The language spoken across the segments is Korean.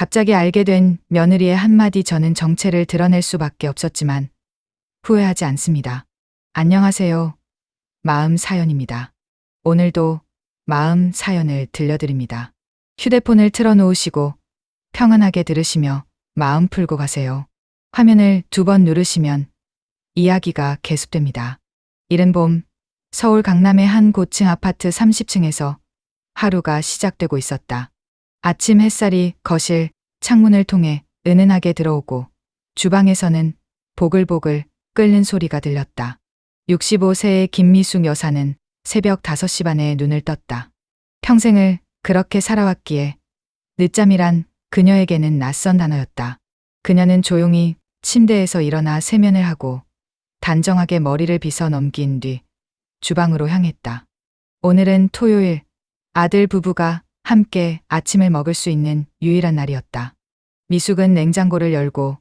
갑자기 알게 된 며느리의 한마디 저는 정체를 드러낼 수밖에 없었지만 후회하지 않습니다. 안녕하세요. 마음 사연입니다. 오늘도 마음 사연을 들려드립니다. 휴대폰을 틀어놓으시고 평안하게 들으시며 마음 풀고 가세요. 화면을 2번 누르시면 이야기가 계속됩니다. 이른 봄 서울 강남의 한 고층 아파트 30층에서 하루가 시작되고 있었다. 아침 햇살이 거실 창문을 통해 은은하게 들어오고 주방에서는 보글보글 끓는 소리가 들렸다. 65세의 김미숙 여사는 새벽 5시 반에 눈을 떴다. 평생을 그렇게 살아왔기에 늦잠이란 그녀에게는 낯선 단어였다. 그녀는 조용히 침대에서 일어나 세면을 하고 단정하게 머리를 빗어 넘긴 뒤 주방으로 향했다. 오늘은 토요일, 아들 부부가 함께 아침을 먹을 수 있는 유일한 날이었다. 미숙은 냉장고를 열고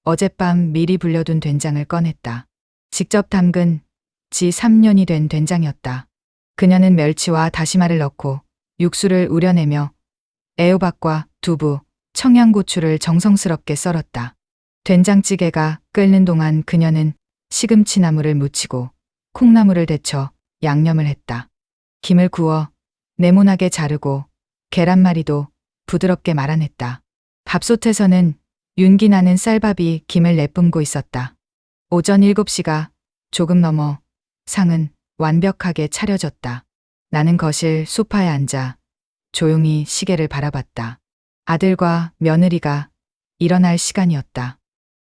어젯밤 미리 불려둔 된장을 꺼냈다. 직접 담근 지 3년이 된 된장이었다. 그녀는 멸치와 다시마를 넣고 육수를 우려내며 애호박과 두부, 청양고추를 정성스럽게 썰었다. 된장찌개가 끓는 동안 그녀는 시금치나물을 무치고 콩나물을 데쳐 양념을 했다. 김을 구워 네모나게 자르고 계란말이도 부드럽게 말아냈다. 밥솥에서는 윤기 나는 쌀밥이 김을 내뿜고 있었다. 오전 7시가 조금 넘어 상은 완벽하게 차려졌다. 나는 거실 소파에 앉아 조용히 시계를 바라봤다. 아들과 며느리가 일어날 시간이었다.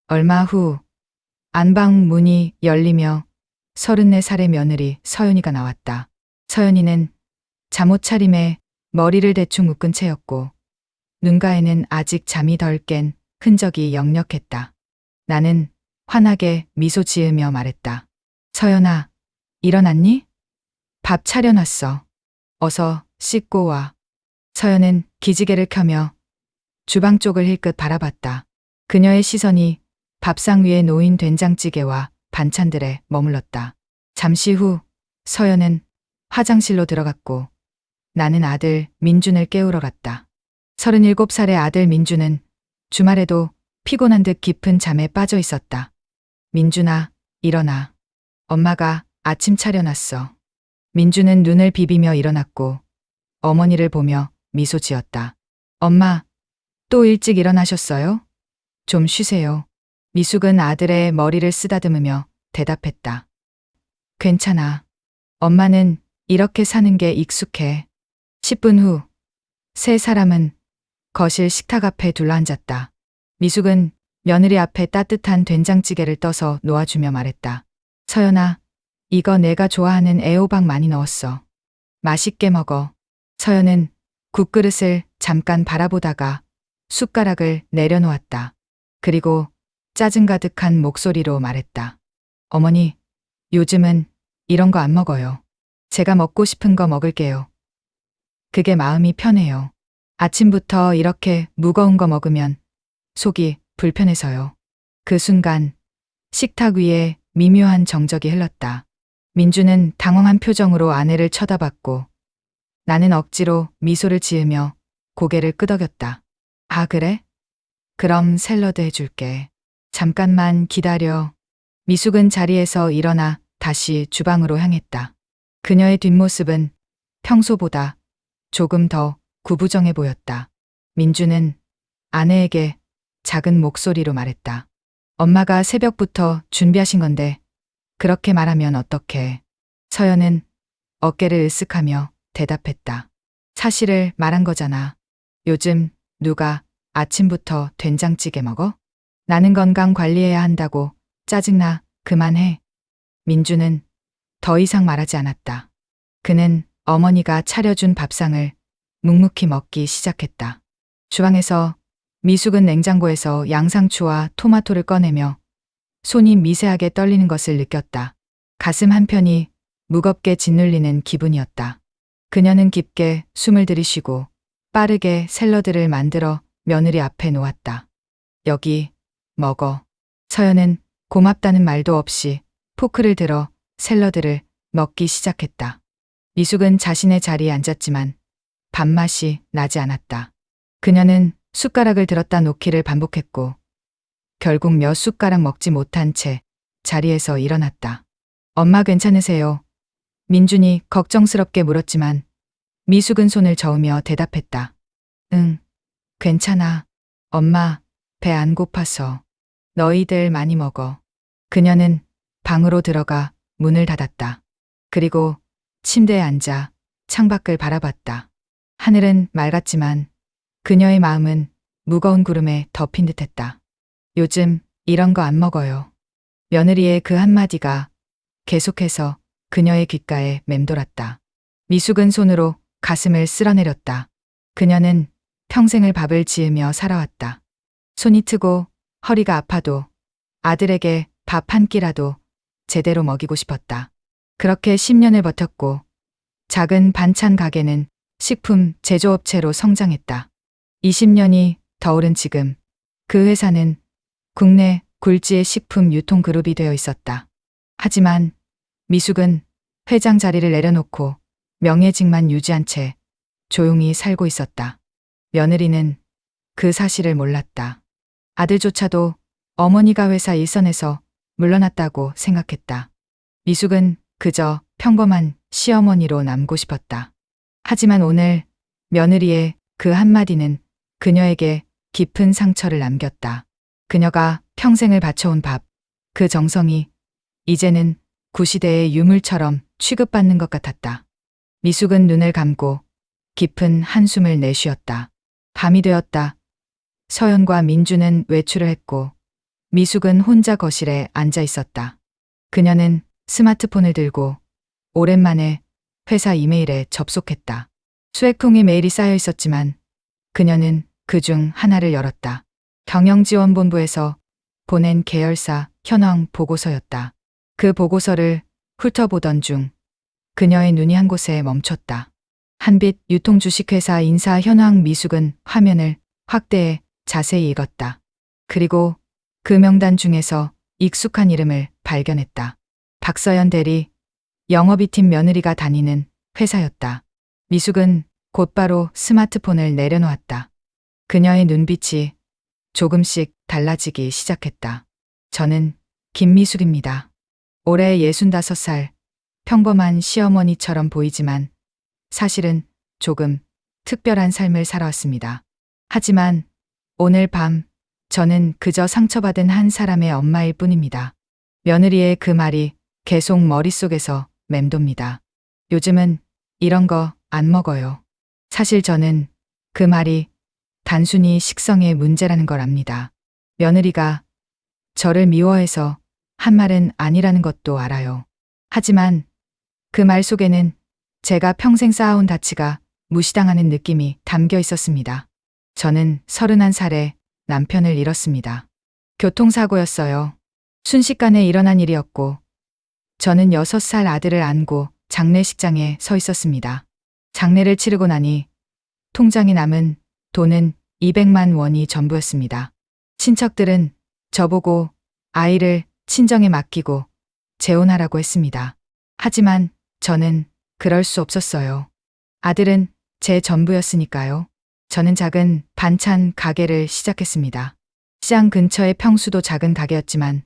얼마 후 안방 문이 열리며 34살의 며느리 서연이가 나왔다. 서연이는 잠옷차림에 머리를 대충 묶은 채였고 눈가에는 아직 잠이 덜 깬 흔적이 역력했다. 나는 환하게 미소 지으며 말했다. 서연아, 일어났니? 밥 차려놨어. 어서 씻고 와. 서연은 기지개를 켜며 주방 쪽을 힐끗 바라봤다. 그녀의 시선이 밥상 위에 놓인 된장찌개와 반찬들에 머물렀다. 잠시 후 서연은 화장실로 들어갔고 나는 아들 민준을 깨우러 갔다. 37살의 아들 민준은 주말에도 피곤한 듯 깊은 잠에 빠져 있었다. 민준아, 일어나. 엄마가 아침 차려놨어. 민준은 눈을 비비며 일어났고 어머니를 보며 미소 지었다. 엄마, 또 일찍 일어나셨어요? 좀 쉬세요. 미숙은 아들의 머리를 쓰다듬으며 대답했다. 괜찮아. 엄마는 이렇게 사는 게 익숙해. 10분 후, 세 사람은 거실 식탁 앞에 둘러앉았다. 미숙은 며느리 앞에 따뜻한 된장찌개를 떠서 놓아주며 말했다. 서연아, 이거 내가 좋아하는 애호박 많이 넣었어. 맛있게 먹어. 서연은 국그릇을 잠깐 바라보다가 숟가락을 내려놓았다. 그리고 짜증 가득한 목소리로 말했다. 어머니, 요즘은 이런 거 안 먹어요. 제가 먹고 싶은 거 먹을게요. 그게 마음이 편해요. 아침부터 이렇게 무거운 거 먹으면 속이 불편해서요. 그 순간 식탁 위에 미묘한 정적이 흘렀다. 민주는 당황한 표정으로 아내를 쳐다봤고 나는 억지로 미소를 지으며 고개를 끄덕였다. 아, 그래? 그럼 샐러드 해줄게. 잠깐만 기다려. 미숙은 자리에서 일어나 다시 주방으로 향했다. 그녀의 뒷모습은 평소보다 조금 더 구부정해 보였다. 민주는 아내에게 작은 목소리로 말했다. 엄마가 새벽부터 준비하신 건데 그렇게 말하면 어떡해. 서연은 어깨를 으쓱하며 대답했다. 사실을 말한 거잖아. 요즘 누가 아침부터 된장찌개 먹어? 나는 건강 관리해야 한다고. 짜증나. 그만해. 민주는 더 이상 말하지 않았다. 그는 어머니가 차려준 밥상을 묵묵히 먹기 시작했다. 주방에서 미숙은 냉장고에서 양상추와 토마토를 꺼내며 손이 미세하게 떨리는 것을 느꼈다. 가슴 한편이 무겁게 짓눌리는 기분이었다. 그녀는 깊게 숨을 들이쉬고 빠르게 샐러드를 만들어 며느리 앞에 놓았다. 여기, 먹어. 서연은 고맙다는 말도 없이 포크를 들어 샐러드를 먹기 시작했다. 미숙은 자신의 자리에 앉았지만 밥맛이 나지 않았다. 그녀는 숟가락을 들었다 놓기를 반복했고 결국 몇 숟가락 먹지 못한 채 자리에서 일어났다. 엄마 괜찮으세요? 민준이 걱정스럽게 물었지만 미숙은 손을 저으며 대답했다. 응, 괜찮아. 엄마, 배 안 고파서. 너희들 많이 먹어. 그녀는 방으로 들어가 문을 닫았다. 그리고 침대에 앉아 창밖을 바라봤다. 하늘은 맑았지만 그녀의 마음은 무거운 구름에 덮인 듯했다. 요즘 이런 거 안 먹어요. 며느리의 그 한마디가 계속해서 그녀의 귓가에 맴돌았다. 미숙은 손으로 가슴을 쓸어내렸다. 그녀는 평생을 밥을 지으며 살아왔다. 손이 트고 허리가 아파도 아들에게 밥 한 끼라도 제대로 먹이고 싶었다. 그렇게 10년을 버텼고 작은 반찬 가게는 식품 제조업체로 성장했다. 20년이 더 오른 지금 그 회사는 국내 굴지의 식품 유통 그룹이 되어 있었다. 하지만 미숙은 회장 자리를 내려놓고 명예직만 유지한 채 조용히 살고 있었다. 며느리는 그 사실을 몰랐다. 아들조차도 어머니가 회사 일선에서 물러났다고 생각했다. 미숙은 그저 평범한 시어머니로 남고 싶었다. 하지만 오늘 며느리의 그 한마디는 그녀에게 깊은 상처를 남겼다. 그녀가 평생을 바쳐온 밥, 그 정성이 이제는 구시대의 유물처럼 취급받는 것 같았다. 미숙은 눈을 감고 깊은 한숨을 내쉬었다. 밤이 되었다. 서연과 민주는 외출을 했고 미숙은 혼자 거실에 앉아 있었다. 그녀는 스마트폰을 들고 오랜만에 회사 이메일에 접속했다. 수백 통의 메일이 쌓여 있었지만 그녀는 그중 하나를 열었다. 경영지원본부에서 보낸 계열사 현황 보고서였다. 그 보고서를 훑어보던 중 그녀의 눈이 한 곳에 멈췄다. 한빛 유통주식회사 인사 현황. 미숙은 화면을 확대해 자세히 읽었다. 그리고 그 명단 중에서 익숙한 이름을 발견했다. 박서연 대리, 영업이팀 며느리가 다니는 회사였다. 미숙은 곧바로 스마트폰을 내려놓았다. 그녀의 눈빛이 조금씩 달라지기 시작했다. 저는 김미숙입니다. 올해 65살, 평범한 시어머니처럼 보이지만 사실은 조금 특별한 삶을 살아왔습니다. 하지만 오늘 밤 저는 그저 상처받은 한 사람의 엄마일 뿐입니다. 며느리의 그 말이 계속 머릿속에서 맴돕니다. 요즘은 이런 거 안 먹어요. 사실 저는 그 말이 단순히 식성의 문제라는 걸 압니다. 며느리가 저를 미워해서 한 말은 아니라는 것도 알아요. 하지만 그 말 속에는 제가 평생 쌓아온 가치가 무시당하는 느낌이 담겨 있었습니다. 저는 31살에 남편을 잃었습니다. 교통사고였어요. 순식간에 일어난 일이었고 저는 6살 아들을 안고 장례식장에 서 있었습니다. 장례를 치르고 나니 통장에 남은 돈은 200만 원이 전부였습니다. 친척들은 저보고 아이를 친정에 맡기고 재혼하라고 했습니다. 하지만 저는 그럴 수 없었어요. 아들은 제 전부였으니까요. 저는 작은 반찬 가게를 시작했습니다. 시장 근처의 평수도 작은 가게였지만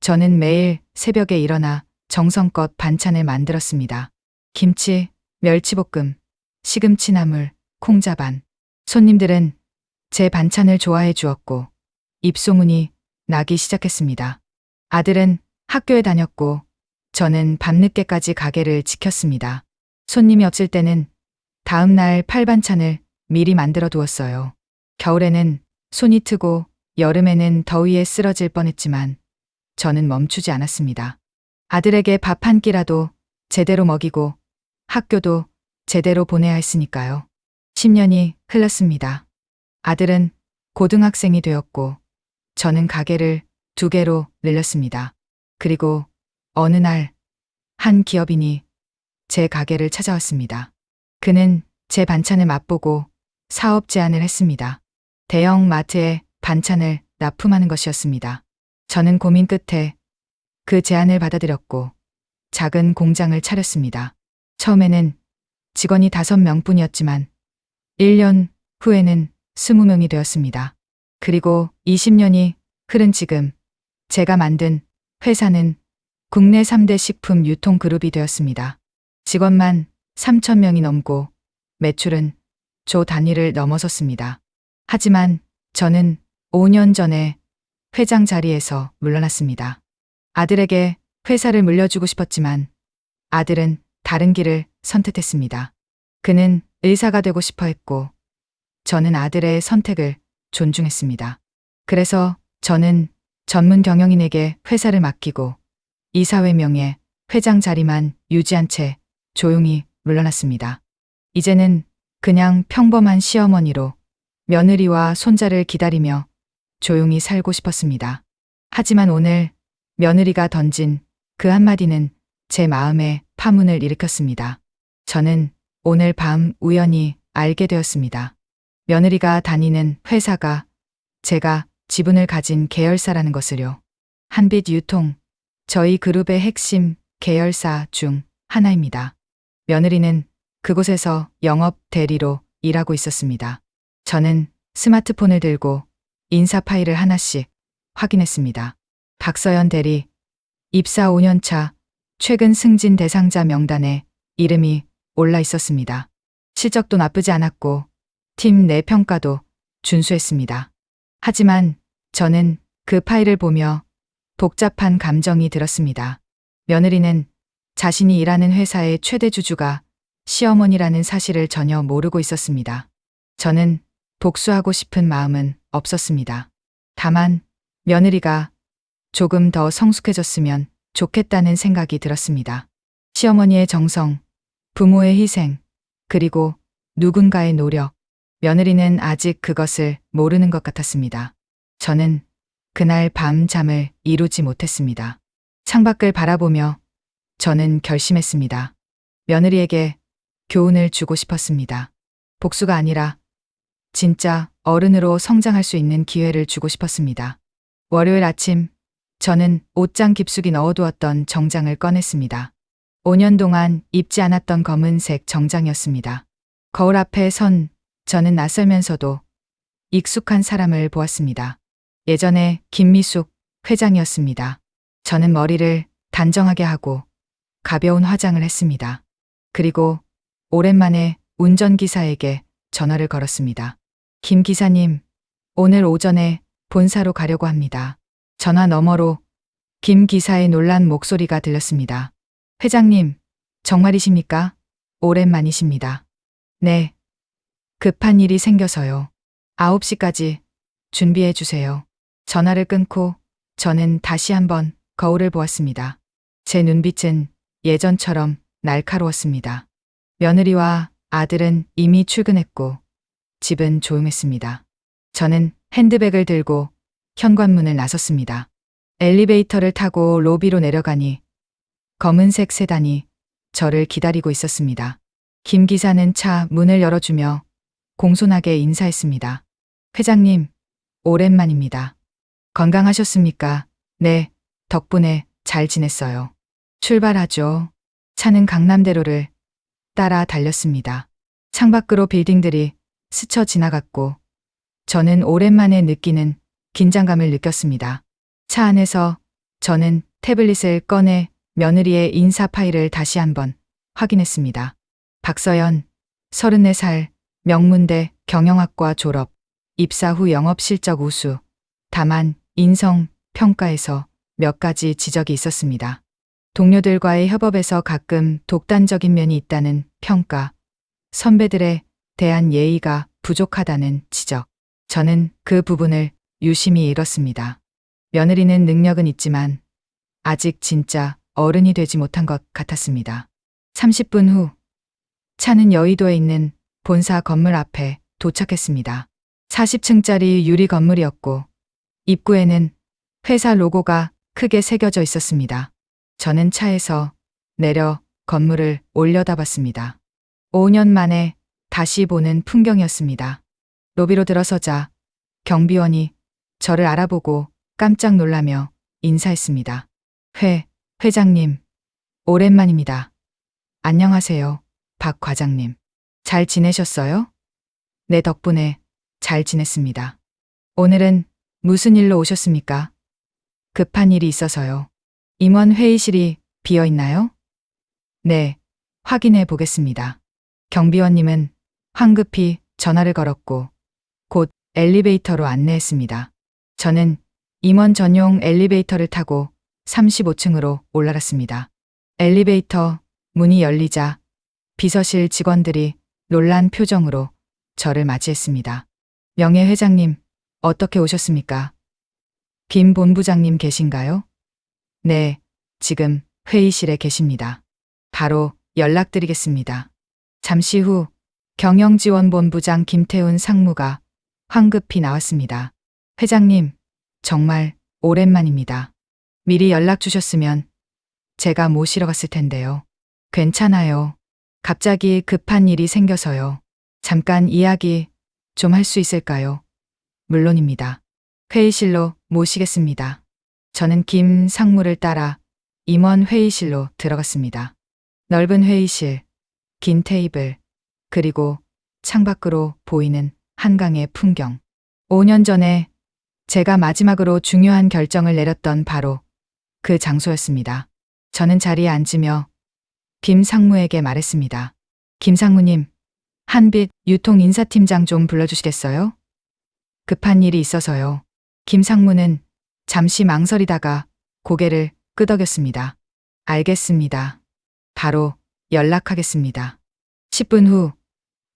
저는 매일 새벽에 일어나 정성껏 반찬을 만들었습니다. 김치, 멸치볶음, 시금치 나물, 콩자반. 손님들은 제 반찬을 좋아해 주었고 입소문이 나기 시작했습니다. 아들은 학교에 다녔고 저는 밤늦게까지 가게를 지켰습니다. 손님이 없을 때는 다음 날 팔반찬을 미리 만들어 두었어요. 겨울에는 손이 트고 여름에는 더위에 쓰러질 뻔했지만 저는 멈추지 않았습니다. 아들에게 밥 한 끼라도 제대로 먹이고 학교도 제대로 보내야 했으니까요. 10년이 흘렀습니다. 아들은 고등학생이 되었고 저는 가게를 2개로 늘렸습니다. 그리고 어느 날 한 기업인이 제 가게를 찾아왔습니다. 그는 제 반찬을 맛보고 사업 제안을 했습니다. 대형 마트에 반찬을 납품하는 것이었습니다. 저는 고민 끝에 그 제안을 받아들였고 작은 공장을 차렸습니다. 처음에는 직원이 5명뿐이었지만 1년 후에는 20명이 되었습니다. 그리고 20년이 흐른 지금 제가 만든 회사는 국내 3대 식품 유통 그룹이 되었습니다. 직원만 3,000명이 넘고 매출은 조 단위를 넘어섰습니다. 하지만 저는 5년 전에 회장 자리에서 물러났습니다. 아들에게 회사를 물려주고 싶었지만 아들은 다른 길을 선택했습니다. 그는 의사가 되고 싶어 했고 저는 아들의 선택을 존중했습니다. 그래서 저는 전문 경영인에게 회사를 맡기고 이사회 명예 회장 자리만 유지한 채 조용히 물러났습니다. 이제는 그냥 평범한 시어머니로 며느리와 손자를 기다리며 조용히 살고 싶었습니다. 하지만 오늘 며느리가 던진 그 한마디는 제 마음에 파문을 일으켰습니다. 저는 오늘 밤 우연히 알게 되었습니다. 며느리가 다니는 회사가 제가 지분을 가진 계열사라는 것을요. 한빛 유통, 저희 그룹의 핵심 계열사 중 하나입니다. 며느리는 그곳에서 영업 대리로 일하고 있었습니다. 저는 스마트폰을 들고 인사 파일을 하나씩 확인했습니다. 박서연 대리, 입사 5년 차, 최근 승진 대상자 명단에 이름이 올라 있었습니다. 실적도 나쁘지 않았고 팀 내 평가도 준수했습니다. 하지만 저는 그 파일을 보며 복잡한 감정이 들었습니다. 며느리는 자신이 일하는 회사의 최대 주주가 시어머니라는 사실을 전혀 모르고 있었습니다. 저는 복수하고 싶은 마음은 없었습니다. 다만 며느리가 조금 더 성숙해졌으면 좋겠다는 생각이 들었습니다. 시어머니의 정성, 부모의 희생, 그리고 누군가의 노력, 며느리는 아직 그것을 모르는 것 같았습니다. 저는 그날 밤 잠을 이루지 못했습니다. 창밖을 바라보며 저는 결심했습니다. 며느리에게 교훈을 주고 싶었습니다. 복수가 아니라 진짜 어른으로 성장할 수 있는 기회를 주고 싶었습니다. 월요일 아침 저는 옷장 깊숙이 넣어두었던 정장을 꺼냈습니다. 5년 동안 입지 않았던 검은색 정장이었습니다. 거울 앞에 선 저는 낯설면서도 익숙한 사람을 보았습니다. 예전에 김미숙 회장이었습니다. 저는 머리를 단정하게 하고 가벼운 화장을 했습니다. 그리고 오랜만에 운전기사에게 전화를 걸었습니다. 김 기사님, 오늘 오전에 본사로 가려고 합니다. 전화 너머로 김 기사의 놀란 목소리가 들렸습니다. 회장님, 정말이십니까? 오랜만이십니다. 네. 급한 일이 생겨서요. 9시까지 준비해 주세요. 전화를 끊고 저는 다시 한번 거울을 보았습니다. 제 눈빛은 예전처럼 날카로웠습니다. 며느리와 아들은 이미 출근했고 집은 조용했습니다. 저는 핸드백을 들고 현관문을 나섰습니다. 엘리베이터를 타고 로비로 내려가니 검은색 세단이 저를 기다리고 있었습니다. 김 기사는 차 문을 열어주며 공손하게 인사했습니다. 회장님, 오랜만입니다. 건강하셨습니까? 네, 덕분에 잘 지냈어요. 출발하죠. 차는 강남대로를 따라 달렸습니다. 창밖으로 빌딩들이 스쳐 지나갔고 저는 오랜만에 느끼는 긴장감을 느꼈습니다. 차 안에서 저는 태블릿을 꺼내 며느리의 인사 파일을 다시 한번 확인했습니다. 박서연, 34살, 명문대 경영학과 졸업, 입사 후 영업실적 우수, 다만 인성 평가에서 몇 가지 지적이 있었습니다. 동료들과의 협업에서 가끔 독단적인 면이 있다는 평가, 선배들에 대한 예의가 부족하다는 지적. 저는 그 부분을 유심히 읽었습니다. 며느리는 능력은 있지만 아직 진짜 어른이 되지 못한 것 같았습니다. 30분 후 차는 여의도에 있는 본사 건물 앞에 도착했습니다. 40층짜리 유리 건물이었고 입구에는 회사 로고가 크게 새겨져 있었습니다. 저는 차에서 내려 건물을 올려다봤습니다. 5년 만에 다시 보는 풍경이었습니다. 로비로 들어서자 경비원이 저를 알아보고 깜짝 놀라며 인사했습니다. 회장님, 오랜만입니다. 안녕하세요, 박 과장님. 잘 지내셨어요? 네, 덕분에 잘 지냈습니다. 오늘은 무슨 일로 오셨습니까? 급한 일이 있어서요. 임원 회의실이 비어 있나요? 네, 확인해 보겠습니다. 경비원님은 황급히 전화를 걸었고 곧 엘리베이터로 안내했습니다. 저는 임원 전용 엘리베이터를 타고 35층으로 올라갔습니다. 엘리베이터 문이 열리자 비서실 직원들이 놀란 표정으로 저를 맞이했습니다. 명예 회장님, 어떻게 오셨습니까? 김 본부장님 계신가요? 네, 지금 회의실에 계십니다. 바로 연락드리겠습니다. 잠시 후 경영지원본부장 김태훈 상무가 황급히 나왔습니다. 회장님, 정말 오랜만입니다. 미리 연락 주셨으면 제가 모시러 갔을 텐데요. 괜찮아요. 갑자기 급한 일이 생겨서요. 잠깐 이야기 좀 할 수 있을까요? 물론입니다. 회의실로 모시겠습니다. 저는 김 상무를 따라 임원 회의실로 들어갔습니다. 넓은 회의실, 긴 테이블, 그리고 창밖으로 보이는 한강의 풍경. 5년 전에 제가 마지막으로 중요한 결정을 내렸던 바로 그 장소였습니다. 저는 자리에 앉으며 김 상무에게 말했습니다. 김 상무님, 한빛 유통 인사팀장 좀 불러주시겠어요? 급한 일이 있어서요. 김 상무는 잠시 망설이다가 고개를 끄덕였습니다. 알겠습니다. 바로 연락하겠습니다. 10분 후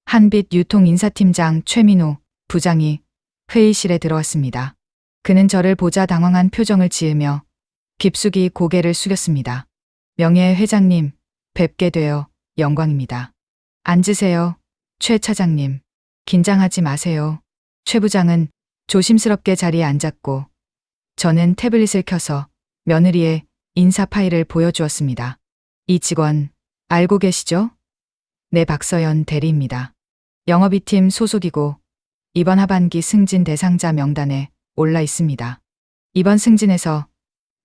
한빛 유통 인사팀장 최민호 부장이 회의실에 들어왔습니다. 그는 저를 보자 당황한 표정을 지으며 깊숙이 고개를 숙였습니다. 명예 회장님, 뵙게 되어 영광입니다. 앉으세요, 최 차장님. 긴장하지 마세요. 최 부장은 조심스럽게 자리에 앉았고 저는 태블릿을 켜서 며느리의 인사 파일을 보여주었습니다. 이 직원 알고 계시죠? 네, 박서연 대리입니다. 영업이팀 소속이고 이번 하반기 승진 대상자 명단에 올라 있습니다. 이번 승진에서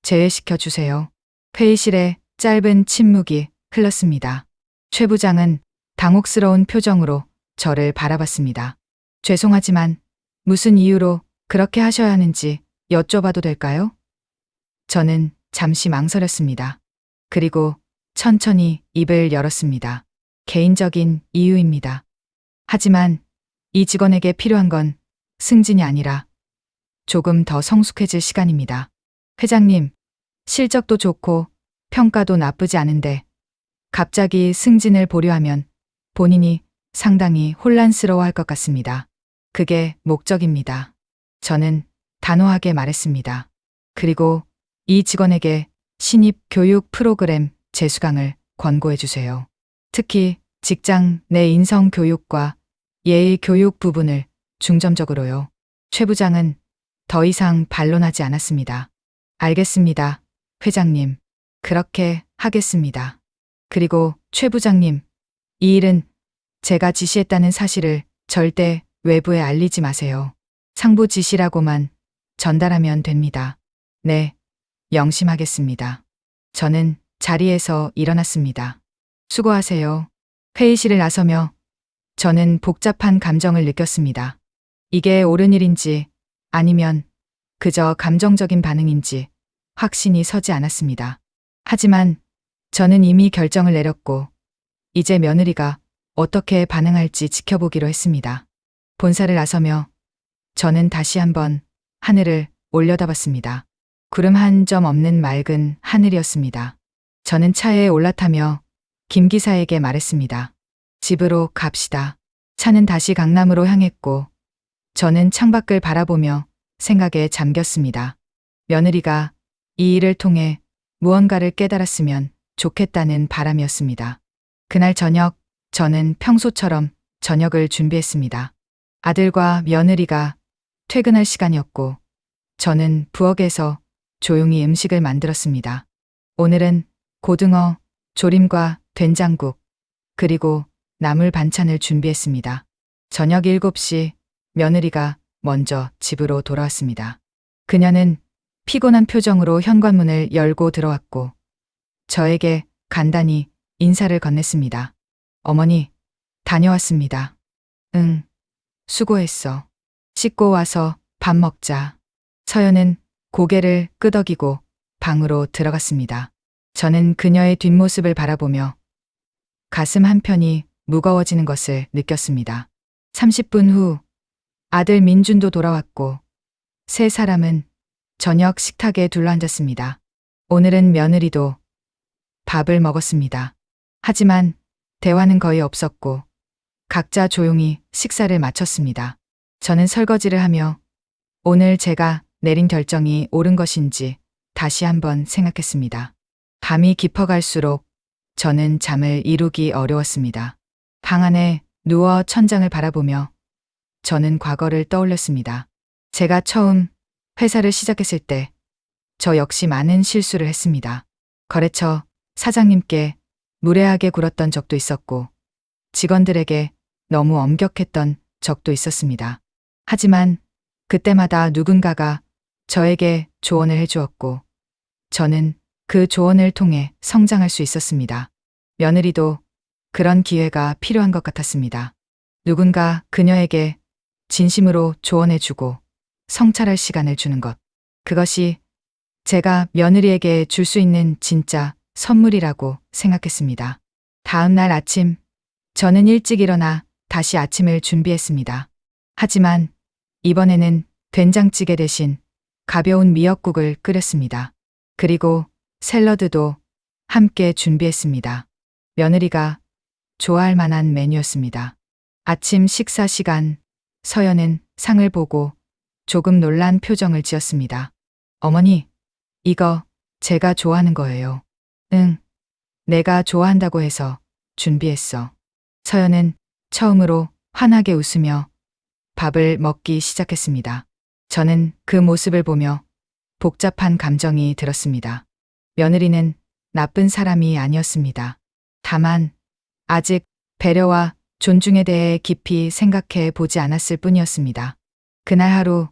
제외시켜 주세요. 회의실에 짧은 침묵이 흘렀습니다. 최 부장은 당혹스러운 표정으로 저를 바라봤습니다. 죄송하지만 무슨 이유로 그렇게 하셔야 하는지 여쭤봐도 될까요? 저는 잠시 망설였습니다. 그리고 천천히 입을 열었습니다. 개인적인 이유입니다. 하지만 이 직원에게 필요한 건 승진이 아니라 조금 더 성숙해질 시간입니다. 회장님, 실적도 좋고 평가도 나쁘지 않은데 갑자기 승진을 보려 하면 본인이 상당히 혼란스러워할 것 같습니다. 그게 목적입니다. 저는 단호하게 말했습니다. 그리고 이 직원에게 신입 교육 프로그램 재수강을 권고해 주세요. 특히 직장 내 인성 교육과 예의 교육 부분을 중점적으로요. 최 부장은 더 이상 반론하지 않았습니다. 알겠습니다, 회장님. 그렇게 하겠습니다. 그리고 최 부장님, 이 일은 제가 지시했다는 사실을 절대 외부에 알리지 마세요. 상부 지시라고만 전달하면 됩니다. 네, 명심하겠습니다. 저는 자리에서 일어났습니다. 수고하세요. 회의실을 나서며 저는 복잡한 감정을 느꼈습니다. 이게 옳은 일인지 아니면 그저 감정적인 반응인지 확신이 서지 않았습니다. 하지만 저는 이미 결정을 내렸고 이제 며느리가 어떻게 반응할지 지켜보기로 했습니다. 본사를 나서며 저는 다시 한번 하늘을 올려다봤습니다. 구름 한 점 없는 맑은 하늘이었습니다. 저는 차에 올라타며 김 기사에게 말했습니다. 집으로 갑시다. 차는 다시 강남으로 향했고 저는 창밖을 바라보며 생각에 잠겼습니다. 며느리가 이 일을 통해 무언가를 깨달았으면 좋겠다는 바람이었습니다. 그날 저녁 저는 평소처럼 저녁을 준비했습니다. 아들과 며느리가 퇴근할 시간이었고 저는 부엌에서 조용히 음식을 만들었습니다. 오늘은 고등어, 조림과 된장국, 그리고 나물 반찬을 준비했습니다. 저녁 7시 며느리가 먼저 집으로 돌아왔습니다. 그녀는 피곤한 표정으로 현관문을 열고 들어왔고 저에게 간단히 인사를 건넸습니다. 어머니, 다녀왔습니다. 응, 수고했어. 씻고 와서 밥 먹자. 서연은 고개를 끄덕이고 방으로 들어갔습니다. 저는 그녀의 뒷모습을 바라보며 가슴 한편이 무거워지는 것을 느꼈습니다. 30분 후 아들 민준도 돌아왔고 세 사람은 저녁 식탁에 둘러앉았습니다. 오늘은 며느리도 밥을 먹었습니다. 하지만 대화는 거의 없었고 각자 조용히 식사를 마쳤습니다. 저는 설거지를 하며 오늘 제가 내린 결정이 옳은 것인지 다시 한번 생각했습니다. 밤이 깊어갈수록 저는 잠을 이루기 어려웠습니다. 방 안에 누워 천장을 바라보며 저는 과거를 떠올렸습니다. 제가 처음 회사를 시작했을 때 저 역시 많은 실수를 했습니다. 거래처 사장님께 무례하게 굴었던 적도 있었고 직원들에게 너무 엄격했던 적도 있었습니다. 하지만 그때마다 누군가가 저에게 조언을 해주었고 저는 그 조언을 통해 성장할 수 있었습니다. 며느리도 그런 기회가 필요한 것 같았습니다. 누군가 그녀에게 진심으로 조언해주고 성찰할 시간을 주는 것. 그것이 제가 며느리에게 줄 수 있는 진짜 선물이라고 생각했습니다. 다음 날 아침, 저는 일찍 일어나 다시 아침을 준비했습니다. 하지만 이번에는 된장찌개 대신 가벼운 미역국을 끓였습니다. 그리고 샐러드도 함께 준비했습니다. 며느리가 좋아할 만한 메뉴였습니다. 아침 식사 시간, 서연은 상을 보고 조금 놀란 표정을 지었습니다. 어머니, 이거 제가 좋아하는 거예요. 응, 내가 좋아한다고 해서 준비했어. 서연은 처음으로 환하게 웃으며 밥을 먹기 시작했습니다. 저는 그 모습을 보며 복잡한 감정이 들었습니다. 며느리는 나쁜 사람이 아니었습니다. 다만 아직 배려와 존중에 대해 깊이 생각해 보지 않았을 뿐이었습니다. 그날 하루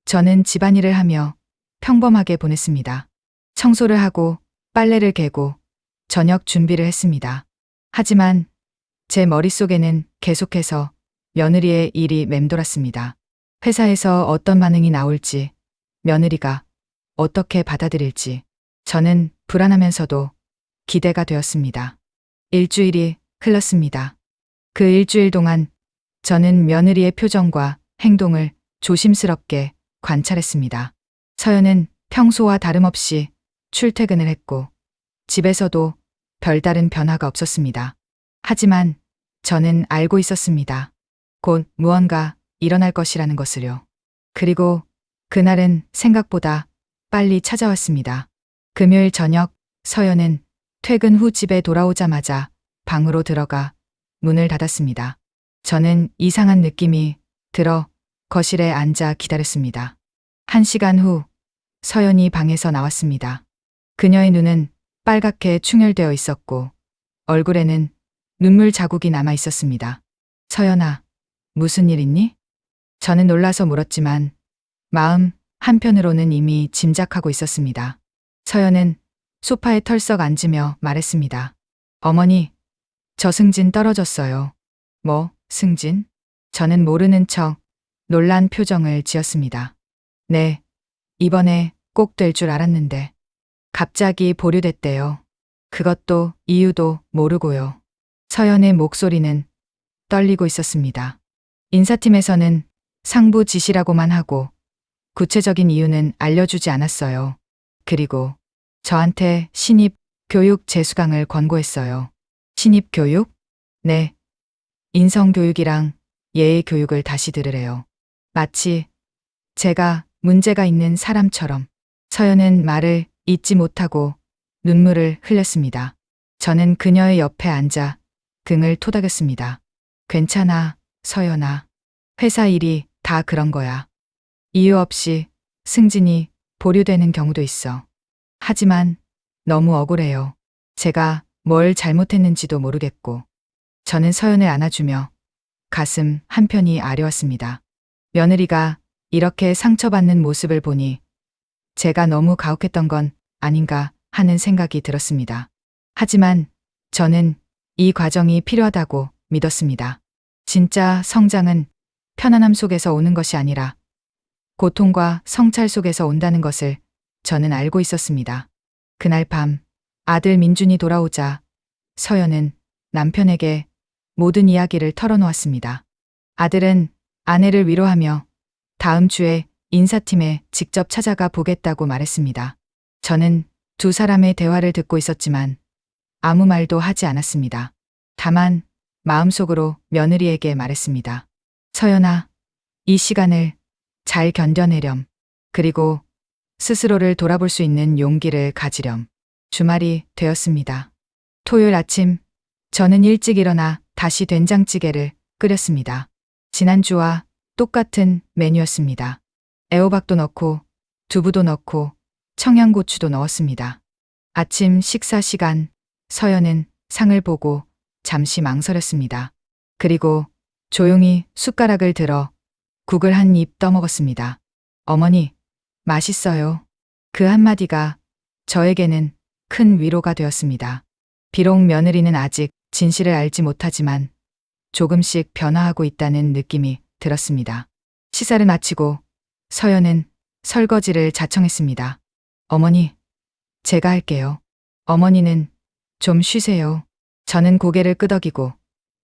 저는 집안일을 하며 평범하게 보냈습니다. 청소를 하고 빨래를 개고 저녁 준비를 했습니다. 하지만 제 머릿속에는 계속해서 며느리의 일이 맴돌았습니다. 회사에서 어떤 반응이 나올지, 며느리가 어떻게 받아들일지 저는 불안하면서도 기대가 되었습니다. 일주일이 흘렀습니다. 그 일주일 동안 저는 며느리의 표정과 행동을 조심스럽게 관찰했습니다. 서연은 평소와 다름없이 출퇴근을 했고 집에서도 별다른 변화가 없었습니다. 하지만 저는 알고 있었습니다. 곧 무언가 일어날 것이라는 것을요. 그리고 그날은 생각보다 빨리 찾아왔습니다. 금요일 저녁 서연은 퇴근 후 집에 돌아오자마자 방으로 들어가 문을 닫았습니다. 저는 이상한 느낌이 들어 거실에 앉아 기다렸습니다. 1시간 후 서연이 방에서 나왔습니다. 그녀의 눈은 빨갛게 충혈되어 있었고 얼굴에는 눈물 자국이 남아 있었습니다. 서연아, 무슨 일 있니? 저는 놀라서 물었지만 마음 한편으로는 이미 짐작하고 있었습니다. 서연은 소파에 털썩 앉으며 말했습니다. 어머니, 저 승진 떨어졌어요. 뭐, 승진? 저는 모르는 척 놀란 표정을 지었습니다. 네, 이번에 꼭 될 줄 알았는데 갑자기 보류됐대요. 그것도 이유도 모르고요. 서연의 목소리는 떨리고 있었습니다. 인사팀에서는 상부 지시라고만 하고 구체적인 이유는 알려주지 않았어요. 그리고 저한테 신입 교육 재수강을 권고했어요. 신입 교육? 네. 인성 교육이랑 예의 교육을 다시 들으래요. 마치 제가 문제가 있는 사람처럼. 서연은 말을 잇지 못하고 눈물을 흘렸습니다. 저는 그녀의 옆에 앉아 등을 토닥였습니다. 괜찮아, 서연아. 회사 일이 다 그런 거야. 이유 없이 승진이 보류되는 경우도 있어. 하지만 너무 억울해요. 제가 뭘 잘못했는지도 모르겠고. 저는 서연을 안아주며 가슴 한편이 아려왔습니다. 며느리가 이렇게 상처받는 모습을 보니 제가 너무 가혹했던 건 아닌가 하는 생각이 들었습니다. 하지만 저는 이 과정이 필요하다고 믿었습니다. 진짜 성장은 편안함 속에서 오는 것이 아니라 고통과 성찰 속에서 온다는 것을 저는 알고 있었습니다. 그날 밤 아들 민준이 돌아오자 서연은 남편에게 모든 이야기를 털어놓았습니다. 아들은 아내를 위로하며 다음 주에 인사팀에 직접 찾아가 보겠다고 말했습니다. 저는 두 사람의 대화를 듣고 있었지만 아무 말도 하지 않았습니다. 다만 마음속으로 며느리에게 말했습니다. 서연아, 이 시간을 잘 견뎌내렴. 그리고 스스로를 돌아볼 수 있는 용기를 가지렴. 주말이 되었습니다. 토요일 아침 저는 일찍 일어나 다시 된장찌개를 끓였습니다. 지난주와 똑같은 메뉴였습니다. 애호박도 넣고 두부도 넣고 청양고추도 넣었습니다. 아침 식사 시간 서연은 상을 보고 잠시 망설였습니다. 그리고 조용히 숟가락을 들어 국을 한 입 떠먹었습니다. 어머니, 맛있어요. 그 한마디가 저에게는 큰 위로가 되었습니다. 비록 며느리는 아직 진실을 알지 못하지만 조금씩 변화하고 있다는 느낌이 들었습니다. 식사를 마치고 서연은 설거지를 자청했습니다. 어머니, 제가 할게요. 어머니는 좀 쉬세요. 저는 고개를 끄덕이고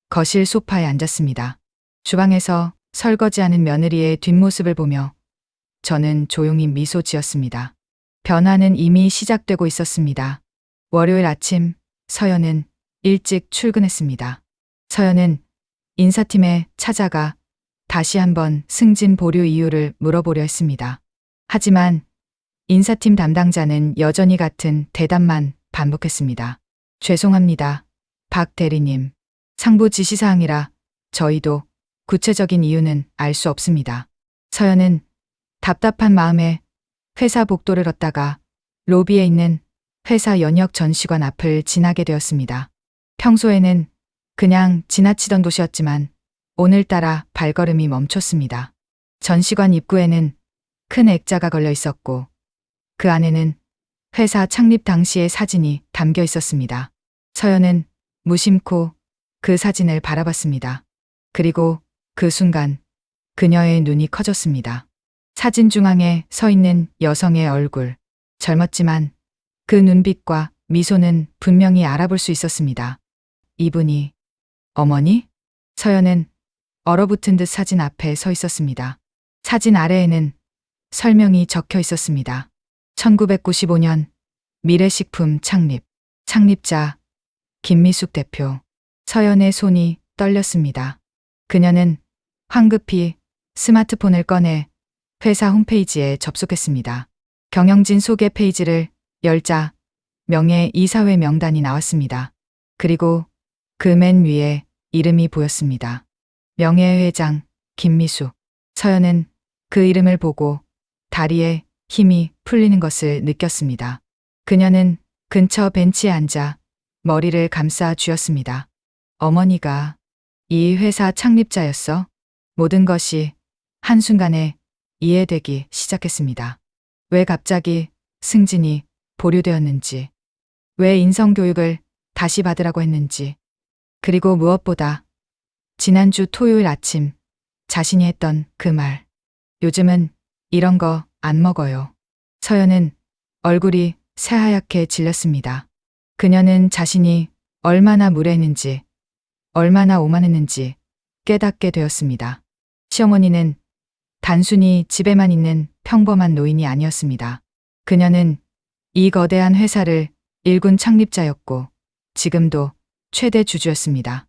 거실 소파에 앉았습니다. 주방에서 설거지하는 며느리의 뒷모습을 보며 저는 조용히 미소 지었습니다. 변화는 이미 시작되고 있었습니다. 월요일 아침 서연은 일찍 출근했습니다. 서연은 인사팀에 찾아가 다시 한번 승진 보류 이유를 물어보려 했습니다. 하지만 인사팀 담당자는 여전히 같은 대답만 반복했습니다. 죄송합니다. 박 대리님. 상부 지시사항이라 저희도 구체적인 이유는 알 수 없습니다. 서연은 답답한 마음에 회사 복도를 걷다가 로비에 있는 회사 연역 전시관 앞을 지나게 되었습니다. 평소에는 그냥 지나치던 도시였지만 오늘따라 발걸음이 멈췄습니다. 전시관 입구에는 큰 액자가 걸려 있었고 그 안에는 회사 창립 당시의 사진이 담겨 있었습니다. 서연은 무심코 그 사진을 바라봤습니다. 그리고 그 순간 그녀의 눈이 커졌습니다. 사진 중앙에 서 있는 여성의 얼굴. 젊었지만 그 눈빛과 미소는 분명히 알아볼 수 있었습니다. 이분이 어머니? 서연은 얼어붙은 듯 사진 앞에 서 있었습니다. 사진 아래에는 설명이 적혀 있었습니다. 1995년 미래식품 창립. 창립자 김미숙 대표. 서연의 손이 떨렸습니다. 그녀는 황급히 스마트폰을 꺼내 회사 홈페이지에 접속했습니다. 경영진 소개 페이지를 열자 명예 이사회 명단이 나왔습니다. 그리고 그 맨 위에 이름이 보였습니다. 명예회장 김미숙. 서연은 그 이름을 보고 다리에 힘이 풀리는 것을 느꼈습니다. 그녀는 근처 벤치에 앉아 머리를 감싸 쥐었습니다. 어머니가 이 회사 창립자였어? 모든 것이 한순간에 이해되기 시작했습니다. 왜 갑자기 승진이 보류되었는지, 왜 인성교육을 다시 받으라고 했는지, 그리고 무엇보다 지난주 토요일 아침 자신이 했던 그 말. 요즘은 이런 거 안 먹어요. 서연은 얼굴이 새하얗게 질렸습니다. 그녀는 자신이 얼마나 무례했는지, 얼마나 오만했는지 깨닫게 되었습니다. 시어머니는 단순히 집에만 있는 평범한 노인이 아니었습니다. 그녀는 이 거대한 회사를 일군 창립자였고 지금도 최대 주주였습니다.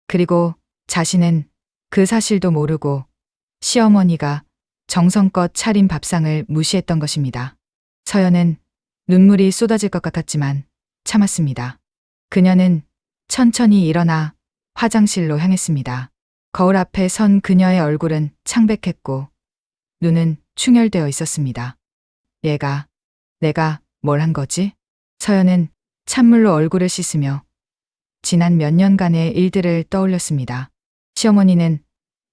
그리고 자신은 그 사실도 모르고 시어머니가 정성껏 차린 밥상을 무시했던 것입니다. 서연은 눈물이 쏟아질 것 같았지만 참았습니다. 그녀는 천천히 일어나 화장실로 향했습니다. 거울 앞에 선 그녀의 얼굴은 창백했고 눈은 충혈되어 있었습니다. 내가 뭘 한 거지? 서연은 찬물로 얼굴을 씻으며 지난 몇 년간의 일들을 떠올렸습니다. 시어머니는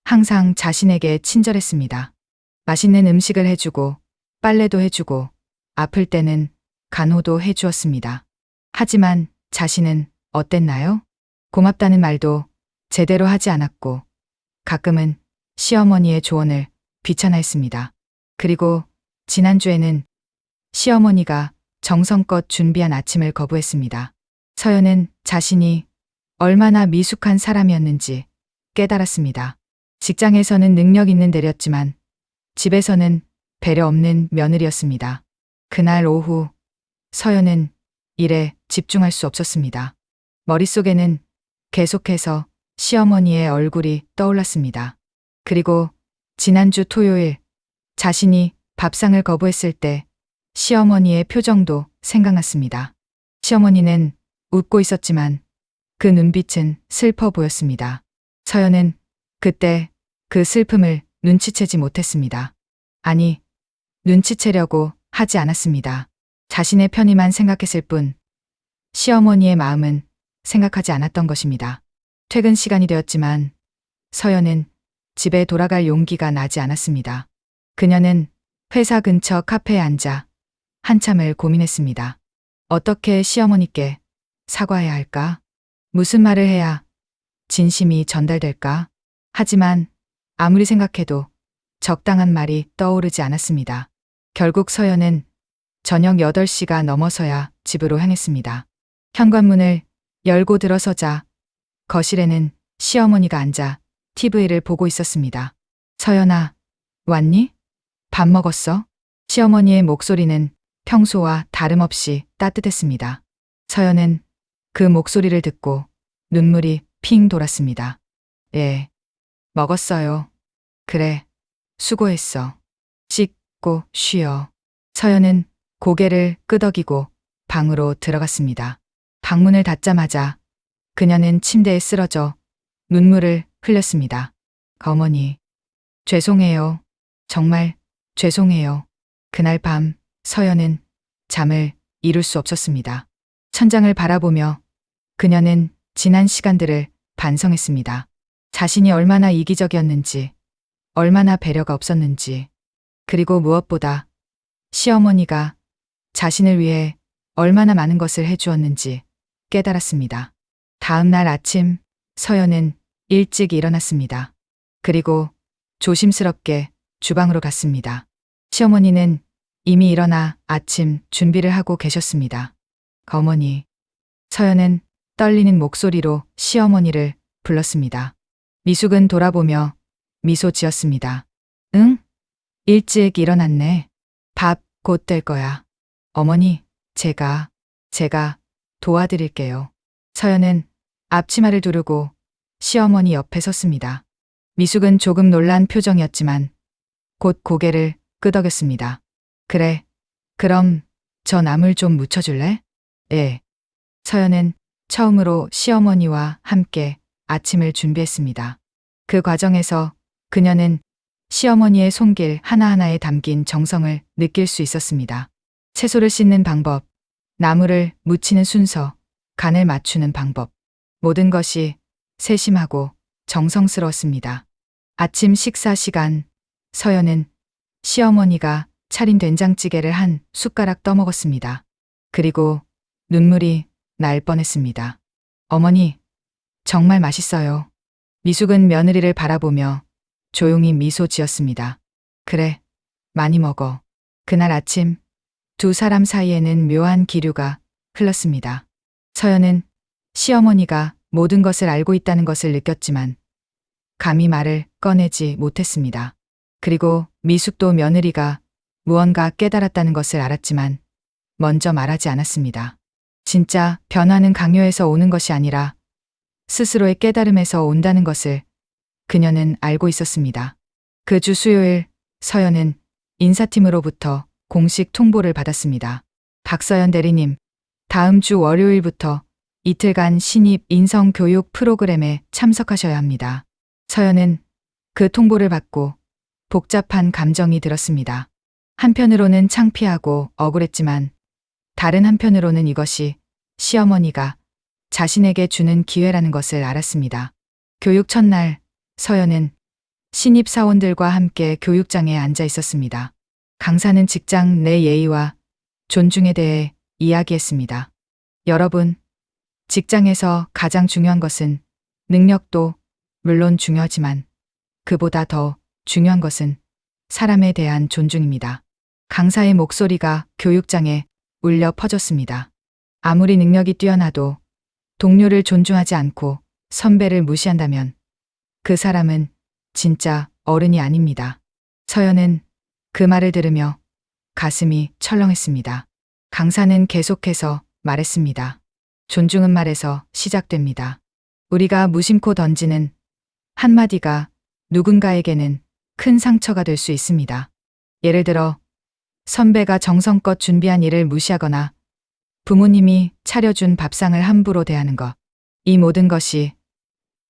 항상 자신에게 친절했습니다. 맛있는 음식을 해주고 빨래도 해주고 아플 때는 간호도 해주었습니다. 하지만 자신은 어땠나요? 고맙다는 말도 제대로 하지 않았고 가끔은 시어머니의 조언을 귀찮아했습니다. 그리고 지난주에는 시어머니가 정성껏 준비한 아침을 거부했습니다. 서연은 자신이 얼마나 미숙한 사람이었는지 깨달았습니다. 직장에서는 능력 있는 대리였지만 집에서는 배려 없는 며느리였습니다. 그날 오후 서연은 일에 집중할 수 없었습니다. 머릿속에는 계속해서 시어머니의 얼굴이 떠올랐습니다. 그리고 지난주 토요일 자신이 밥상을 거부했을 때 시어머니의 표정도 생각났습니다. 시어머니는 웃고 있었지만 그 눈빛은 슬퍼 보였습니다. 서연은 그때 그 슬픔을 눈치채지 못했습니다. 아니, 눈치채려고 하지 않았습니다. 자신의 편의만 생각했을 뿐 시어머니의 마음은 생각하지 않았던 것입니다. 퇴근 시간이 되었지만 서연은 집에 돌아갈 용기가 나지 않았습니다. 그녀는 회사 근처 카페에 앉아 한참을 고민했습니다. 어떻게 시어머니께 사과해야 할까? 무슨 말을 해야 진심이 전달될까? 하지만 아무리 생각해도 적당한 말이 떠오르지 않았습니다. 결국 서연은 저녁 8시가 넘어서야 집으로 향했습니다. 현관문을 열고 들어서자 거실에는 시어머니가 앉아 TV를 보고 있었습니다. 서연아, 왔니? 밥 먹었어? 시어머니의 목소리는 평소와 다름없이 따뜻했습니다. 서연은 그 목소리를 듣고 눈물이 핑 돌았습니다. 예, 먹었어요. 그래, 수고했어. 씻고 쉬어. 서연은 고개를 끄덕이고 방으로 들어갔습니다. 방문을 닫자마자 그녀는 침대에 쓰러져 눈물을 흘렸습니다. 어머니, 죄송해요. 정말 죄송해요. 그날 밤 서연은 잠을 이룰 수 없었습니다. 천장을 바라보며 그녀는 지난 시간들을 반성했습니다. 자신이 얼마나 이기적이었는지, 얼마나 배려가 없었는지, 그리고 무엇보다 시어머니가 자신을 위해 얼마나 많은 것을 해주었는지 깨달았습니다. 다음 날 아침 서연은 일찍 일어났습니다. 그리고 조심스럽게 주방으로 갔습니다. 시어머니는 이미 일어나 아침 준비를 하고 계셨습니다. 어머니. 서연은 떨리는 목소리로 시어머니를 불렀습니다. 미숙은 돌아보며 미소 지었습니다. 응? 일찍 일어났네. 밥 곧 될 거야. 어머니, 제가 도와드릴게요. 서연은 앞치마를 두르고 시어머니 옆에 섰습니다. 미숙은 조금 놀란 표정이었지만 곧 고개를 끄덕였습니다. 그래, 그럼 저 나물 좀 묻혀줄래? 예. 서연은 처음으로 시어머니와 함께 아침을 준비했습니다. 그 과정에서 그녀는 시어머니의 손길 하나하나에 담긴 정성을 느낄 수 있었습니다. 채소를 씻는 방법, 나물을 무치는 순서, 간을 맞추는 방법. 모든 것이 세심하고 정성스러웠습니다. 아침 식사 시간, 서연은 시어머니가 차린 된장찌개를 한 숟가락 떠먹었습니다. 그리고 눈물이 날 뻔했습니다. 어머니, 정말 맛있어요. 미숙은 며느리를 바라보며 조용히 미소 지었습니다. 그래, 많이 먹어. 그날 아침 두 사람 사이에는 묘한 기류가 흘렀습니다. 서연은 시어머니가 모든 것을 알고 있다는 것을 느꼈지만 감히 말을 꺼내지 못했습니다. 그리고 미숙도 며느리가 무언가 깨달았다는 것을 알았지만 먼저 말하지 않았습니다. 진짜 변화는 강요에서 오는 것이 아니라 스스로의 깨달음에서 온다는 것을 그녀는 알고 있었습니다. 그 주 수요일 서연은 인사팀으로부터 공식 통보를 받았습니다. 박서연 대리님, 다음 주 월요일부터 이틀간 신입 인성 교육 프로그램에 참석하셔야 합니다. 서연은 그 통보를 받고 복잡한 감정이 들었습니다. 한편으로는 창피하고 억울했지만 다른 한편으로는 이것이 시어머니가 자신에게 주는 기회라는 것을 알았습니다. 교육 첫날 서연은 신입 사원들과 함께 교육장에 앉아 있었습니다. 강사는 직장 내 예의와 존중에 대해 이야기했습니다. 여러분, 직장에서 가장 중요한 것은 능력도 물론 중요하지만 그보다 더 중요한 것은 사람에 대한 존중입니다. 강사의 목소리가 교육장에 울려 퍼졌습니다. 아무리 능력이 뛰어나도 동료를 존중하지 않고 선배를 무시한다면 그 사람은 진짜 어른이 아닙니다. 서연은 그 말을 들으며 가슴이 철렁했습니다. 강사는 계속해서 말했습니다. 존중은 말에서 시작됩니다. 우리가 무심코 던지는 한마디가 누군가에게는 큰 상처가 될 수 있습니다. 예를 들어 선배가 정성껏 준비한 일을 무시하거나 부모님이 차려준 밥상을 함부로 대하는 것. 이 모든 것이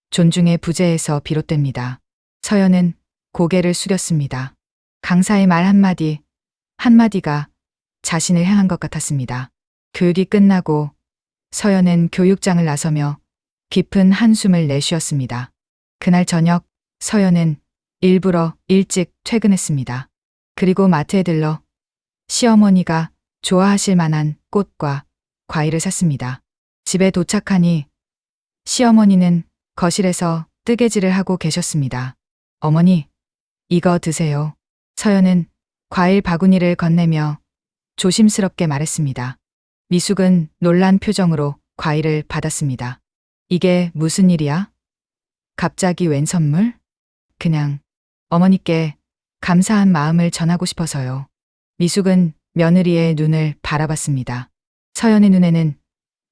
존중의 부재에서 비롯됩니다. 서연은 고개를 숙였습니다. 강사의 말 한마디가 자신을 향한 것 같았습니다. 교육이 끝나고 서연은 교육장을 나서며 깊은 한숨을 내쉬었습니다. 그날 저녁 서연은 일부러 일찍 퇴근했습니다. 그리고 마트에 들러 시어머니가 좋아하실 만한 꽃과 과일을 샀습니다. 집에 도착하니 시어머니는 거실에서 뜨개질을 하고 계셨습니다. 어머니, 이거 드세요. 서연은 과일 바구니를 건네며 조심스럽게 말했습니다. 미숙은 놀란 표정으로 과일을 받았습니다. 이게 무슨 일이야? 갑자기 웬 선물? 그냥 어머니께 감사한 마음을 전하고 싶어서요. 미숙은 며느리의 눈을 바라봤습니다. 서연의 눈에는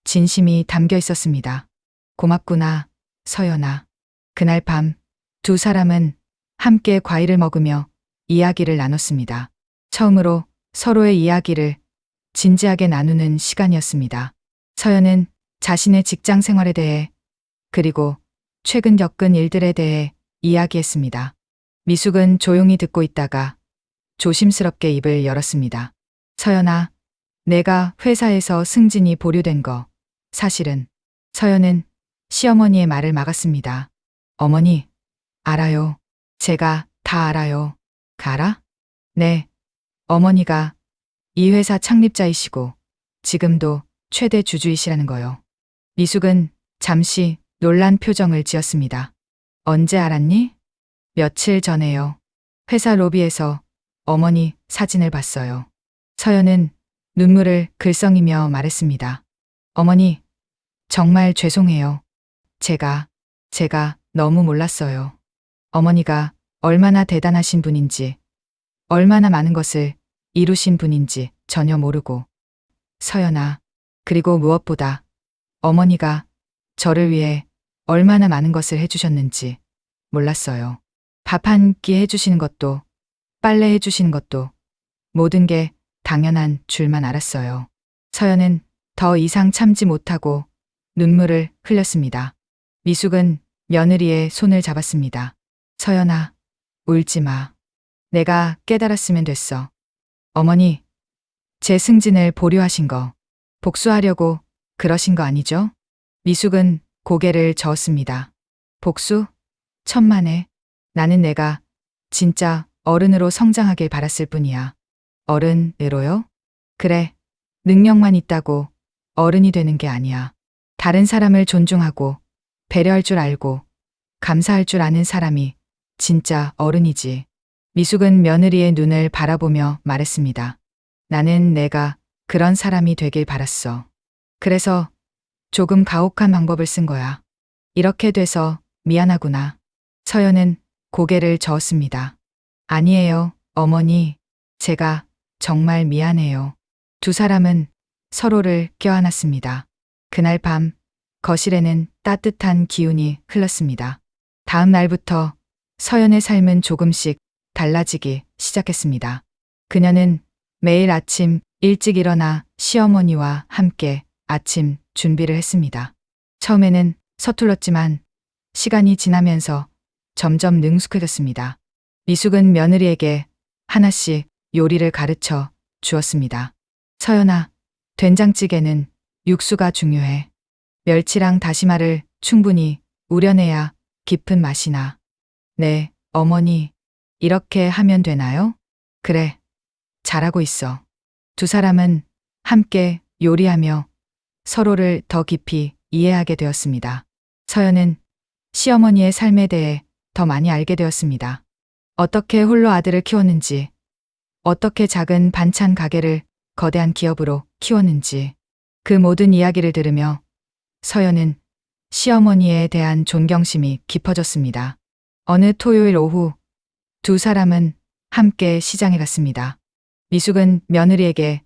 진심이 담겨 있었습니다. 고맙구나, 서연아. 그날 밤 두 사람은 함께 과일을 먹으며 이야기를 나눴습니다. 처음으로 서로의 이야기를 진지하게 나누는 시간이었습니다. 서연은 자신의 직장 생활에 대해 그리고 최근 겪은 일들에 대해 이야기했습니다. 미숙은 조용히 듣고 있다가 조심스럽게 입을 열었습니다. 서연아, 내가 회사에서 승진이 보류된 거 사실은. 서연은 시어머니의 말을 막았습니다. 어머니, 알아요. 제가 다 알아요. 알아? 네. 어머니가 이 회사 창립자이시고 지금도 최대 주주이시라는 거요. 미숙은 잠시 놀란 표정을 지었습니다. 언제 알았니? 며칠 전에요. 회사 로비에서 어머니 사진을 봤어요. 서연은 눈물을 글썽이며 말했습니다. 어머니, 정말 죄송해요. 제가 너무 몰랐어요. 어머니가 얼마나 대단하신 분인지, 얼마나 많은 것을 이루신 분인지 전혀 모르고. 서연아, 그리고 무엇보다 어머니가 저를 위해 얼마나 많은 것을 해주셨는지 몰랐어요. 밥 한 끼 해주시는 것도, 빨래 해주시는 것도 모든 게 당연한 줄만 알았어요. 서연은 더 이상 참지 못하고 눈물을 흘렸습니다. 미숙은 며느리의 손을 잡았습니다. 서연아, 울지 마. 내가 깨달았으면 됐어. 어머니, 제 승진을 보류하신 거 복수하려고 그러신 거 아니죠? 미숙은 고개를 저었습니다. 복수? 천만에. 나는 내가 진짜 어른으로 성장하길 바랐을 뿐이야. 어른으로요? 그래. 능력만 있다고 어른이 되는 게 아니야. 다른 사람을 존중하고 배려할 줄 알고 감사할 줄 아는 사람이 진짜 어른이지. 미숙은 며느리의 눈을 바라보며 말했습니다. 나는 내가 그런 사람이 되길 바랐어. 그래서 조금 가혹한 방법을 쓴 거야. 이렇게 돼서 미안하구나. 서연은 고개를 저었습니다. 아니에요, 어머니. 제가 정말 미안해요. 두 사람은 서로를 껴안았습니다. 그날 밤 거실에는 따뜻한 기운이 흘렀습니다. 다음 날부터 서연의 삶은 조금씩 달라지기 시작했습니다. 그녀는 매일 아침 일찍 일어나 시어머니와 함께 아침 준비를 했습니다. 처음에는 서툴렀지만 시간이 지나면서 점점 능숙해졌습니다. 미숙은 며느리에게 하나씩 요리를 가르쳐 주었습니다. 서연아, 된장찌개는 육수가 중요해. 멸치랑 다시마를 충분히 우려내야 깊은 맛이 나. 네, 어머니. 이렇게 하면 되나요? 그래. 잘하고 있어. 두 사람은 함께 요리하며 서로를 더 깊이 이해하게 되었습니다. 서연은 시어머니의 삶에 대해 더 많이 알게 되었습니다. 어떻게 홀로 아들을 키웠는지, 어떻게 작은 반찬 가게를 거대한 기업으로 키웠는지, 그 모든 이야기를 들으며 서연은 시어머니에 대한 존경심이 깊어졌습니다. 어느 토요일 오후 두 사람은 함께 시장에 갔습니다. 미숙은 며느리에게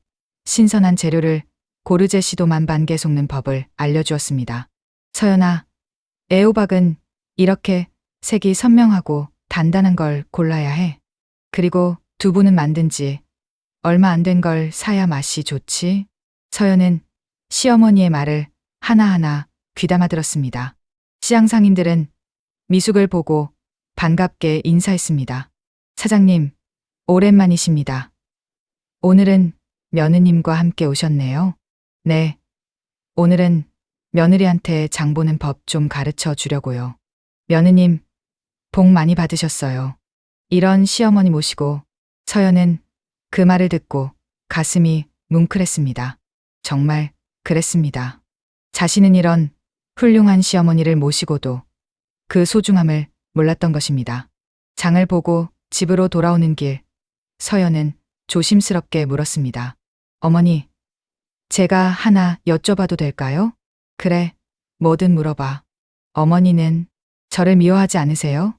신선한 재료를 고르제 시도만 반개 속는 법을 알려주었습니다. 서연아, 애호박은 이렇게 색이 선명하고 단단한 걸 골라야 해. 그리고 두부는 만든 지 얼마 안 된 걸 사야 맛이 좋지. 서연은 시어머니의 말을 하나하나 귀담아 들었습니다. 시장 상인들은 미숙을 보고 반갑게 인사했습니다. 사장님, 오랜만이십니다. 오늘은 며느님과 함께 오셨네요. 네. 오늘은 며느리한테 장 보는 법 좀 가르쳐 주려고요. 며느님, 복 많이 받으셨어요. 이런 시어머니 모시고 서연은 그 말을 듣고 가슴이 뭉클했습니다. 정말 그랬습니다. 자신은 이런 훌륭한 시어머니를 모시고도 그 소중함을 몰랐던 것입니다. 장을 보고 집으로 돌아오는 길, 서연은 조심스럽게 물었습니다. 어머니, 제가 하나 여쭤봐도 될까요? 그래, 뭐든 물어봐. 어머니는 저를 미워하지 않으세요?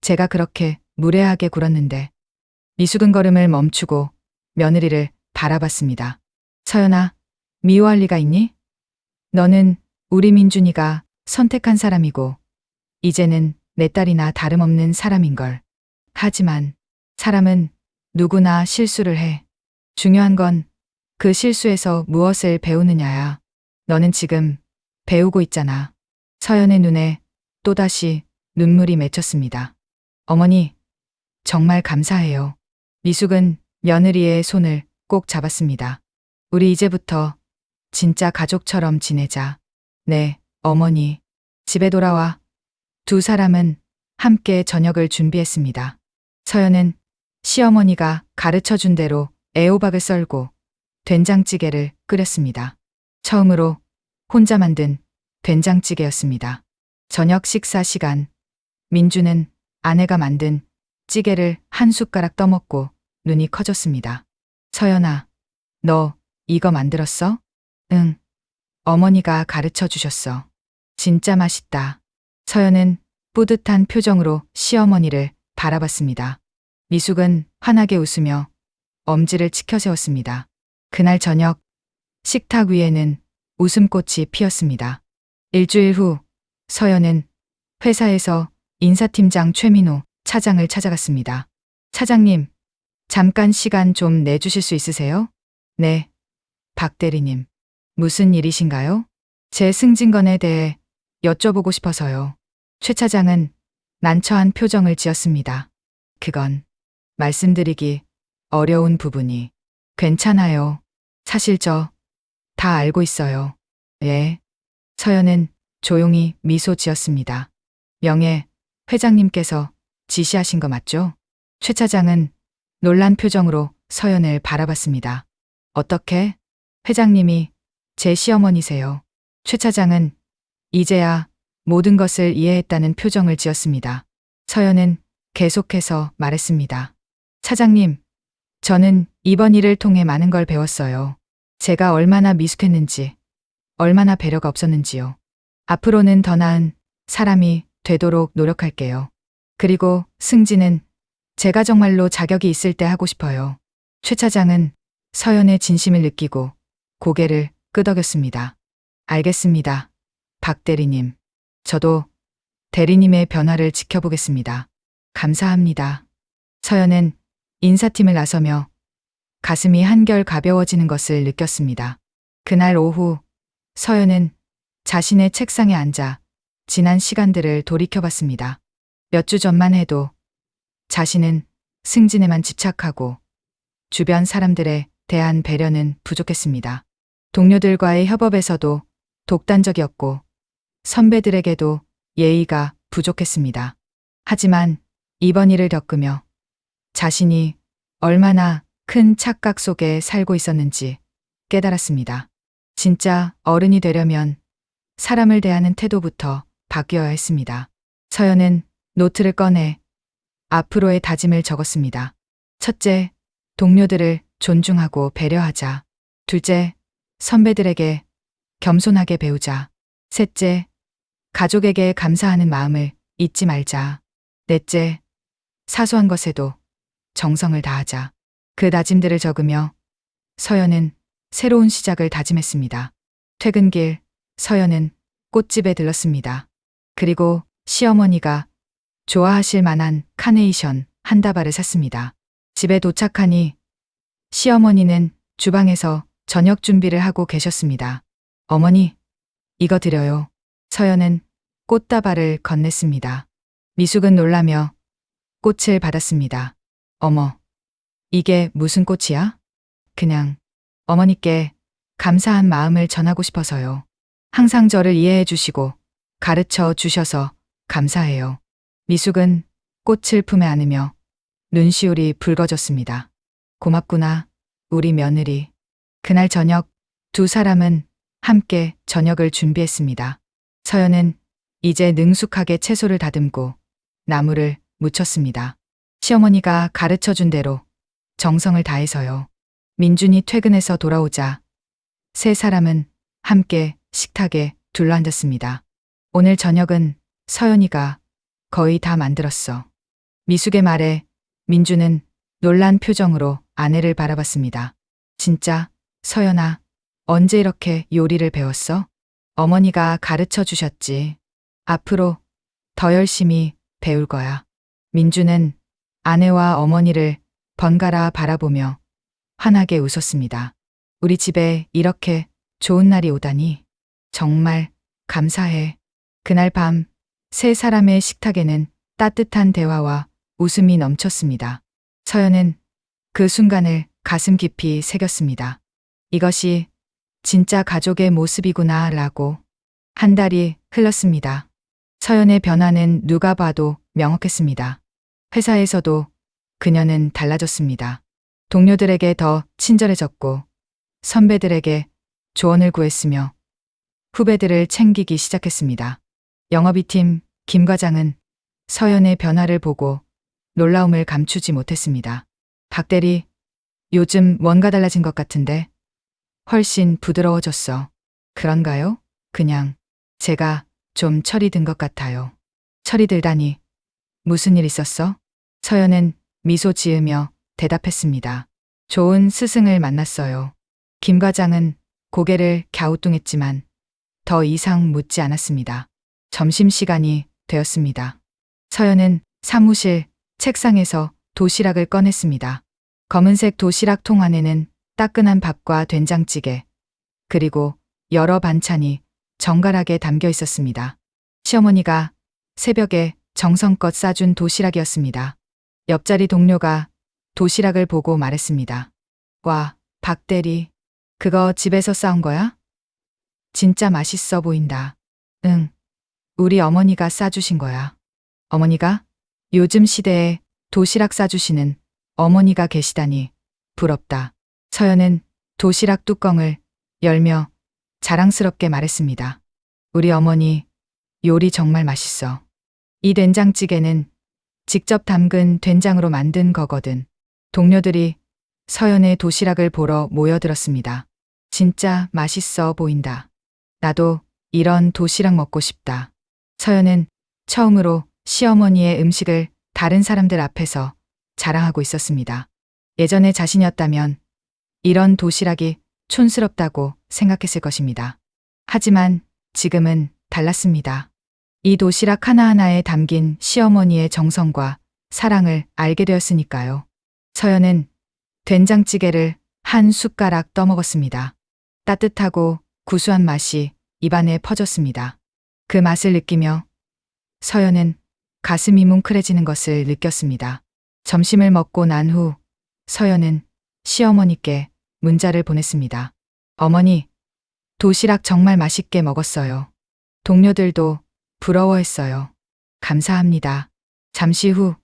제가 그렇게 무례하게 굴었는데. 미숙은 걸음을 멈추고 며느리를 바라봤습니다. 서연아, 미워할 리가 있니? 너는 우리 민준이가 선택한 사람이고 이제는 내 딸이나 다름없는 사람인걸. 하지만 사람은 누구나 실수를 해. 중요한 건 그 실수에서 무엇을 배우느냐야. 너는 지금 배우고 있잖아. 서연의 눈에 또다시 눈물이 맺혔습니다. 어머니, 정말 감사해요. 미숙은 며느리의 손을 꼭 잡았습니다. 우리 이제부터 진짜 가족처럼 지내자. 네, 어머니. 집에 돌아와 두 사람은 함께 저녁을 준비했습니다. 서연은 시어머니가 가르쳐 준 대로 애호박을 썰고 된장찌개를 끓였습니다. 처음으로 혼자 만든 된장찌개였습니다. 저녁 식사 시간, 민주는 아내가 만든 찌개를 한 숟가락 떠먹고 눈이 커졌습니다. 서연아, 너 이거 만들었어? 응. 어머니가 가르쳐 주셨어. 진짜 맛있다. 서연은 뿌듯한 표정으로 시어머니를 바라봤습니다. 미숙은 환하게 웃으며 엄지를 치켜세웠습니다. 그날 저녁 식탁 위에는 웃음꽃이 피었습니다. 일주일 후 서연은 회사에서 인사팀장 최민호 차장을 찾아갔습니다. 차장님, 잠깐 시간 좀 내주실 수 있으세요? 네, 박 대리님. 무슨 일이신가요? 제 승진건에 대해 여쭤보고 싶어서요. 최 차장은 난처한 표정을 지었습니다. 그건 말씀드리기 어려운 부분이. 괜찮아요. 사실 저 다 알고 있어요. 예. 서연은 조용히 미소 지었습니다. 명예 회장님께서 지시하신 거 맞죠? 최 차장은 놀란 표정으로 서연을 바라봤습니다. 어떻게? 회장님이 제 시어머니세요. 최 차장은 이제야 모든 것을 이해했다는 표정을 지었습니다. 서연은 계속해서 말했습니다. 차장님, 저는 이번 일을 통해 많은 걸 배웠어요. 제가 얼마나 미숙했는지, 얼마나 배려가 없었는지요. 앞으로는 더 나은 사람이 되도록 노력할게요. 그리고 승진은 제가 정말로 자격이 있을 때 하고 싶어요. 최 차장은 서연의 진심을 느끼고 고개를 끄덕였습니다. 알겠습니다. 박 대리님. 저도 대리님의 변화를 지켜보겠습니다. 감사합니다. 서연은 인사팀을 나서며 가슴이 한결 가벼워지는 것을 느꼈습니다. 그날 오후 서연은 자신의 책상에 앉아 지난 시간들을 돌이켜봤습니다. 몇 주 전만 해도 자신은 승진에만 집착하고 주변 사람들에 대한 배려는 부족했습니다. 동료들과의 협업에서도 독단적이었고 선배들에게도 예의가 부족했습니다. 하지만 이번 일을 겪으며 자신이 얼마나 큰 착각 속에 살고 있었는지 깨달았습니다. 진짜 어른이 되려면 사람을 대하는 태도부터 바뀌어야 했습니다. 서연은 노트를 꺼내 앞으로의 다짐을 적었습니다. 첫째, 동료들을 존중하고 배려하자. 둘째, 선배들에게 겸손하게 배우자. 셋째, 가족에게 감사하는 마음을 잊지 말자. 넷째, 사소한 것에도 정성을 다하자. 그 다짐들을 적으며 서연은 새로운 시작을 다짐했습니다. 퇴근길, 서연은 꽃집에 들렀습니다. 그리고 시어머니가 좋아하실 만한 카네이션 한 다발을 샀습니다. 집에 도착하니 시어머니는 주방에서 저녁 준비를 하고 계셨습니다. 어머니, 이거 드려요. 서연은 꽃다발을 건넸습니다. 미숙은 놀라며 꽃을 받았습니다. 어머, 이게 무슨 꽃이야? 그냥 어머니께 감사한 마음을 전하고 싶어서요. 항상 저를 이해해 주시고 가르쳐 주셔서 감사해요. 미숙은 꽃을 품에 안으며 눈시울이 붉어졌습니다. 고맙구나, 우리 며느리. 그날 저녁 두 사람은 함께 저녁을 준비했습니다. 서연은 이제 능숙하게 채소를 다듬고 나물을 무쳤습니다. 시어머니가 가르쳐 준 대로 정성을 다해서요. 민준이 퇴근해서 돌아오자 세 사람은 함께 식탁에 둘러앉았습니다. 오늘 저녁은 서연이가 거의 다 만들었어. 미숙의 말에 민준은 놀란 표정으로 아내를 바라봤습니다. 진짜, 서연아, 언제 이렇게 요리를 배웠어? 어머니가 가르쳐 주셨지. 앞으로 더 열심히 배울 거야. 민준은 아내와 어머니를 번갈아 바라보며 환하게 웃었습니다. 우리 집에 이렇게 좋은 날이 오다니 정말 감사해. 그날 밤 세 사람의 식탁에는 따뜻한 대화와 웃음이 넘쳤습니다. 서연은 그 순간을 가슴 깊이 새겼습니다. 이것이 진짜 가족의 모습이구나 라고. 한 달이 흘렀습니다. 서연의 변화는 누가 봐도 명확했습니다. 회사에서도 그녀는 달라졌습니다. 동료들에게 더 친절해졌고 선배들에게 조언을 구했으며 후배들을 챙기기 시작했습니다. 영업이팀 김 과장은 서연의 변화를 보고 놀라움을 감추지 못했습니다. 박 대리, 요즘 뭔가 달라진 것 같은데 훨씬 부드러워졌어. 그런가요? 그냥 제가 좀 철이 든 것 같아요. 철이 들다니 무슨 일 있었어? 서연은 미소 지으며 대답했습니다. 좋은 스승을 만났어요. 김 과장은 고개를 갸우뚱했지만 더 이상 묻지 않았습니다. 점심시간이 되었습니다. 서연은 사무실 책상에서 도시락을 꺼냈습니다. 검은색 도시락 통 안에는 따끈한 밥과 된장찌개, 그리고 여러 반찬이 정갈하게 담겨 있었습니다. 시어머니가 새벽에 정성껏 싸준 도시락이었습니다. 옆자리 동료가 도시락을 보고 말했습니다. 와, 박 대리, 그거 집에서 싸운 거야? 진짜 맛있어 보인다. 응, 우리 어머니가 싸주신 거야. 어머니가? 요즘 시대에 도시락 싸주시는 어머니가 계시다니 부럽다. 서연은 도시락 뚜껑을 열며 자랑스럽게 말했습니다. 우리 어머니 요리 정말 맛있어. 이 된장찌개는 직접 담근 된장으로 만든 거거든. 동료들이 서연의 도시락을 보러 모여들었습니다. 진짜 맛있어 보인다. 나도 이런 도시락 먹고 싶다. 서연은 처음으로 시어머니의 음식을 다른 사람들 앞에서 자랑하고 있었습니다. 예전에 자신이었다면 이런 도시락이 촌스럽다고 생각했을 것입니다. 하지만 지금은 달랐습니다. 이 도시락 하나하나에 담긴 시어머니의 정성과 사랑을 알게 되었으니까요. 서연은 된장찌개를 한 숟가락 떠먹었습니다. 따뜻하고 구수한 맛이 입안에 퍼졌습니다. 그 맛을 느끼며 서연은 가슴이 뭉클해지는 것을 느꼈습니다. 점심을 먹고 난 후 서연은 시어머니께 문자를 보냈습니다. 어머니, 도시락 정말 맛있게 먹었어요. 동료들도 부러워했어요. 감사합니다. 잠시 후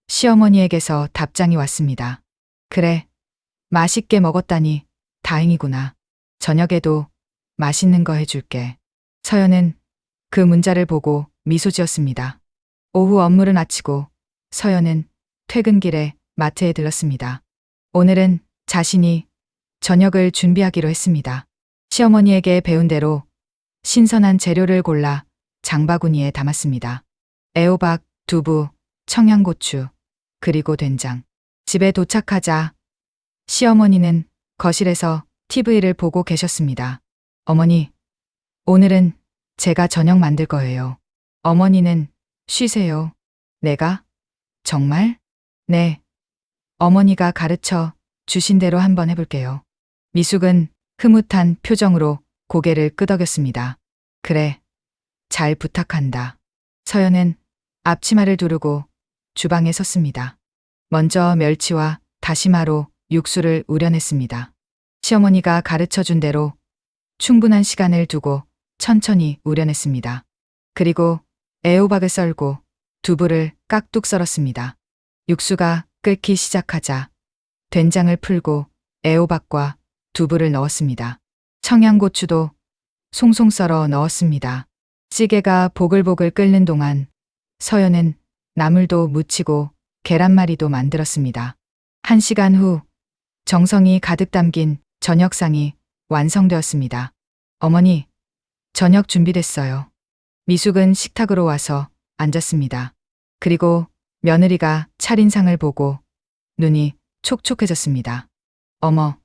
시어머니에게서 답장이 왔습니다. 그래, 맛있게 먹었다니 다행이구나. 저녁에도 맛있는 거 해줄게. 서연은 그 문자를 보고 미소 지었습니다. 오후 업무를 마치고 서연은 퇴근길에 마트에 들렀습니다. 오늘은 자신이 저녁을 준비하기로 했습니다. 시어머니에게 배운 대로 신선한 재료를 골라 장바구니에 담았습니다. 애호박, 두부, 청양고추, 그리고 된장. 집에 도착하자 시어머니는 거실에서 TV를 보고 계셨습니다. 어머니, 오늘은 제가 저녁 만들 거예요. 어머니는 쉬세요. 내가? 정말? 네. 어머니가 가르쳐 주신 대로 한번 해볼게요. 미숙은 흐뭇한 표정으로 고개를 끄덕였습니다. 그래, 잘 부탁한다. 서연은 앞치마를 두르고 주방에 섰습니다. 먼저 멸치와 다시마로 육수를 우려냈습니다. 시어머니가 가르쳐 준 대로 충분한 시간을 두고 천천히 우려냈습니다. 그리고 애호박을 썰고 두부를 깍둑 썰었습니다. 육수가 끓기 시작하자 된장을 풀고 애호박과 두부를 넣었습니다. 청양고추도 송송 썰어 넣었습니다. 찌개가 보글보글 끓는 동안 서연은 나물도 무치고 계란말이도 만들었습니다. 1시간 후 정성이 가득 담긴 저녁상이 완성되었습니다. 어머니, 저녁 준비됐어요. 미숙은 식탁으로 와서 앉았습니다. 그리고 며느리가 차린 상을 보고 눈이 촉촉해졌습니다. 어머,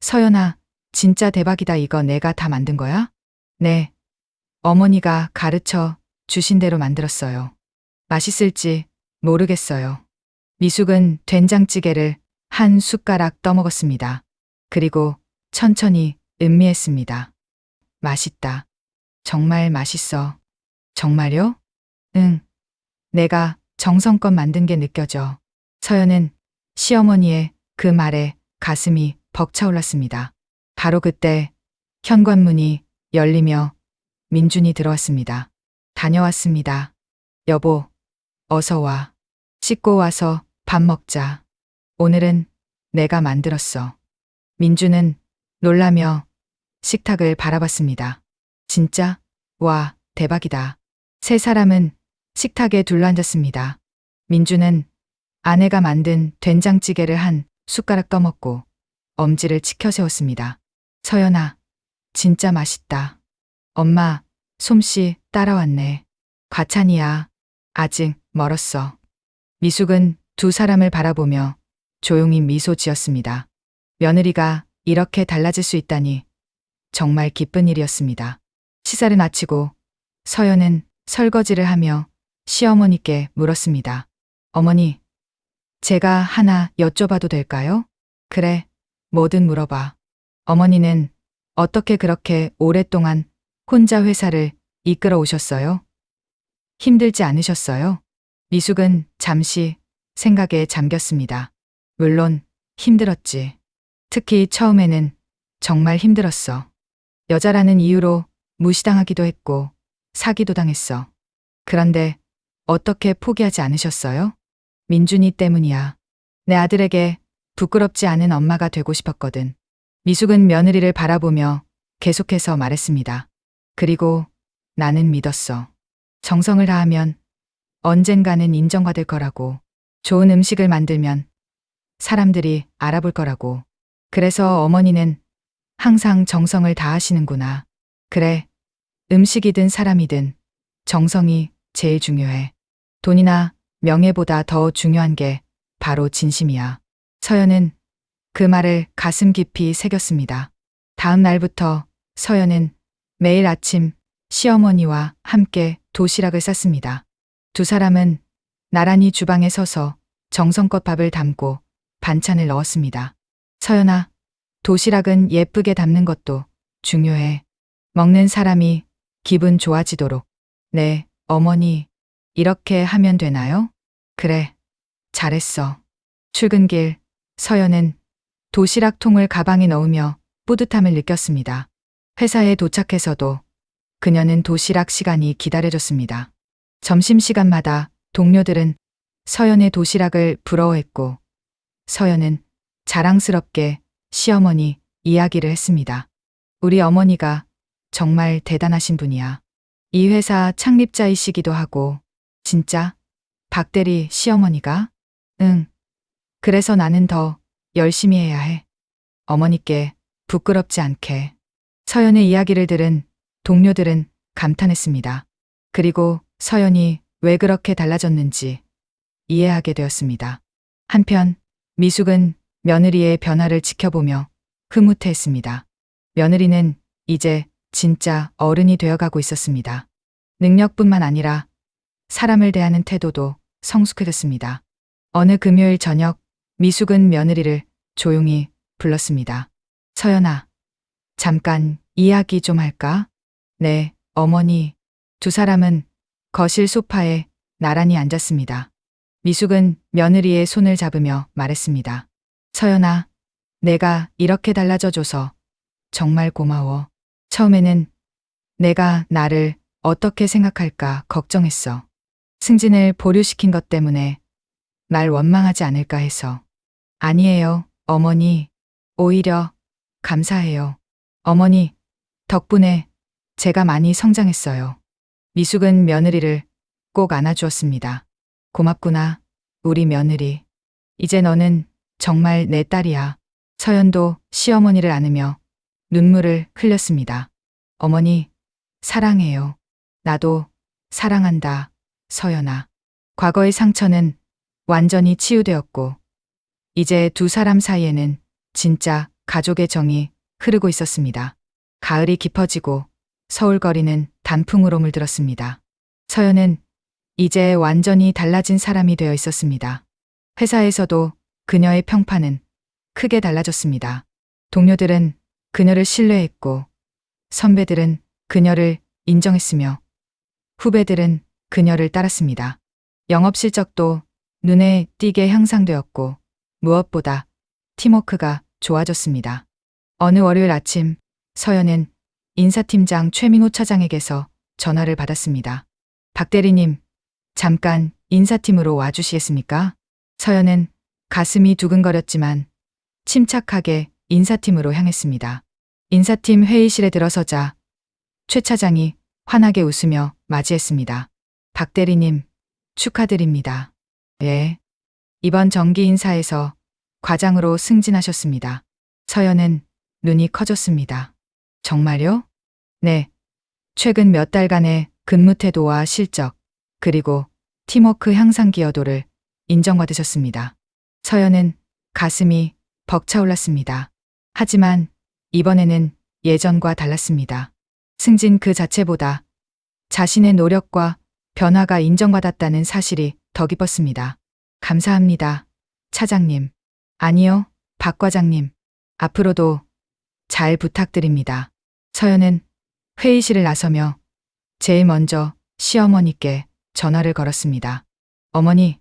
서연아, 진짜 대박이다. 이거 내가 다 만든 거야? 네. 어머니가 가르쳐 주신 대로 만들었어요. 맛있을지 모르겠어요. 미숙은 된장찌개를 한 숟가락 떠먹었습니다. 그리고 천천히 음미했습니다. 맛있다. 정말 맛있어. 정말요? 응. 내가 정성껏 만든 게 느껴져. 서연은 시어머니의 그 말에 가슴이 벅차올랐습니다. 바로 그때 현관문이 열리며 민준이 들어왔습니다. 다녀왔습니다. 여보, 어서 와. 씻고 와서 밥 먹자. 오늘은 내가 만들었어. 민준은 놀라며 식탁을 바라봤습니다. 진짜? 와, 대박이다. 세 사람은 식탁에 둘러앉았습니다. 민준은 아내가 만든 된장찌개를 한 숟가락 떠먹고 엄지를 치켜 세웠습니다. 서연아, 진짜 맛있다. 엄마, 솜씨 따라왔네. 과찬이야. 아직 멀었어. 미숙은 두 사람을 바라보며 조용히 미소 지었습니다. 며느리가 이렇게 달라질 수 있다니 정말 기쁜 일이었습니다. 시사를 마치고 서연은 설거지를 하며 시어머니께 물었습니다. 어머니, 제가 하나 여쭤봐도 될까요? 그래, 뭐든 물어봐. 어머니는 어떻게 그렇게 오랫동안 혼자 회사를 이끌어 오셨어요? 힘들지 않으셨어요? 미숙은 잠시 생각에 잠겼습니다. 물론 힘들었지. 특히 처음에는 정말 힘들었어. 여자라는 이유로 무시당하기도 했고 사기도 당했어. 그런데 어떻게 포기하지 않으셨어요? 민준이 때문이야. 내 아들에게 부끄럽지 않은 엄마가 되고 싶었거든. 미숙은 며느리를 바라보며 계속해서 말했습니다. 그리고 나는 믿었어. 정성을 다하면 언젠가는 인정받을 거라고. 좋은 음식을 만들면 사람들이 알아볼 거라고. 그래서 어머니는 항상 정성을 다하시는구나. 그래, 음식이든 사람이든 정성이 제일 중요해. 돈이나 명예보다 더 중요한 게 바로 진심이야. 서연은 그 말을 가슴 깊이 새겼습니다. 다음 날부터 서연은 매일 아침 시어머니와 함께 도시락을 쌌습니다. 두 사람은 나란히 주방에 서서 정성껏 밥을 담고 반찬을 넣었습니다. 서연아, 도시락은 예쁘게 담는 것도 중요해. 먹는 사람이 기분 좋아지도록. 네, 어머니, 이렇게 하면 되나요? 그래, 잘했어. 출근길, 서연은 도시락 통을 가방에 넣으며 뿌듯함을 느꼈습니다. 회사에 도착해서도 그녀는 도시락 시간이 기다려졌습니다. 점심시간마다 동료들은 서연의 도시락을 부러워했고 서연은 자랑스럽게 시어머니 이야기를 했습니다. 우리 어머니가 정말 대단하신 분이야. 이 회사 창립자이시기도 하고 진짜 박대리 시어머니가? 응. 그래서 나는 더 열심히 해야 해. 어머니께 부끄럽지 않게. 서연의 이야기를 들은 동료들은 감탄했습니다. 그리고 서연이 왜 그렇게 달라졌는지 이해하게 되었습니다. 한편 미숙은 며느리의 변화를 지켜보며 흐뭇해했습니다. 며느리는 이제 진짜 어른이 되어가고 있었습니다. 능력뿐만 아니라 사람을 대하는 태도도 성숙해졌습니다. 어느 금요일 저녁 미숙은 며느리를 조용히 불렀습니다. 서연아, 잠깐 이야기 좀 할까? 네, 어머니. 두 사람은 거실 소파에 나란히 앉았습니다. 미숙은 며느리의 손을 잡으며 말했습니다. 서연아, 내가 이렇게 달라져줘서 정말 고마워. 처음에는 내가 나를 어떻게 생각할까 걱정했어. 승진을 보류시킨 것 때문에 날 원망하지 않을까 해서. 아니에요, 어머니. 오히려 감사해요. 어머니, 덕분에 제가 많이 성장했어요. 미숙은 며느리를 꼭 안아주었습니다. 고맙구나, 우리 며느리. 이제 너는 정말 내 딸이야. 서연도 시어머니를 안으며 눈물을 흘렸습니다. 어머니, 사랑해요. 나도 사랑한다, 서연아. 과거의 상처는 완전히 치유되었고, 이제 두 사람 사이에는 진짜 가족의 정이 흐르고 있었습니다. 가을이 깊어지고 서울거리는 단풍으로 물들었습니다. 서연은 이제 완전히 달라진 사람이 되어 있었습니다. 회사에서도 그녀의 평판은 크게 달라졌습니다. 동료들은 그녀를 신뢰했고, 선배들은 그녀를 인정했으며, 후배들은 그녀를 따랐습니다. 영업 실적도 눈에 띄게 향상되었고, 무엇보다 팀워크가 좋아졌습니다. 어느 월요일 아침, 서연은 인사팀장 최민호 차장에게서 전화를 받았습니다. 박 대리님, 잠깐 인사팀으로 와주시겠습니까? 서연은 가슴이 두근거렸지만 침착하게 인사팀으로 향했습니다. 인사팀 회의실에 들어서자 최 차장이 환하게 웃으며 맞이했습니다. 박 대리님, 축하드립니다. 예. 이번 정기 인사에서 과장으로 승진하셨습니다. 서연은 눈이 커졌습니다. 정말요? 네. 최근 몇 달간의 근무 태도와 실적, 그리고 팀워크 향상 기여도를 인정받으셨습니다. 서연은 가슴이 벅차올랐습니다. 하지만 이번에는 예전과 달랐습니다. 승진 그 자체보다 자신의 노력과 변화가 인정받았다는 사실이 더 기뻤습니다. 감사합니다, 차장님. 아니요, 박 과장님. 앞으로도 잘 부탁드립니다. 서연은 회의실을 나서며 제일 먼저 시어머니께 전화를 걸었습니다. 어머니,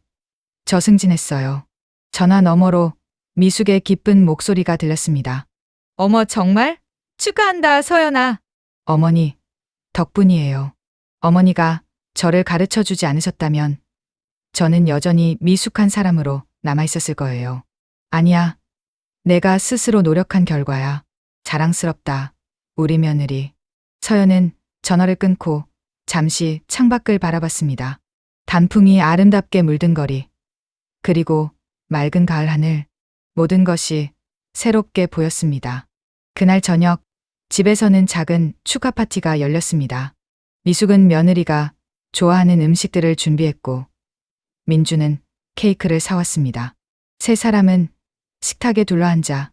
저 승진했어요. 전화 너머로 미숙의 기쁜 목소리가 들렸습니다. 어머, 정말? 축하한다, 서연아. 어머니, 덕분이에요. 어머니가 저를 가르쳐 주지 않으셨다면 저는 여전히 미숙한 사람으로 남아있었을 거예요. 아니야, 내가 스스로 노력한 결과야. 자랑스럽다, 우리 며느리. 서연은 전화를 끊고 잠시 창밖을 바라봤습니다. 단풍이 아름답게 물든 거리, 그리고 맑은 가을 하늘, 모든 것이 새롭게 보였습니다. 그날 저녁, 집에서는 작은 축하 파티가 열렸습니다. 미숙은 며느리가 좋아하는 음식들을 준비했고, 민주는 케이크를 사왔습니다. 세 사람은 식탁에 둘러앉아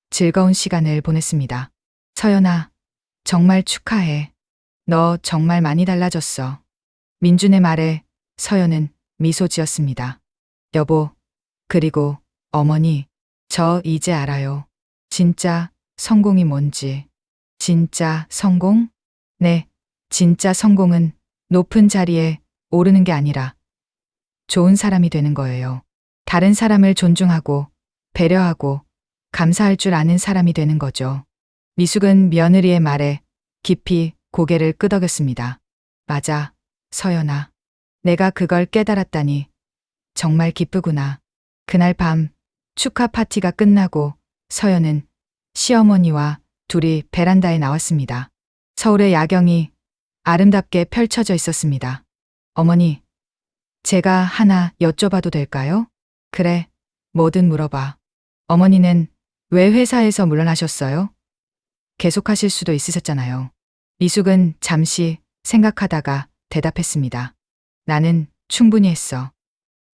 즐거운 시간을 보냈습니다. 서연아, 정말 축하해. 너 정말 많이 달라졌어. 민준의 말에 서연은 미소 지었습니다. 여보, 그리고 어머니, 저 이제 알아요. 진짜 성공이 뭔지. 진짜 성공? 네, 진짜 성공은 높은 자리에 오르는 게 아니라 좋은 사람이 되는 거예요. 다른 사람을 존중하고 배려하고 감사할 줄 아는 사람이 되는 거죠. 미숙은 며느리의 말에 깊이 고개를 끄덕였습니다. 맞아, 서연아. 내가 그걸 깨달았다니 정말 기쁘구나. 그날 밤 축하 파티가 끝나고 서연은 시어머니와 둘이 베란다에 나왔습니다. 서울의 야경이 아름답게 펼쳐져 있었습니다. 어머니, 제가 하나 여쭤봐도 될까요? 그래, 뭐든 물어봐. 어머니는 왜 회사에서 물러나셨어요? 계속하실 수도 있으셨잖아요. 미숙은 잠시 생각하다가 대답했습니다. 나는 충분히 했어.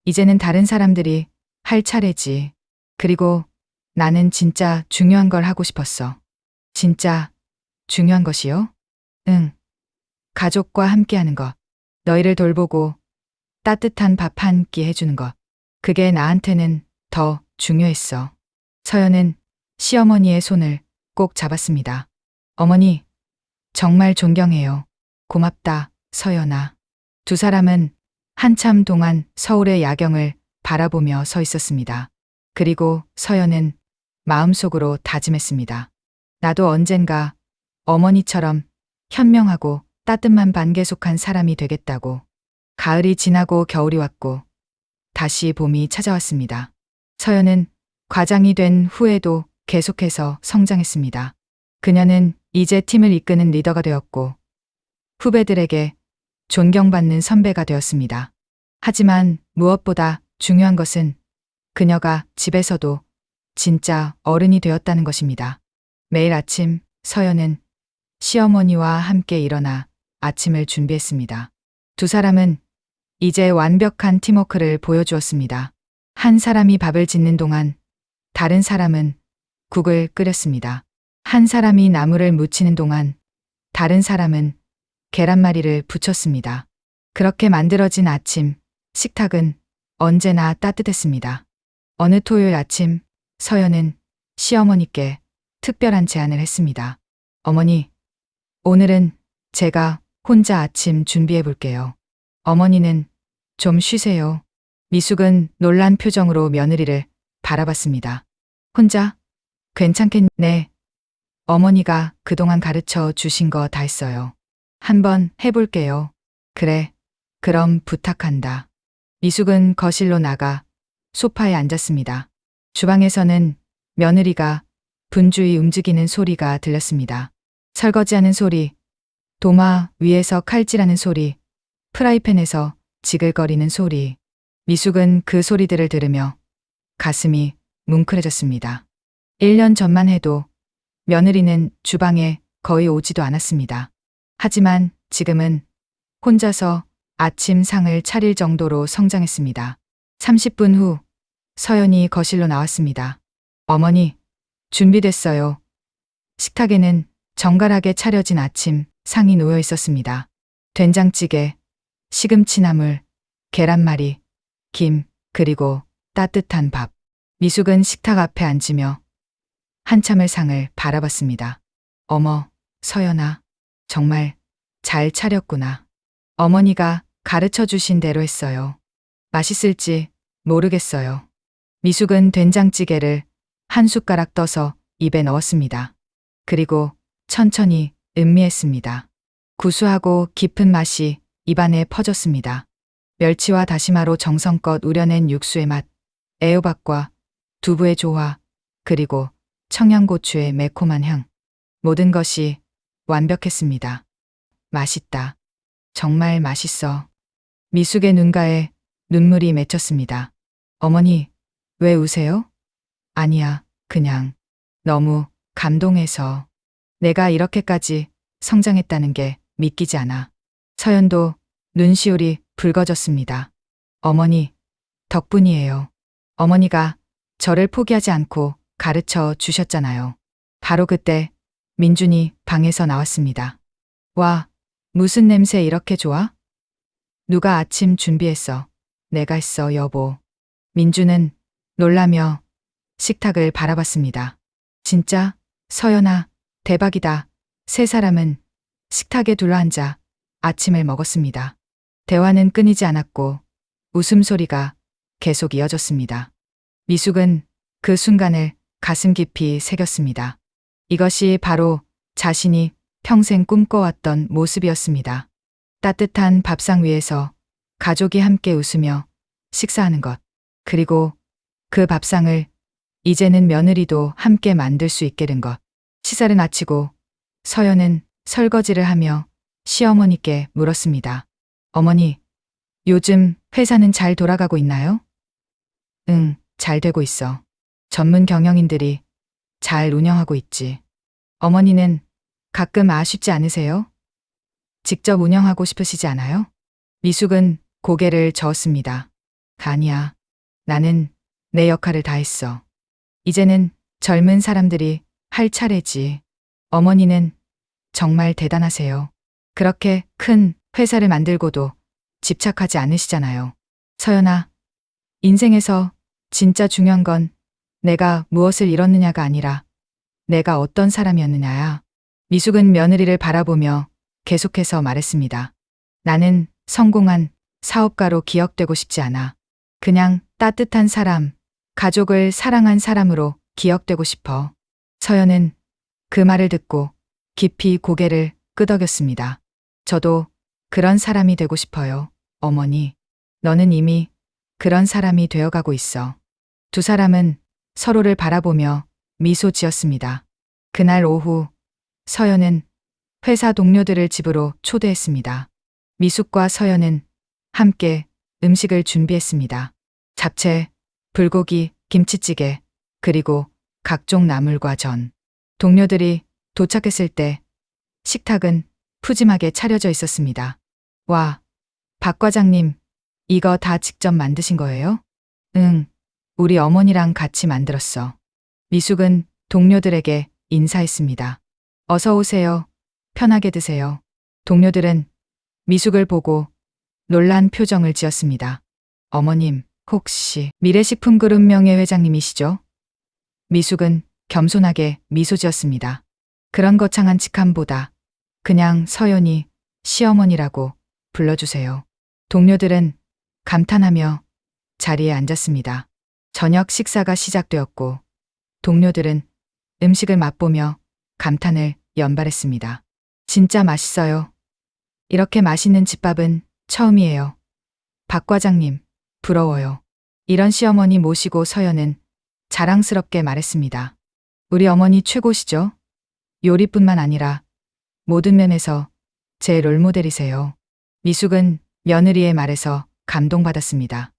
이제는 다른 사람들이 할 차례지. 그리고 나는 진짜 중요한 걸 하고 싶었어. 진짜 중요한 것이요? 응. 가족과 함께하는 것. 너희를 돌보고 따뜻한 밥 한 끼 해주는 것. 그게 나한테는 더 중요했어. 서연은 시어머니의 손을 꼭 잡았습니다. 어머니, 정말 존경해요. 고맙다, 서연아. 두 사람은 한참 동안 서울의 야경을 바라보며 서 있었습니다. 그리고 서연은 마음속으로 다짐했습니다. 나도 언젠가 어머니처럼 현명하고 따뜻한 반개속한 사람이 되겠다고. 가을이 지나고 겨울이 왔고 다시 봄이 찾아왔습니다. 서연은 과장이 된 후에도 계속해서 성장했습니다. 그녀는 이제 팀을 이끄는 리더가 되었고 후배들에게 존경받는 선배가 되었습니다. 하지만 무엇보다 중요한 것은 그녀가 집에서도 진짜 어른이 되었다는 것입니다. 매일 아침 서연은 시어머니와 함께 일어나 아침을 준비했습니다. 두 사람은 이제 완벽한 팀워크를 보여주었습니다. 한 사람이 밥을 짓는 동안 다른 사람은 국을 끓였습니다. 한 사람이 나물을 무치는 동안 다른 사람은 계란말이를 부쳤습니다. 그렇게 만들어진 아침 식탁은 언제나 따뜻했습니다. 어느 토요일 아침 서연은 시어머니께 특별한 제안을 했습니다. 어머니, 오늘은 제가 혼자 아침 준비해 볼게요. 어머니는 좀 쉬세요. 미숙은 놀란 표정으로 며느리를 바라봤습니다. 혼자? 괜찮겠네. 어머니가 그동안 가르쳐 주신 거 다 했어요. 한번 해볼게요. 그래, 그럼 부탁한다. 미숙은 거실로 나가 소파에 앉았습니다. 주방에서는 며느리가 분주히 움직이는 소리가 들렸습니다. 설거지하는 소리, 도마 위에서 칼질하는 소리, 프라이팬에서 지글거리는 소리. 미숙은 그 소리들을 들으며 가슴이 뭉클해졌습니다. 1년 전만 해도 며느리는 주방에 거의 오지도 않았습니다. 하지만 지금은 혼자서 아침 상을 차릴 정도로 성장했습니다. 30분 후 서연이 거실로 나왔습니다. 어머니, 준비됐어요. 식탁에는 정갈하게 차려진 아침 상이 놓여 있었습니다. 된장찌개, 시금치나물, 계란말이, 김, 그리고 따뜻한 밥. 미숙은 식탁 앞에 앉으며 한참을 상을 바라봤습니다. 어머, 서연아, 정말 잘 차렸구나. 어머니가 가르쳐 주신 대로 했어요. 맛있을지 모르겠어요. 미숙은 된장찌개를 한 숟가락 떠서 입에 넣었습니다. 그리고 천천히 음미했습니다. 구수하고 깊은 맛이 입안에 퍼졌습니다. 멸치와 다시마로 정성껏 우려낸 육수의 맛, 애호박과 두부의 조화, 그리고 청양고추의 매콤한 향. 모든 것이 완벽했습니다. 맛있다. 정말 맛있어. 미숙의 눈가에 눈물이 맺혔습니다. 어머니, 왜 우세요? 아니야, 그냥 너무 감동해서. 내가 이렇게까지 성장했다는 게 믿기지 않아. 서연도 눈시울이 붉어졌습니다. 어머니, 덕분이에요. 어머니가 저를 포기하지 않고 가르쳐 주셨잖아요. 바로 그때 민준이 방에서 나왔습니다. 와, 무슨 냄새 이렇게 좋아? 누가 아침 준비했어? 내가 했어, 여보. 민준은 놀라며 식탁을 바라봤습니다. 진짜? 서연아, 대박이다. 세 사람은 식탁에 둘러앉아 아침을 먹었습니다. 대화는 끊이지 않았고 웃음소리가 계속 이어졌습니다. 미숙은 그 순간을 가슴 깊이 새겼습니다. 이것이 바로 자신이 평생 꿈꿔왔던 모습이었습니다. 따뜻한 밥상 위에서 가족이 함께 웃으며 식사하는 것. 그리고 그 밥상을 이제는 며느리도 함께 만들 수 있게 된 것. 식사를 마치고 서연은 설거지를 하며 시어머니께 물었습니다. 어머니, 요즘 회사는 잘 돌아가고 있나요? 응, 잘 되고 있어. 전문 경영인들이 잘 운영하고 있지. 어머니는 가끔 아쉽지 않으세요? 직접 운영하고 싶으시지 않아요? 미숙은 고개를 저었습니다. 아니야. 나는 내 역할을 다 했어. 이제는 젊은 사람들이 할 차례지. 어머니는 정말 대단하세요. 그렇게 큰 회사를 만들고도 집착하지 않으시잖아요. 서연아, 인생에서 진짜 중요한 건 내가 무엇을 이뤘느냐가 아니라 내가 어떤 사람이었느냐야. 미숙은 며느리를 바라보며 계속해서 말했습니다. 나는 성공한 사업가로 기억되고 싶지 않아. 그냥 따뜻한 사람, 가족을 사랑한 사람으로 기억되고 싶어. 서연은 그 말을 듣고 깊이 고개를 끄덕였습니다. 저도 그런 사람이 되고 싶어요, 어머니. 너는 이미 그런 사람이 되어가고 있어. 두 사람은 서로를 바라보며 미소 지었습니다. 그날 오후 서연은 회사 동료들을 집으로 초대했습니다. 미숙과 서연은 함께 음식을 준비했습니다. 잡채, 불고기, 김치찌개, 그리고 각종 나물과 전. 동료들이 도착했을 때 식탁은 푸짐하게 차려져 있었습니다. 와, 박 과장님, 이거 다 직접 만드신 거예요? 응, 우리 어머니랑 같이 만들었어. 미숙은 동료들에게 인사했습니다. 어서 오세요. 편하게 드세요. 동료들은 미숙을 보고 놀란 표정을 지었습니다. 어머님, 혹시 미래식품그룹 명예회장님이시죠? 미숙은 겸손하게 미소 지었습니다. 그런 거창한 직함보다 그냥 서연이 시어머니라고 불러주세요. 동료들은 감탄하며 자리에 앉았습니다. 저녁 식사가 시작되었고 동료들은 음식을 맛보며 감탄을 연발했습니다. 진짜 맛있어요. 이렇게 맛있는 집밥은 처음이에요. 박 과장님, 부러워요. 이런 시어머니 모시고 서연은 자랑스럽게 말했습니다. 우리 어머니 최고시죠? 요리뿐만 아니라 모든 면에서 제 롤모델이세요. 미숙은 며느리의 말에서 감동받았습니다.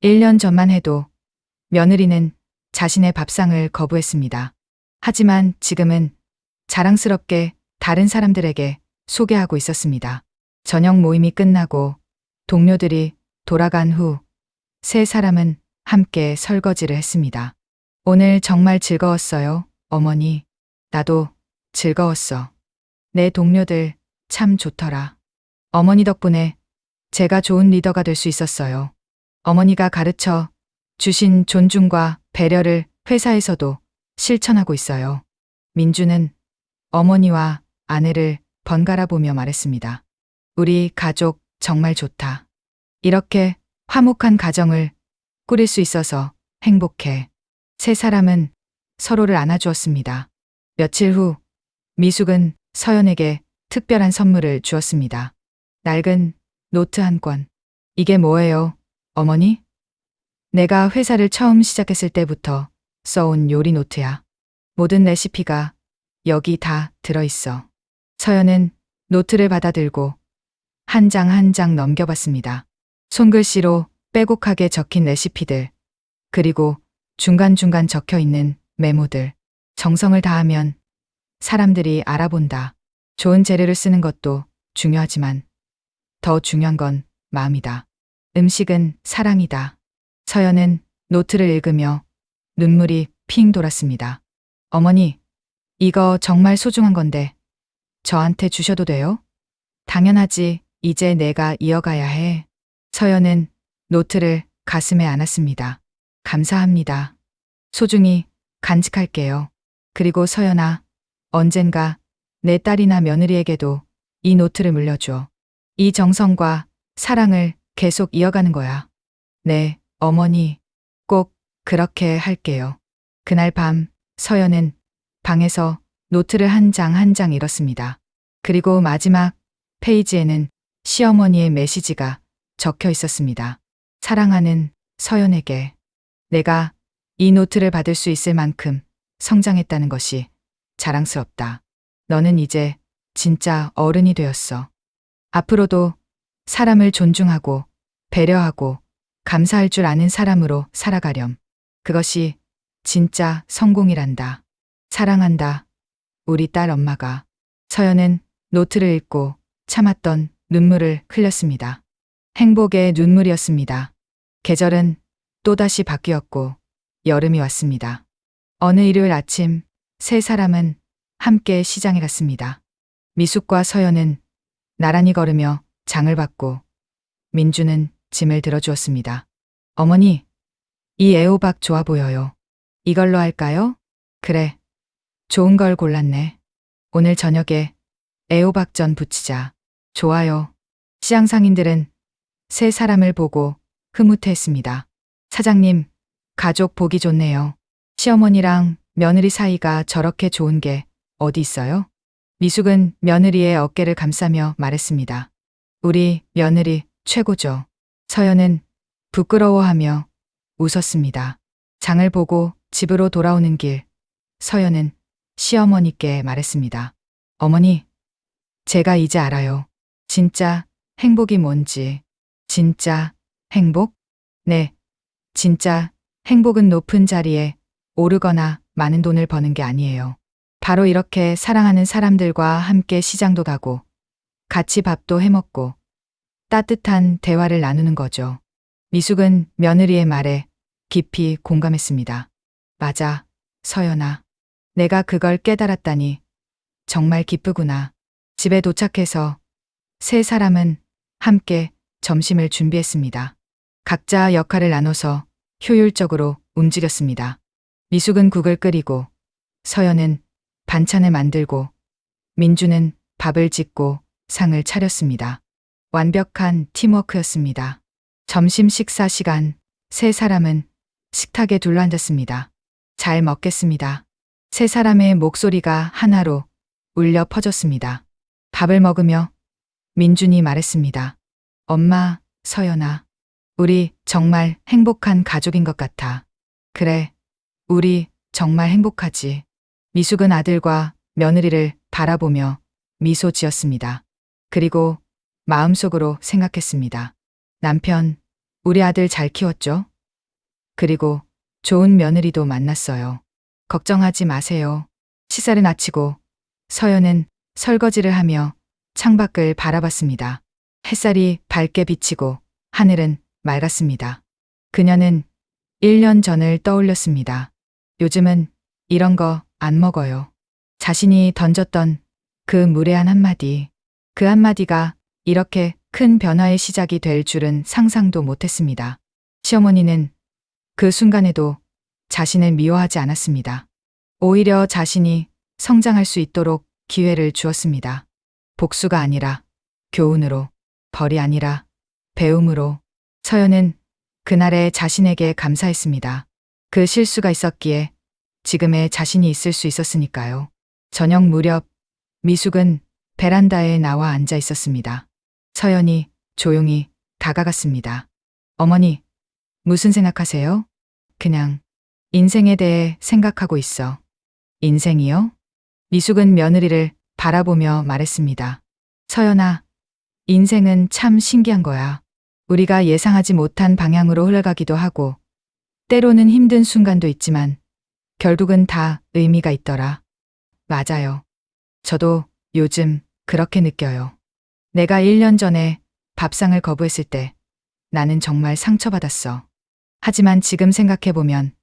1년 전만 해도 며느리는 자신의 밥상을 거부했습니다. 하지만 지금은 자랑스럽게 다른 사람들에게 소개하고 있었습니다. 저녁 모임이 끝나고 동료들이 돌아간 후 세 사람은 함께 설거지를 했습니다. 오늘 정말 즐거웠어요, 어머니. 나도 즐거웠어. 내 동료들 참 좋더라. 어머니 덕분에 제가 좋은 리더가 될 수 있었어요. 어머니가 가르쳐 주신 존중과 배려를 회사에서도 실천하고 있어요. 민주는 어머니와 아내를 번갈아 보며 말했습니다. 우리 가족 정말 좋다. 이렇게 화목한 가정을 꾸릴 수 있어서 행복해. 세 사람은 서로를 안아주었습니다. 며칠 후 미숙은 서연에게 특별한 선물을 주었습니다. 낡은 노트 한 권. 이게 뭐예요, 어머니? 내가 회사를 처음 시작했을 때부터 써온 요리 노트야. 모든 레시피가 여기 다 들어있어. 서연은 노트를 받아들고 한 장 한 장 넘겨봤습니다. 손글씨로 빼곡하게 적힌 레시피들, 그리고 중간중간 적혀 있는 메모들. 정성을 다하면 사람들이 알아본다. 좋은 재료를 쓰는 것도 중요하지만 더 중요한 건 마음이다. 음식은 사랑이다. 서연은 노트를 읽으며 눈물이 핑 돌았습니다. 어머니, 이거 정말 소중한 건데 저한테 주셔도 돼요? 당연하지. 이제 내가 이어가야 해. 서연은 노트를 가슴에 안았습니다. 감사합니다. 소중히 간직할게요. 그리고 서연아, 언젠가 내 딸이나 며느리에게도 이 노트를 물려줘. 이 정성과 사랑을 계속 이어가는 거야. 네, 어머니. 꼭 그렇게 할게요. 그날 밤 서연은 방에서 노트를 한 장 한 장 읽었습니다. 그리고 마지막 페이지에는 시어머니의 메시지가 적혀 있었습니다. 사랑하는 서연에게 내가 이 노트를 받을 수 있을 만큼 성장했다는 것이 자랑스럽다. 너는 이제 진짜 어른이 되었어. 앞으로도 사람을 존중하고 배려하고 감사할 줄 아는 사람으로 살아가렴. 그것이 진짜 성공이란다. 사랑한다. 우리 딸 엄마가. 서연은 노트를 읽고 참았던 눈물을 흘렸습니다. 행복의 눈물이었습니다. 계절은 또다시 바뀌었고 여름이 왔습니다. 어느 일요일 아침 세 사람은 함께 시장에 갔습니다. 미숙과 서연은 나란히 걸으며 장을 받고 민주는 짐을 들어주었습니다. 어머니, 이 애호박 좋아 보여요. 이걸로 할까요? 그래. 좋은 걸 골랐네. 오늘 저녁에 애호박전 부치자. 좋아요. 시장 상인들은 세 사람을 보고 흐뭇해했습니다. 사장님, 가족 보기 좋네요. 시어머니랑 며느리 사이가 저렇게 좋은 게 어디 있어요? 미숙은 며느리의 어깨를 감싸며 말했습니다. 우리 며느리 최고죠. 서연은 부끄러워하며 웃었습니다. 장을 보고 집으로 돌아오는 길, 서연은 시어머니께 말했습니다. 어머니, 제가 이제 알아요. 진짜 행복이 뭔지. 진짜 행복? 네, 진짜 행복은 높은 자리에 오르거나 많은 돈을 버는 게 아니에요. 바로 이렇게 사랑하는 사람들과 함께 시장도 가고 같이 밥도 해먹고 따뜻한 대화를 나누는 거죠. 미숙은 며느리의 말에 깊이 공감했습니다. 맞아, 서연아. 내가 그걸 깨달았다니 정말 기쁘구나. 집에 도착해서 세 사람은 함께 점심을 준비했습니다. 각자 역할을 나눠서 효율적으로 움직였습니다. 미숙은 국을 끓이고 서연은 반찬을 만들고 민주는 밥을 짓고 상을 차렸습니다. 완벽한 팀워크였습니다. 점심 식사 시간, 세 사람은 식탁에 둘러앉았습니다. 잘 먹겠습니다. 세 사람의 목소리가 하나로 울려 퍼졌습니다. 밥을 먹으며 민준이 말했습니다. 엄마, 서연아, 우리 정말 행복한 가족인 것 같아. 그래, 우리 정말 행복하지. 미숙은 아들과 며느리를 바라보며 미소 지었습니다. 그리고 마음속으로 생각했습니다. 남편, 우리 아들 잘 키웠죠? 그리고 좋은 며느리도 만났어요. 걱정하지 마세요. 식사를 마치고 서연은 설거지를 하며 창밖을 바라봤습니다. 햇살이 밝게 비치고 하늘은 맑았습니다. 그녀는 1년 전을 떠올렸습니다. 요즘은 이런 거 안 먹어요. 자신이 던졌던 그 무례한 한마디, 그 한마디가 이렇게 큰 변화의 시작이 될 줄은 상상도 못했습니다. 시어머니는 그 순간에도 자신을 미워하지 않았습니다. 오히려 자신이 성장할 수 있도록 기회를 주었습니다. 복수가 아니라 교훈으로, 벌이 아니라 배움으로. 서연은 그날의 자신에게 감사했습니다. 그 실수가 있었기에 지금의 자신이 있을 수 있었으니까요. 저녁 무렵 미숙은 베란다에 나와 앉아 있었습니다. 서연이 조용히 다가갔습니다. 어머니, 무슨 생각하세요? 그냥 인생에 대해 생각하고 있어. 인생이요? 미숙은 며느리를 바라보며 말했습니다. 서연아, 인생은 참 신기한 거야. 우리가 예상하지 못한 방향으로 흘러가기도 하고 때로는 힘든 순간도 있지만 결국은 다 의미가 있더라. 맞아요. 저도 요즘 그렇게 느껴요. 내가 1년 전에 밥상을 거부했을 때 나는 정말 상처받았어. 하지만 지금 생각해보면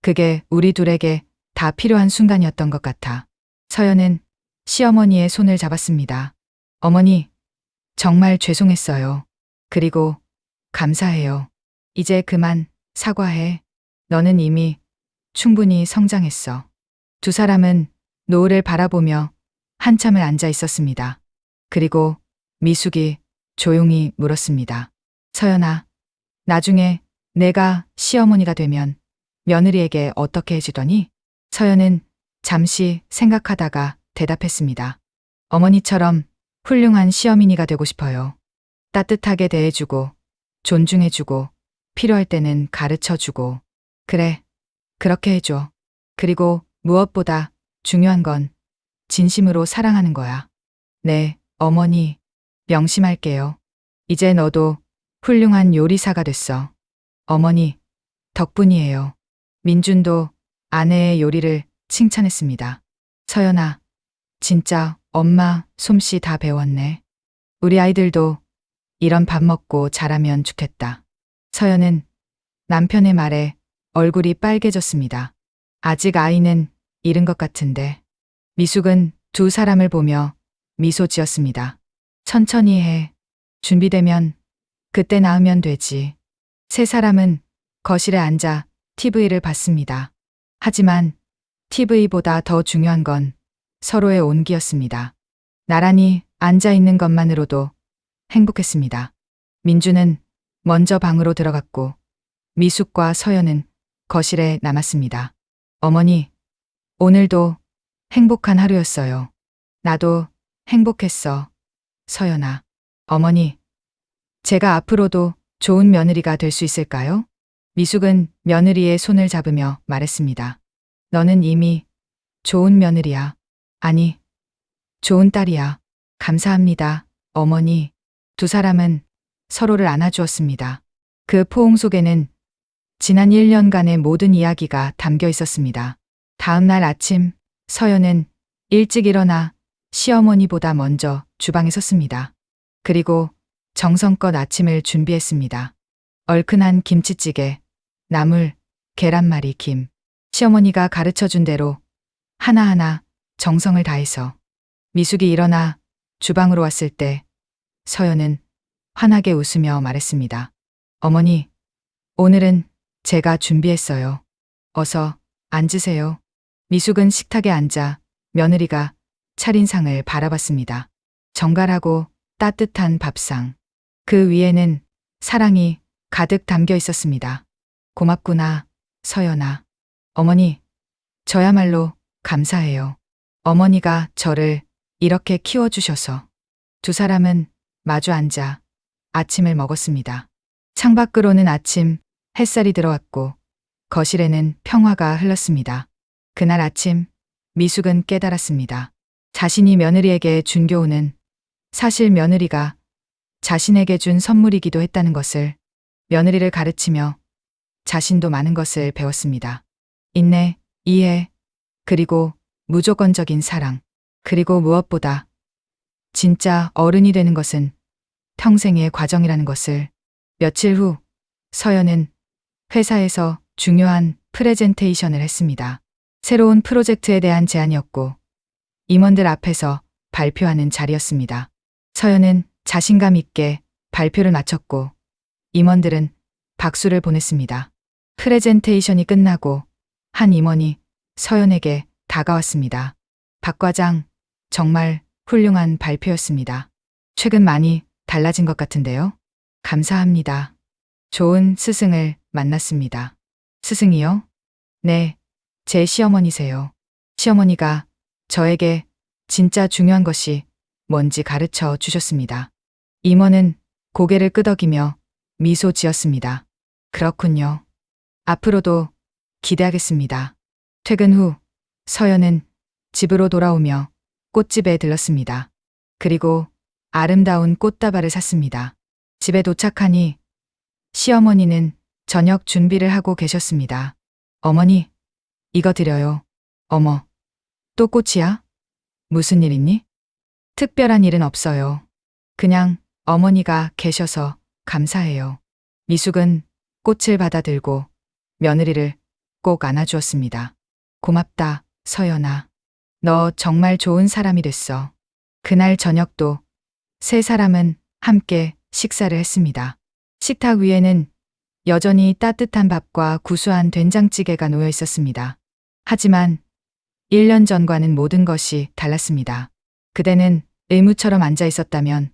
그게 우리 둘에게 다 필요한 순간이었던 것 같아. 서연은 시어머니의 손을 잡았습니다. 어머니, 정말 죄송했어요. 그리고 감사해요. 이제 그만 사과해. 너는 이미 충분히 성장했어. 두 사람은 노을을 바라보며 한참을 앉아 있었습니다. 그리고 미숙이 조용히 물었습니다. 서연아, 나중에 내가 시어머니가 되면 며느리에게 어떻게 해주더니? 서연은 잠시 생각하다가 대답했습니다. 어머니처럼 훌륭한 시어머니가 되고 싶어요. 따뜻하게 대해주고, 존중해주고, 필요할 때는 가르쳐주고. 그래, 그렇게 해줘. 그리고 무엇보다 중요한 건 진심으로 사랑하는 거야. 네, 어머니, 명심할게요. 이제 너도 훌륭한 요리사가 됐어. 어머니, 덕분이에요. 민준도 아내의 요리를 칭찬했습니다. 서연아, 진짜 엄마 솜씨 다 배웠네. 우리 아이들도 이런 밥 먹고 자라면 좋겠다. 서연은 남편의 말에 얼굴이 빨개졌습니다. 아직 아이는 이른 것 같은데. 미숙은 두 사람을 보며 미소 지었습니다. 천천히 해. 준비되면 그때 낳으면 되지. 세 사람은 거실에 앉아 TV를 봤습니다. 하지만 TV보다 더 중요한 건 서로의 온기였습니다. 나란히 앉아 있는 것만으로도 행복했습니다. 민주는 먼저 방으로 들어갔고 미숙과 서연은 거실에 남았습니다. 어머니, 오늘도 행복한 하루였어요. 나도 행복했어. 서연아. 어머니, 제가 앞으로도 좋은 며느리가 될 수 있을까요? 미숙은 며느리의 손을 잡으며 말했습니다. 너는 이미 좋은 며느리야. 아니, 좋은 딸이야. 감사합니다, 어머니. 두 사람은 서로를 안아주었습니다. 그 포옹 속에는 지난 1년간의 모든 이야기가 담겨 있었습니다. 다음 날 아침, 서연은 일찍 일어나 시어머니보다 먼저 주방에 섰습니다. 그리고 정성껏 아침을 준비했습니다. 얼큰한 김치찌개, 나물, 계란말이, 김. 시어머니가 가르쳐준 대로 하나하나 정성을 다해서. 미숙이 일어나 주방으로 왔을 때 서연은 환하게 웃으며 말했습니다. 어머니, 오늘은 제가 준비했어요. 어서 앉으세요. 미숙은 식탁에 앉아 며느리가 차린 상을 바라봤습니다. 정갈하고 따뜻한 밥상. 그 위에는 사랑이 가득 담겨 있었습니다. 고맙구나, 서연아. 어머니, 저야말로 감사해요. 어머니가 저를 이렇게 키워주셔서. 두 사람은 마주 앉아 아침을 먹었습니다. 창밖으로는 아침 햇살이 들어왔고 거실에는 평화가 흘렀습니다. 그날 아침 미숙은 깨달았습니다. 자신이 며느리에게 준 교훈은 사실 며느리가 자신에게 준 선물이기도 했다는 것을. 며느리를 가르치며 자신도 많은 것을 배웠습니다. 인내, 이해, 그리고 무조건적인 사랑. 그리고 무엇보다 진짜 어른이 되는 것은 평생의 과정이라는 것을. 며칠 후 서연은 회사에서 중요한 프레젠테이션을 했습니다. 새로운 프로젝트에 대한 제안이었고 임원들 앞에서 발표하는 자리였습니다. 서연은 자신감 있게 발표를 마쳤고 임원들은 박수를 보냈습니다. 프레젠테이션이 끝나고 한 임원이 서연에게 다가왔습니다. 박 과장, 정말 훌륭한 발표였습니다. 최근 많이 달라진 것 같은데요. 감사합니다. 좋은 스승을 만났습니다. 스승이요? 네, 제 시어머니세요. 시어머니가 저에게 진짜 중요한 것이 뭔지 가르쳐 주셨습니다. 임원은 고개를 끄덕이며 미소 지었습니다. 그렇군요. 앞으로도 기대하겠습니다. 퇴근 후 서연은 집으로 돌아오며 꽃집에 들렀습니다. 그리고 아름다운 꽃다발을 샀습니다. 집에 도착하니 시어머니는 저녁 준비를 하고 계셨습니다. 어머니, 이거 드려요. 어머, 또 꽃이야? 무슨 일 있니? 특별한 일은 없어요. 그냥 어머니가 계셔서 감사해요. 미숙은 꽃을 받아들고 며느리를 꼭 안아주었습니다. 고맙다, 서연아. 너 정말 좋은 사람이 됐어. 그날 저녁도 세 사람은 함께 식사를 했습니다. 식탁 위에는 여전히 따뜻한 밥과 구수한 된장찌개가 놓여 있었습니다. 하지만 1년 전과는 모든 것이 달랐습니다. 그대는 의무처럼 앉아 있었다면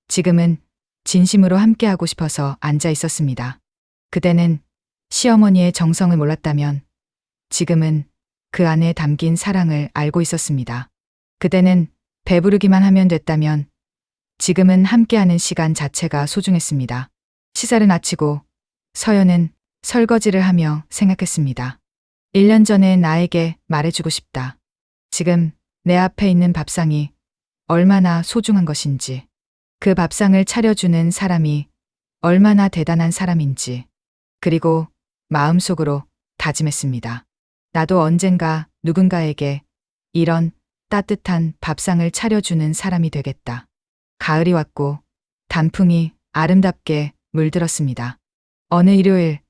지금은 진심으로 함께하고 싶어서 앉아 있었습니다. 그대는 시어머니의 정성을 몰랐다면 지금은 그 안에 담긴 사랑을 알고 있었습니다. 그대는 배부르기만 하면 됐다면 지금은 함께하는 시간 자체가 소중했습니다. 시사를 마치고 서연은 설거지를 하며 생각했습니다. 1년 전에 나에게 말해주고 싶다. 지금 내 앞에 있는 밥상이 얼마나 소중한 것인지, 그 밥상을 차려주는 사람이 얼마나 대단한 사람인지. 그리고 마음속으로 다짐했습니다. 나도 언젠가 누군가에게 이런 따뜻한 밥상을 차려주는 사람이 되겠다. 가을이 왔고 단풍이 아름답게 물들었습니다. 어느 일요일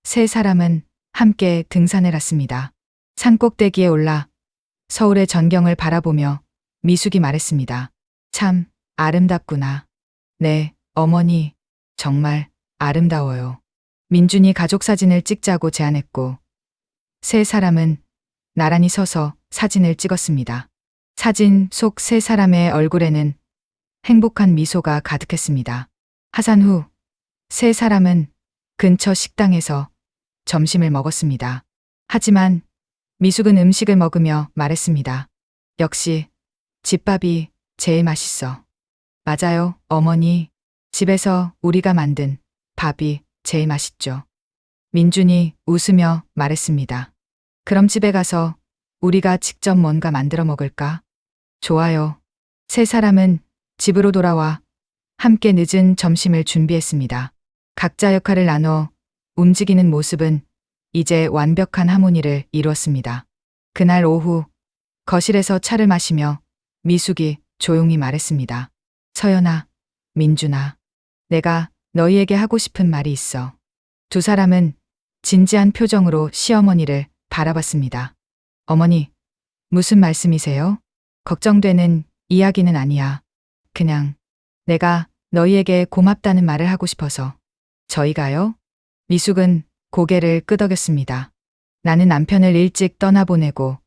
세 사람은 함께 등산을 했습니다. 산꼭대기에 올라 서울의 전경을 바라보며 미숙이 말했습니다. 참 아름답구나. 네, 어머니, 정말 아름다워요. 민준이 가족 사진을 찍자고 제안했고 세 사람은 나란히 서서 사진을 찍었습니다. 사진 속 세 사람의 얼굴에는 행복한 미소가 가득했습니다. 하산 후 세 사람은 근처 식당에서 점심을 먹었습니다. 하지만 미숙은 음식을 먹으며 말했습니다. 역시 집밥이 제일 맛있어. 맞아요, 어머니. 집에서 우리가 만든 밥이 제일 맛있죠. 민준이 웃으며 말했습니다. 그럼 집에 가서 우리가 직접 뭔가 만들어 먹을까? 좋아요. 세 사람은 집으로 돌아와 함께 늦은 점심을 준비했습니다. 각자 역할을 나눠 움직이는 모습은 이제 완벽한 하모니를 이루었습니다. 그날 오후 거실에서 차를 마시며 미숙이 조용히 말했습니다. 서연아, 민준아, 내가 너희에게 하고 싶은 말이 있어. 두 사람은 진지한 표정으로 시어머니를 바라봤습니다. 어머니, 무슨 말씀이세요? 걱정되는 이야기는 아니야. 그냥 내가 너희에게 고맙다는 말을 하고 싶어서. 저희가요? 미숙은 고개를 끄덕였습니다. 나는 남편을 일찍 떠나보내고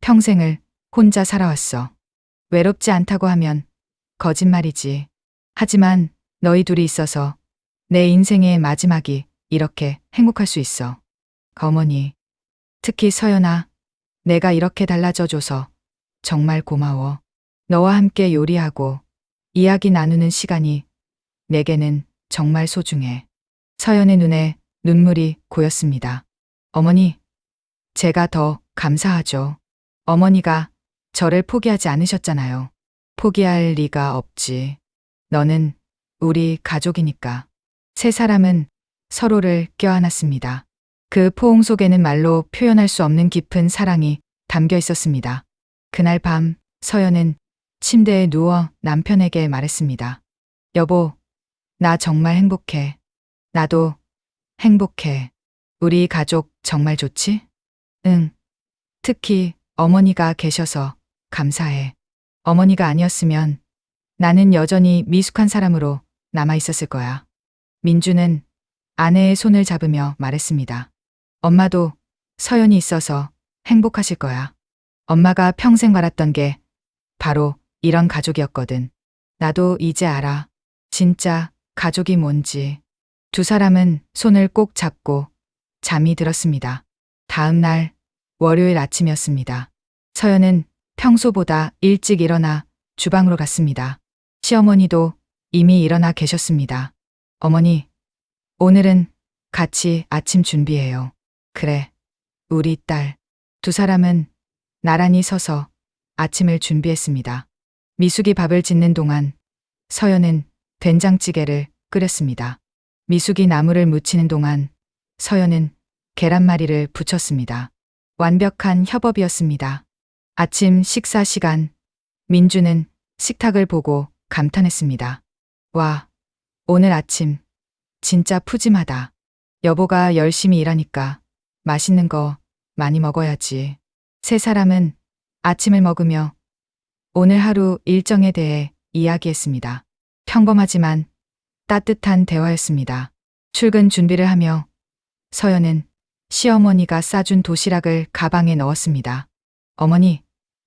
평생을 혼자 살아왔어. 외롭지 않다고 하면 거짓말이지. 하지만 너희 둘이 있어서 내 인생의 마지막이 이렇게 행복할 수 있어. 어머니, 특히 서연아, 내가 이렇게 달라져줘서 정말 고마워. 너와 함께 요리하고 이야기 나누는 시간이 내게는 정말 소중해. 서연의 눈에 눈물이 고였습니다. 어머니, 제가 더 감사하죠. 어머니가 저를 포기하지 않으셨잖아요. 포기할 리가 없지. 너는 우리 가족이니까. 세 사람은 서로를 껴안았습니다. 그 포옹 속에는 말로 표현할 수 없는 깊은 사랑이 담겨 있었습니다. 그날 밤 서연은 침대에 누워 남편에게 말했습니다. 여보, 나 정말 행복해. 나도 행복해. 우리 가족 정말 좋지? 응. 특히 어머니가 계셔서 감사해. 어머니가 아니었으면 나는 여전히 미숙한 사람으로 남아 있었을 거야. 민주는 아내의 손을 잡으며 말했습니다. 엄마도 서연이 있어서 행복하실 거야. 엄마가 평생 바랐던 게 바로 이런 가족이었거든. 나도 이제 알아. 진짜 가족이 뭔지. 두 사람은 손을 꼭 잡고 잠이 들었습니다. 다음 날 월요일 아침이었습니다. 서연은 평소보다 일찍 일어나 주방으로 갔습니다. 시어머니도 이미 일어나 계셨습니다. 어머니, 오늘은 같이 아침 준비해요. 그래, 우리 딸. 두 사람은 나란히 서서 아침을 준비했습니다. 미숙이 밥을 짓는 동안 서연은 된장찌개를 끓였습니다. 미숙이 나물을 무치는 동안 서연은 계란말이를 부쳤습니다. 완벽한 협업이었습니다. 아침 식사 시간, 민주는 식탁을 보고 감탄했습니다. 와, 오늘 아침 진짜 푸짐하다. 여보가 열심히 일하니까 맛있는 거 많이 먹어야지. 세 사람은 아침을 먹으며 오늘 하루 일정에 대해 이야기했습니다. 평범하지만 따뜻한 대화였습니다. 출근 준비를 하며 서연은 시어머니가 싸준 도시락을 가방에 넣었습니다. 어머니,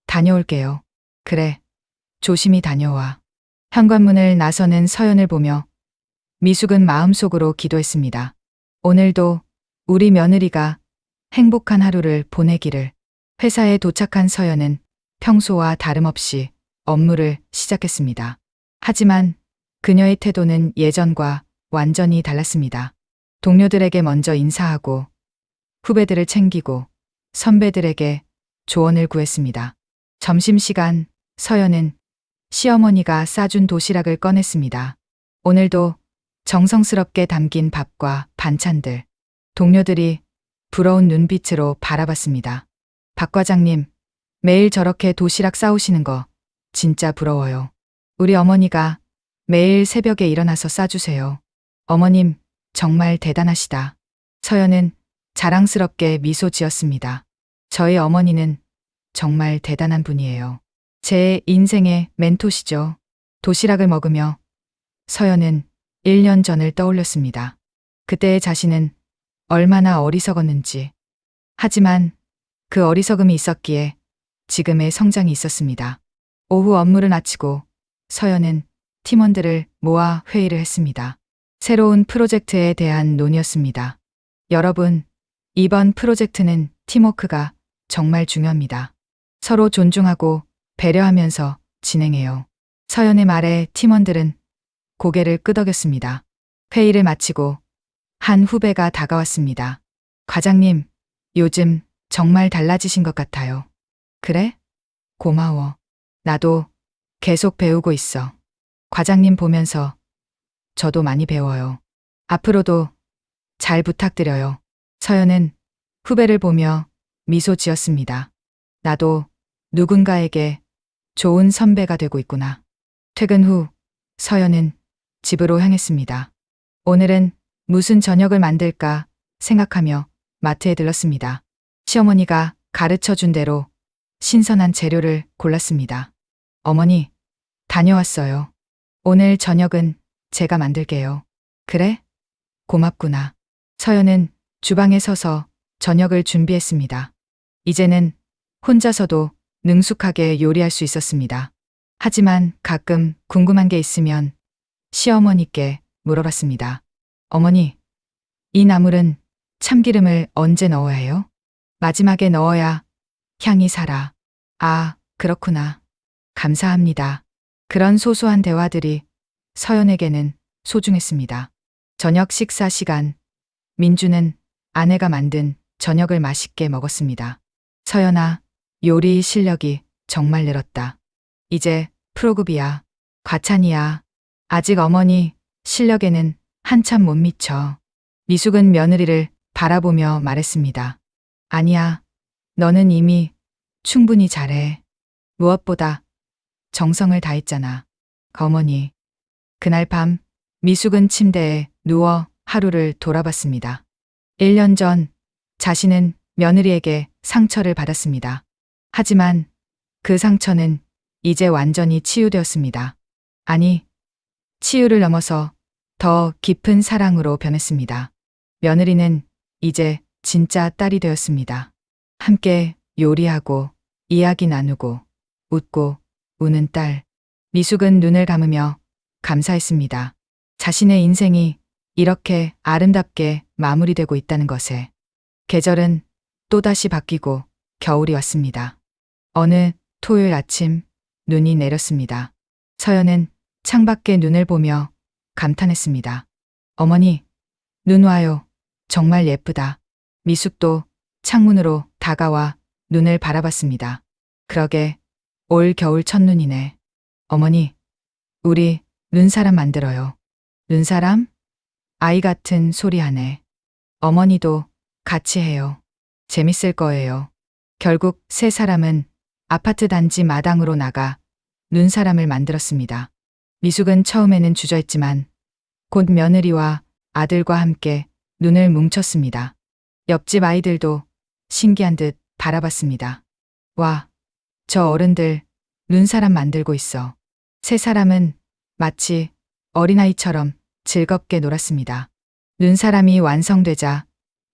다녀올게요. 그래, 조심히 다녀와. 현관문을 나서는 서연을 보며 미숙은 마음속으로 기도했습니다. 오늘도 우리 며느리가 행복한 하루를 보내기를. 회사에 도착한 서연은 평소와 다름없이 업무를 시작했습니다. 하지만 그녀의 태도는 예전과 완전히 달랐습니다. 동료들에게 먼저 인사하고 후배들을 챙기고 선배들에게 조언을 구했습니다. 점심시간 서연은 시어머니가 싸준 도시락을 꺼냈습니다. 오늘도 정성스럽게 담긴 밥과 반찬들. 동료들이 부러운 눈빛으로 바라봤습니다. 박 과장님, 매일 저렇게 도시락 싸우시는 거 진짜 부러워요. 우리 어머니가 매일 새벽에 일어나서 싸주세요. 어머님, 정말 대단하시다. 서연은 자랑스럽게 미소 지었습니다. 저희 어머니는 정말 대단한 분이에요. 제 인생의 멘토시죠. 도시락을 먹으며 서연은 1년 전을 떠올렸습니다. 그때의 자신은 얼마나 어리석었는지. 하지만 그 어리석음이 있었기에 지금의 성장이 있었습니다. 오후 업무를 마치고 서연은 팀원들을 모아 회의를 했습니다. 새로운 프로젝트에 대한 논의였습니다. 여러분, 이번 프로젝트는 팀워크가 정말 중요합니다. 서로 존중하고 배려하면서 진행해요. 서연의 말에 팀원들은 고개를 끄덕였습니다. 회의를 마치고 한 후배가 다가왔습니다. 과장님, 요즘 정말 달라지신 것 같아요. 그래? 고마워. 나도 계속 배우고 있어. 과장님 보면서 저도 많이 배워요. 앞으로도 잘 부탁드려요. 서연은 후배를 보며 미소 지었습니다. 나도 누군가에게 좋은 선배가 되고 있구나. 퇴근 후 서연은 집으로 향했습니다. 오늘은 무슨 저녁을 만들까 생각하며 마트에 들렀습니다. 시어머니가 가르쳐 준 대로 신선한 재료를 골랐습니다. 어머니, 다녀왔어요. 오늘 저녁은 제가 만들게요. 그래? 고맙구나. 서연은 주방에 서서 저녁을 준비했습니다. 이제는 혼자서도 능숙하게 요리할 수 있었습니다. 하지만 가끔 궁금한 게 있으면 시어머니께 물어봤습니다. 어머니, 이 나물은 참기름을 언제 넣어야 해요? 마지막에 넣어야 향이 살아. 아, 그렇구나. 감사합니다. 그런 소소한 대화들이 서연에게는 소중했습니다. 저녁 식사 시간, 민주는 아내가 만든 저녁을 맛있게 먹었습니다. 서연아, 요리 실력이 정말 늘었다. 이제 프로급이야. 과찬이야. 아직 어머니 실력에는 한참 못 미쳐. 미숙은 며느리를 바라보며 말했습니다. 아니야. 너는 이미 충분히 잘해. 무엇보다 정성을 다했잖아. 어머니. 그날 밤 미숙은 침대에 누워 하루를 돌아봤습니다. 1년 전 자신은 며느리에게 상처를 받았습니다. 하지만 그 상처는 이제 완전히 치유되었습니다. 아니, 치유를 넘어서 더 깊은 사랑으로 변했습니다. 며느리는 이제 진짜 딸이 되었습니다. 함께 요리하고 이야기 나누고 웃고 우는 딸. 미숙은 눈을 감으며 감사했습니다. 자신의 인생이 이렇게 아름답게 마무리되고 있다는 것에. 계절은 또다시 바뀌고 겨울이 왔습니다. 어느 토요일 아침 눈이 내렸습니다. 서연은 창밖에 눈을 보며 감탄했습니다. 어머니, 눈 와요. 정말 예쁘다. 미숙도 창문으로 다가와 눈을 바라봤습니다. 그러게 올 겨울 첫눈이네. 어머니, 우리 눈사람 만들어요. 눈사람? 아이 같은 소리 하네. 어머니도 같이 해요. 재밌을 거예요. 결국 세 사람은 아파트 단지 마당으로 나가 눈사람을 만들었습니다. 미숙은 처음에는 주저했지만 곧 며느리와 아들과 함께 눈을 뭉쳤습니다. 옆집 아이들도 신기한 듯 바라봤습니다. 와, 저 어른들 눈사람 만들고 있어. 세 사람은 마치 어린아이처럼 즐겁게 놀았습니다. 눈사람이 완성되자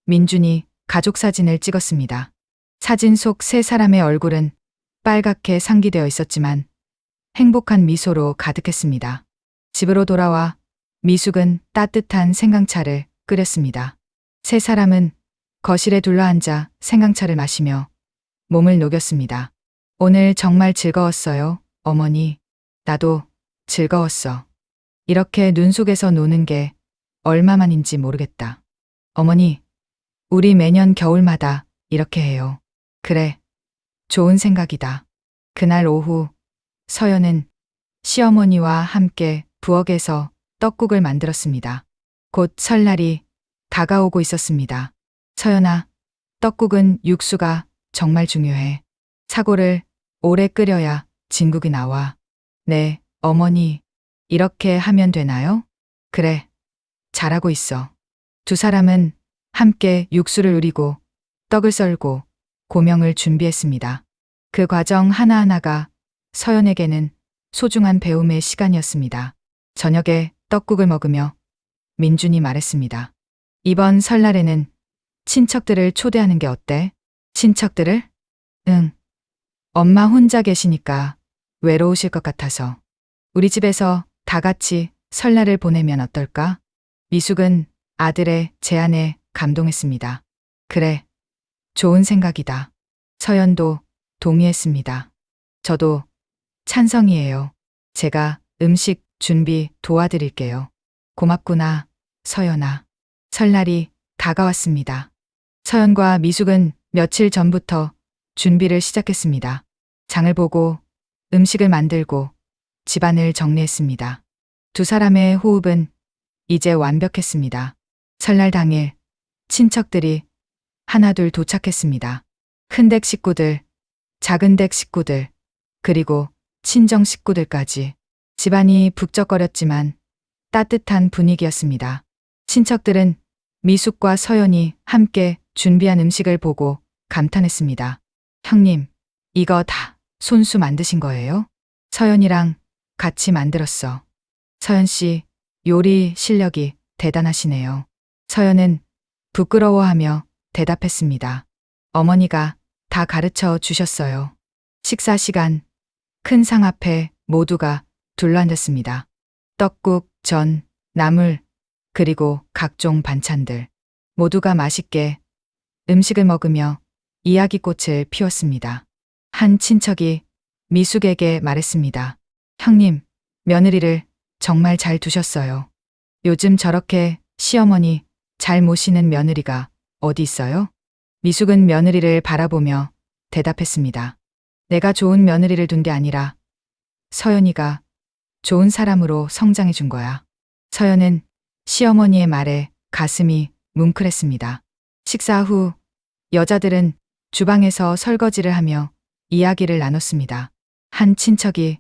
민준이 가족 사진을 찍었습니다. 사진 속 세 사람의 얼굴은 빨갛게 상기되어 있었지만 행복한 미소로 가득했습니다. 집으로 돌아와 미숙은 따뜻한 생강차를 끓였습니다. 세 사람은 거실에 둘러앉아 생강차를 마시며 몸을 녹였습니다. 오늘 정말 즐거웠어요, 어머니. 나도 즐거웠어. 이렇게 눈 속에서 노는 게 얼마만인지 모르겠다. 어머니, 우리 매년 겨울마다 이렇게 해요. 그래, 좋은 생각이다. 그날 오후 서연은 시어머니와 함께 부엌에서 떡국을 만들었습니다. 곧 설날이 다가오고 있었습니다. 서연아, 떡국은 육수가 정말 중요해. 사골을 오래 끓여야 진국이 나와. 네, 어머니. 이렇게 하면 되나요? 그래, 잘하고 있어. 두 사람은 함께 육수를 우리고 떡을 썰고 고명을 준비했습니다. 그 과정 하나하나가 서연에게는 소중한 배움의 시간이었습니다. 저녁에 떡국을 먹으며 민준이 말했습니다. 이번 설날에는 친척들을 초대하는 게 어때? 친척들을? 응. 엄마 혼자 계시니까 외로우실 것 같아서. 우리 집에서 다 같이 설날을 보내면 어떨까? 미숙은 아들의 제안에 감동했습니다. 그래, 좋은 생각이다. 서연도 동의했습니다. 저도 찬성이에요. 제가 음식 준비 도와드릴게요. 고맙구나, 서연아. 설날이 다가왔습니다. 서연과 미숙은 며칠 전부터 준비를 시작했습니다. 장을 보고 음식을 만들고 집안을 정리했습니다. 두 사람의 호흡은 이제 완벽했습니다. 설날 당일 친척들이 하나둘 도착했습니다. 큰 댁 식구들, 작은 댁 식구들, 그리고 친정 식구들까지. 집안이 북적거렸지만 따뜻한 분위기였습니다. 친척들은 미숙과 서연이 함께 준비한 음식을 보고 감탄했습니다. 형님, 이거 다 손수 만드신 거예요? 서연이랑 같이 만들었어. 서연 씨, 요리 실력이 대단하시네요. 서연은 부끄러워하며 대답했습니다. 어머니가 다 가르쳐 주셨어요. 식사 시간, 큰 상 앞에 모두가 둘러앉았습니다. 떡국, 전, 나물, 그리고 각종 반찬들. 모두가 맛있게 음식을 먹으며 이야기꽃을 피웠습니다. 한 친척이 미숙에게 말했습니다. 형님, 며느리를 정말 잘 두셨어요. 요즘 저렇게 시어머니 잘 모시는 며느리가 어디 있어요? 미숙은 며느리를 바라보며 대답했습니다. 내가 좋은 며느리를 둔 게 아니라 서연이가 좋은 사람으로 성장해 준 거야. 서연은 시어머니의 말에 가슴이 뭉클했습니다. 식사 후 여자들은 주방에서 설거지를 하며 이야기를 나눴습니다. 한 친척이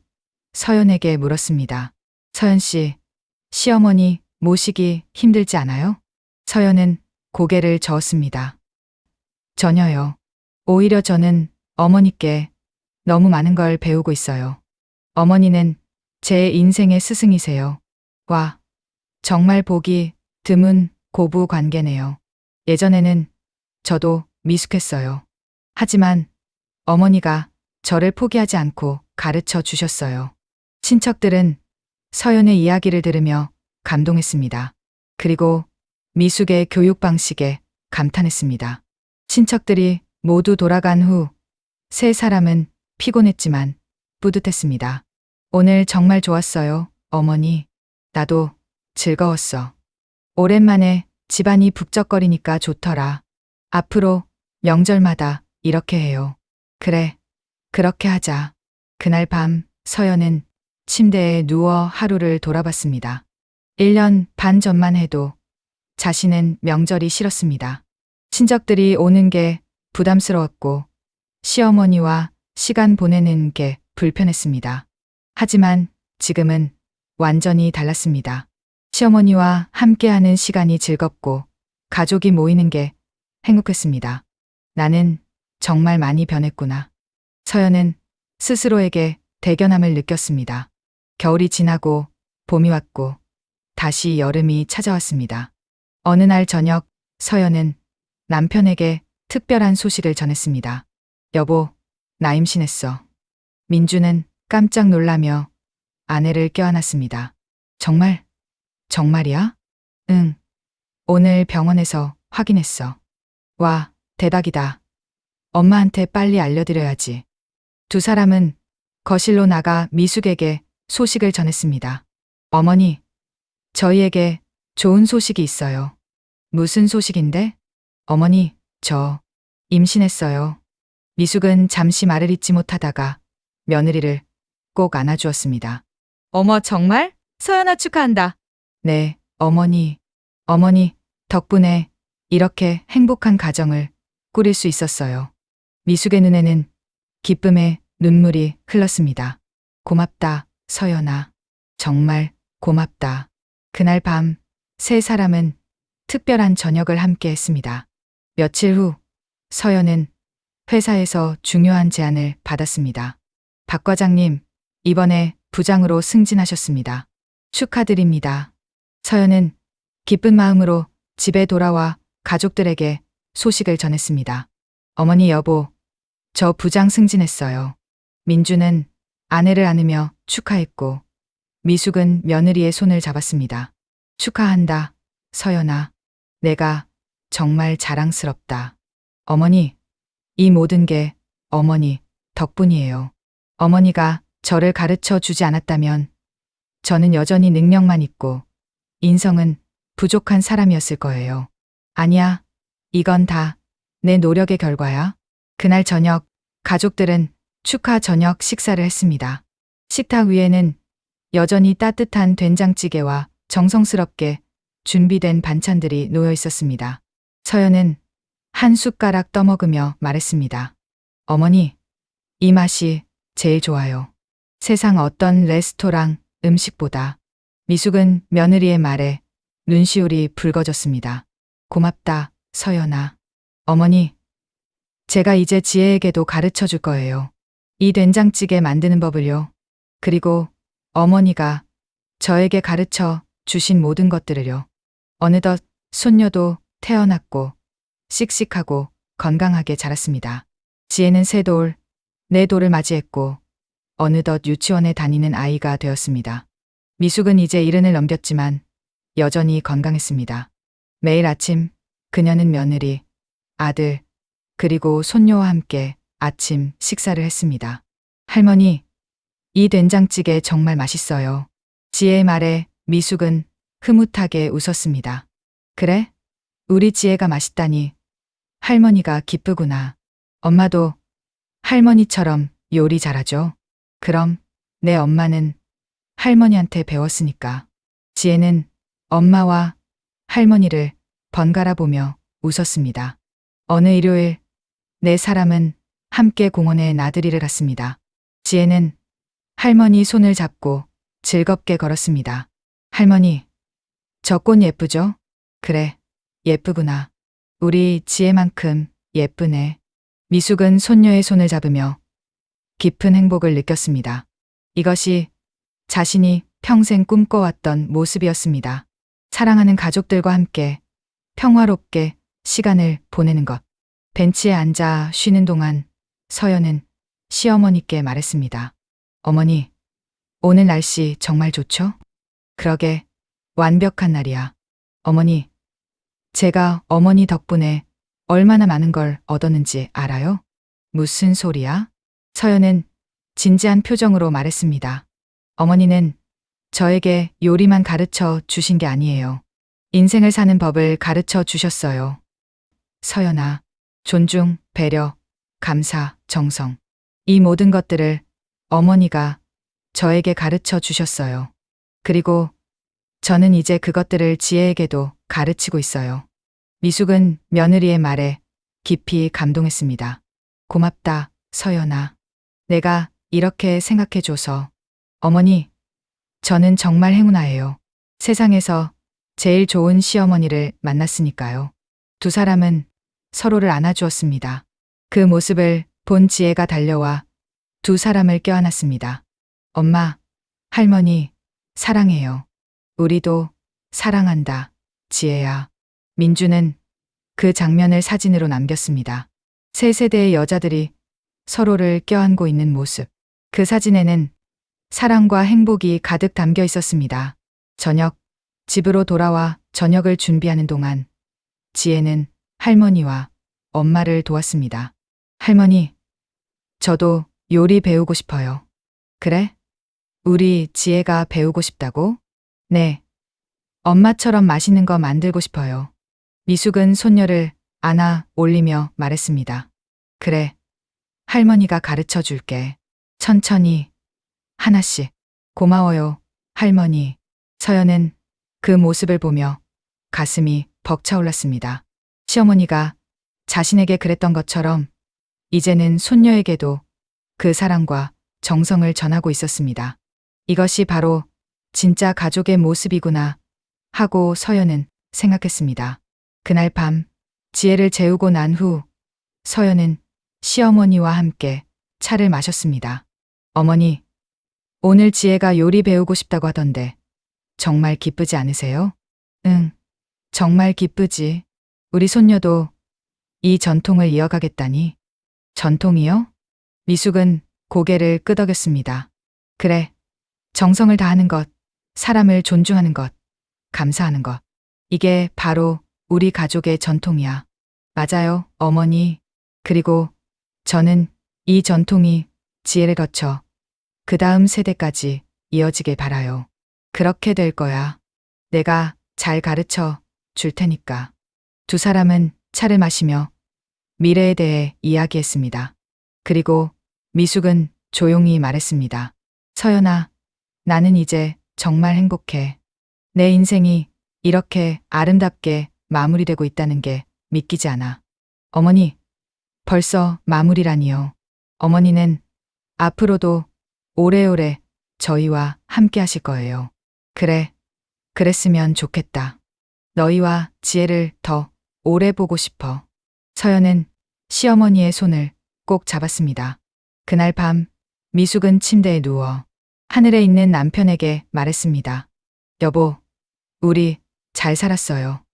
서연에게 물었습니다. 서연 씨, 시어머니 모시기 힘들지 않아요? 서연은 고개를 저었습니다. 전혀요. 오히려 저는 어머니께 너무 많은 걸 배우고 있어요. 어머니는 제 인생의 스승이세요. 와, 정말 보기 드문 고부 관계네요. 예전에는 저도 미숙했어요. 하지만 어머니가 저를 포기하지 않고 가르쳐 주셨어요. 친척들은 서연의 이야기를 들으며 감동했습니다. 그리고 미숙의 교육 방식에 감탄했습니다. 친척들이 모두 돌아간 후 세 사람은 피곤했지만 뿌듯했습니다. 오늘 정말 좋았어요, 어머니. 나도 즐거웠어. 오랜만에 집안이 북적거리니까 좋더라. 앞으로 명절마다 이렇게 해요. 그래, 그렇게 하자. 그날 밤 서연은 침대에 누워 하루를 돌아봤습니다. 1년 반 전만 해도 자신은 명절이 싫었습니다. 친척들이 오는 게 부담스러웠고 시어머니와 시간 보내는 게 불편했습니다. 하지만 지금은 완전히 달랐습니다. 시어머니와 함께하는 시간이 즐겁고 가족이 모이는 게 행복했습니다. 나는 정말 많이 변했구나. 서연은 스스로에게 대견함을 느꼈습니다. 겨울이 지나고 봄이 왔고 다시 여름이 찾아왔습니다. 어느 날 저녁 서연은 남편에게 특별한 소식을 전했습니다. 여보, 나 임신했어. 민주는 깜짝 놀라며 아내를 껴안았습니다. 정말? 정말이야? 응. 오늘 병원에서 확인했어. 와, 대박이다. 엄마한테 빨리 알려드려야지. 두 사람은 거실로 나가 미숙에게 소식을 전했습니다. 어머니, 저희에게 좋은 소식이 있어요. 무슨 소식인데? 어머니, 저 임신했어요. 미숙은 잠시 말을 잇지 못하다가 며느리를 꼭 안아주었습니다. 어머, 정말? 서연아 축하한다. 네, 어머니. 어머니, 덕분에 이렇게 행복한 가정을 꾸릴 수 있었어요. 미숙의 눈에는 기쁨의 눈물이 흘렀습니다. 고맙다, 서연아. 정말 고맙다. 그날 밤 세 사람은 특별한 저녁을 함께 했습니다. 며칠 후 서연은 회사에서 중요한 제안을 받았습니다. 박 과장님, 이번에 부장으로 승진하셨습니다. 축하드립니다. 서연은 기쁜 마음으로 집에 돌아와 가족들에게 소식을 전했습니다. 어머니, 여보, 저 부장 승진했어요. 민주는 아내를 안으며 축하했고 미숙은 며느리의 손을 잡았습니다. 축하한다, 서연아. 내가 정말 자랑스럽다. 어머니, 이 모든 게 어머니 덕분이에요. 어머니가 저를 가르쳐 주지 않았다면 저는 여전히 능력만 있고 인성은 부족한 사람이었을 거예요. 아니야, 이건 다 내 노력의 결과야. 그날 저녁, 가족들은 축하 저녁 식사를 했습니다. 식탁 위에는 여전히 따뜻한 된장찌개와 정성스럽게 준비된 반찬들이 놓여 있었습니다. 서연은 한 숟가락 떠먹으며 말했습니다. 어머니, 이 맛이 제일 좋아요. 세상 어떤 레스토랑 음식보다. 미숙은 며느리의 말에 눈시울이 붉어졌습니다. 고맙다, 서연아. 어머니, 제가 이제 지혜에게도 가르쳐 줄 거예요. 이 된장찌개 만드는 법을요. 그리고 어머니가 저에게 가르쳐 주신 모든 것들을요. 어느덧 손녀도 태어났고 씩씩하고 건강하게 자랐습니다. 지혜는 세 돌, 네 돌을 맞이했고 어느덧 유치원에 다니는 아이가 되었습니다. 미숙은 이제 70을 넘겼지만 여전히 건강했습니다. 매일 아침 그녀는 며느리, 아들, 그리고 손녀와 함께 아침 식사를 했습니다. 할머니, 이 된장찌개 정말 맛있어요. 지혜의 말에 미숙은 흐뭇하게 웃었습니다. 그래? 우리 지혜가 맛있다니 할머니가 기쁘구나. 엄마도 할머니처럼 요리 잘하죠? 그럼 내 엄마는 할머니한테 배웠으니까. 지혜는 엄마와 할머니를 번갈아 보며 웃었습니다. 어느 일요일 네 사람은 함께 공원에 나들이를 갔습니다. 지혜는 할머니 손을 잡고 즐겁게 걸었습니다. 할머니, 저 꽃 예쁘죠? 그래, 예쁘구나. 우리 지혜만큼 예쁘네. 미숙은 손녀의 손을 잡으며 깊은 행복을 느꼈습니다. 이것이 자신이 평생 꿈꿔왔던 모습이었습니다. 사랑하는 가족들과 함께 평화롭게 시간을 보내는 것. 벤치에 앉아 쉬는 동안 서연은 시어머니께 말했습니다. 어머니, 오늘 날씨 정말 좋죠? 그러게, 완벽한 날이야. 어머니, 제가 어머니 덕분에 얼마나 많은 걸 얻었는지 알아요? 무슨 소리야? 서연은 진지한 표정으로 말했습니다. 어머니는 저에게 요리만 가르쳐 주신 게 아니에요. 인생을 사는 법을 가르쳐 주셨어요. 서연아, 존중, 배려, 감사, 정성. 이 모든 것들을 어머니가 저에게 가르쳐 주셨어요. 그리고 저는 이제 그것들을 지혜에게도 가르치고 있어요. 미숙은 며느리의 말에 깊이 감동했습니다. 고맙다, 서연아. 내가 이렇게 생각해줘서. 어머니, 저는 정말 행운아예요. 세상에서 제일 좋은 시어머니를 만났으니까요. 두 사람은 서로를 안아주었습니다. 그 모습을 본 지혜가 달려와 두 사람을 껴안았습니다. 엄마, 할머니, 사랑해요. 우리도 사랑한다, 지혜야. 민주는 그 장면을 사진으로 남겼습니다. 세 세대의 여자들이 서로를 껴안고 있는 모습. 그 사진에는 사랑과 행복이 가득 담겨 있었습니다. 저녁, 집으로 돌아와 저녁을 준비하는 동안 지혜는 할머니와 엄마를 도왔습니다. 할머니, 저도 요리 배우고 싶어요. 그래? 우리 지혜가 배우고 싶다고? 네. 엄마처럼 맛있는 거 만들고 싶어요. 미숙은 손녀를 안아 올리며 말했습니다. 그래. 할머니가 가르쳐 줄게. 천천히. 하나씩. 고마워요, 할머니. 서연은 그 모습을 보며 가슴이 벅차올랐습니다. 시어머니가 자신에게 그랬던 것처럼 이제는 손녀에게도 그 사랑과 정성을 전하고 있었습니다. 이것이 바로 진짜 가족의 모습이구나 하고 서연은 생각했습니다. 그날 밤 지혜를 재우고 난 후 서연은 시어머니와 함께 차를 마셨습니다. 어머니, 오늘 지혜가 요리 배우고 싶다고 하던데 정말 기쁘지 않으세요? 응, 정말 기쁘지. 우리 손녀도 이 전통을 이어가겠다니. 전통이요? 미숙은 고개를 끄덕였습니다. 그래, 정성을 다하는 것, 사람을 존중하는 것, 감사하는 것. 이게 바로 우리 가족의 전통이야. 맞아요, 어머니. 그리고 저는 이 전통이 지혜를 거쳐 그 다음 세대까지 이어지길 바라요. 그렇게 될 거야. 내가 잘 가르쳐 줄 테니까. 두 사람은 차를 마시며 미래에 대해 이야기했습니다. 그리고 미숙은 조용히 말했습니다. 서연아, 나는 이제 정말 행복해. 내 인생이 이렇게 아름답게 마무리되고 있다는 게 믿기지 않아. 어머니, 벌써 마무리라니요. 어머니는 앞으로도 오래오래 저희와 함께 하실 거예요. 그래, 그랬으면 좋겠다. 너희와 지혜를 더 오래 보고 싶어. 서연은 시어머니의 손을 꼭 잡았습니다. 그날 밤 미숙은 침대에 누워 하늘에 있는 남편에게 말했습니다. 여보, 우리 잘 살았어요.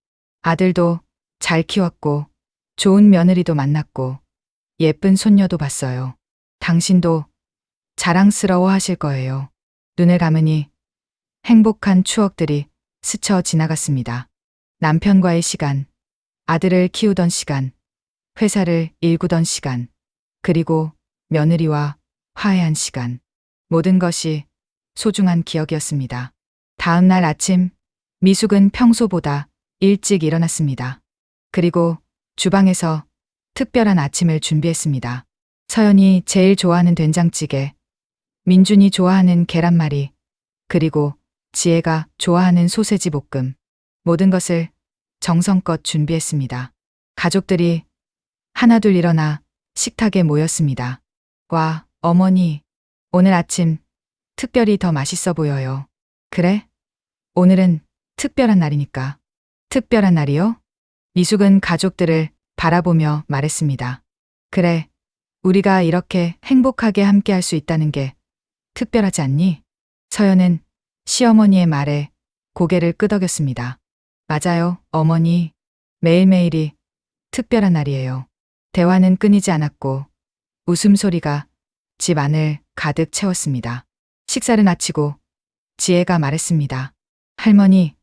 아들도 잘 키웠고 좋은 며느리도 만났고 예쁜 손녀도 봤어요. 당신도 자랑스러워 하실 거예요. 눈을 감으니 행복한 추억들이 스쳐 지나갔습니다. 남편과의 시간, 아들을 키우던 시간, 회사를 일구던 시간, 그리고 며느리와 화해한 시간. 모든 것이 소중한 기억이었습니다. 다음 날 아침, 미숙은 평소보다 일찍 일어났습니다. 그리고 주방에서 특별한 아침을 준비했습니다. 서연이 제일 좋아하는 된장찌개, 민준이 좋아하는 계란말이, 그리고 지혜가 좋아하는 소세지 볶음. 모든 것을 정성껏 준비했습니다. 가족들이 하나둘 일어나 식탁에 모였습니다. 와, 어머니, 오늘 아침 특별히 더 맛있어 보여요. 그래? 오늘은 특별한 날이니까. 특별한 날이요? 미숙은 가족들을 바라보며 말했습니다. 그래, 우리가 이렇게 행복하게 함께 할 수 있다는 게 특별하지 않니? 서연은 시어머니의 말에 고개를 끄덕였습니다. 맞아요, 어머니. 매일매일이 특별한 날이에요. 대화는 끊이지 않았고 웃음소리가 집 안을 가득 채웠습니다. 식사를 마치고 지혜가 말했습니다. 할머니,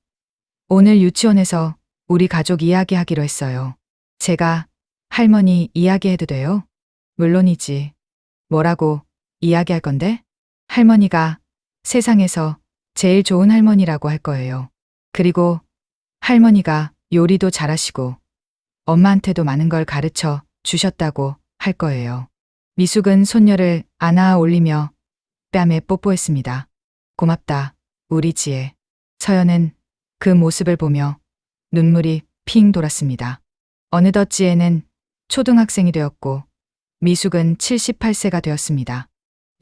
오늘 유치원에서 우리 가족 이야기하기로 했어요. 제가 할머니 이야기해도 돼요? 물론이지. 뭐라고 이야기할 건데? 할머니가 세상에서 제일 좋은 할머니라고 할 거예요. 그리고 할머니가 요리도 잘하시고 엄마한테도 많은 걸 가르쳐 주셨다고 할 거예요. 미숙은 손녀를 안아 올리며 뺨에 뽀뽀했습니다. 고맙다, 우리 지혜. 서연은 그 모습을 보며 눈물이 핑 돌았습니다. 어느덧 지혜는 초등학생이 되었고 미숙은 78세가 되었습니다.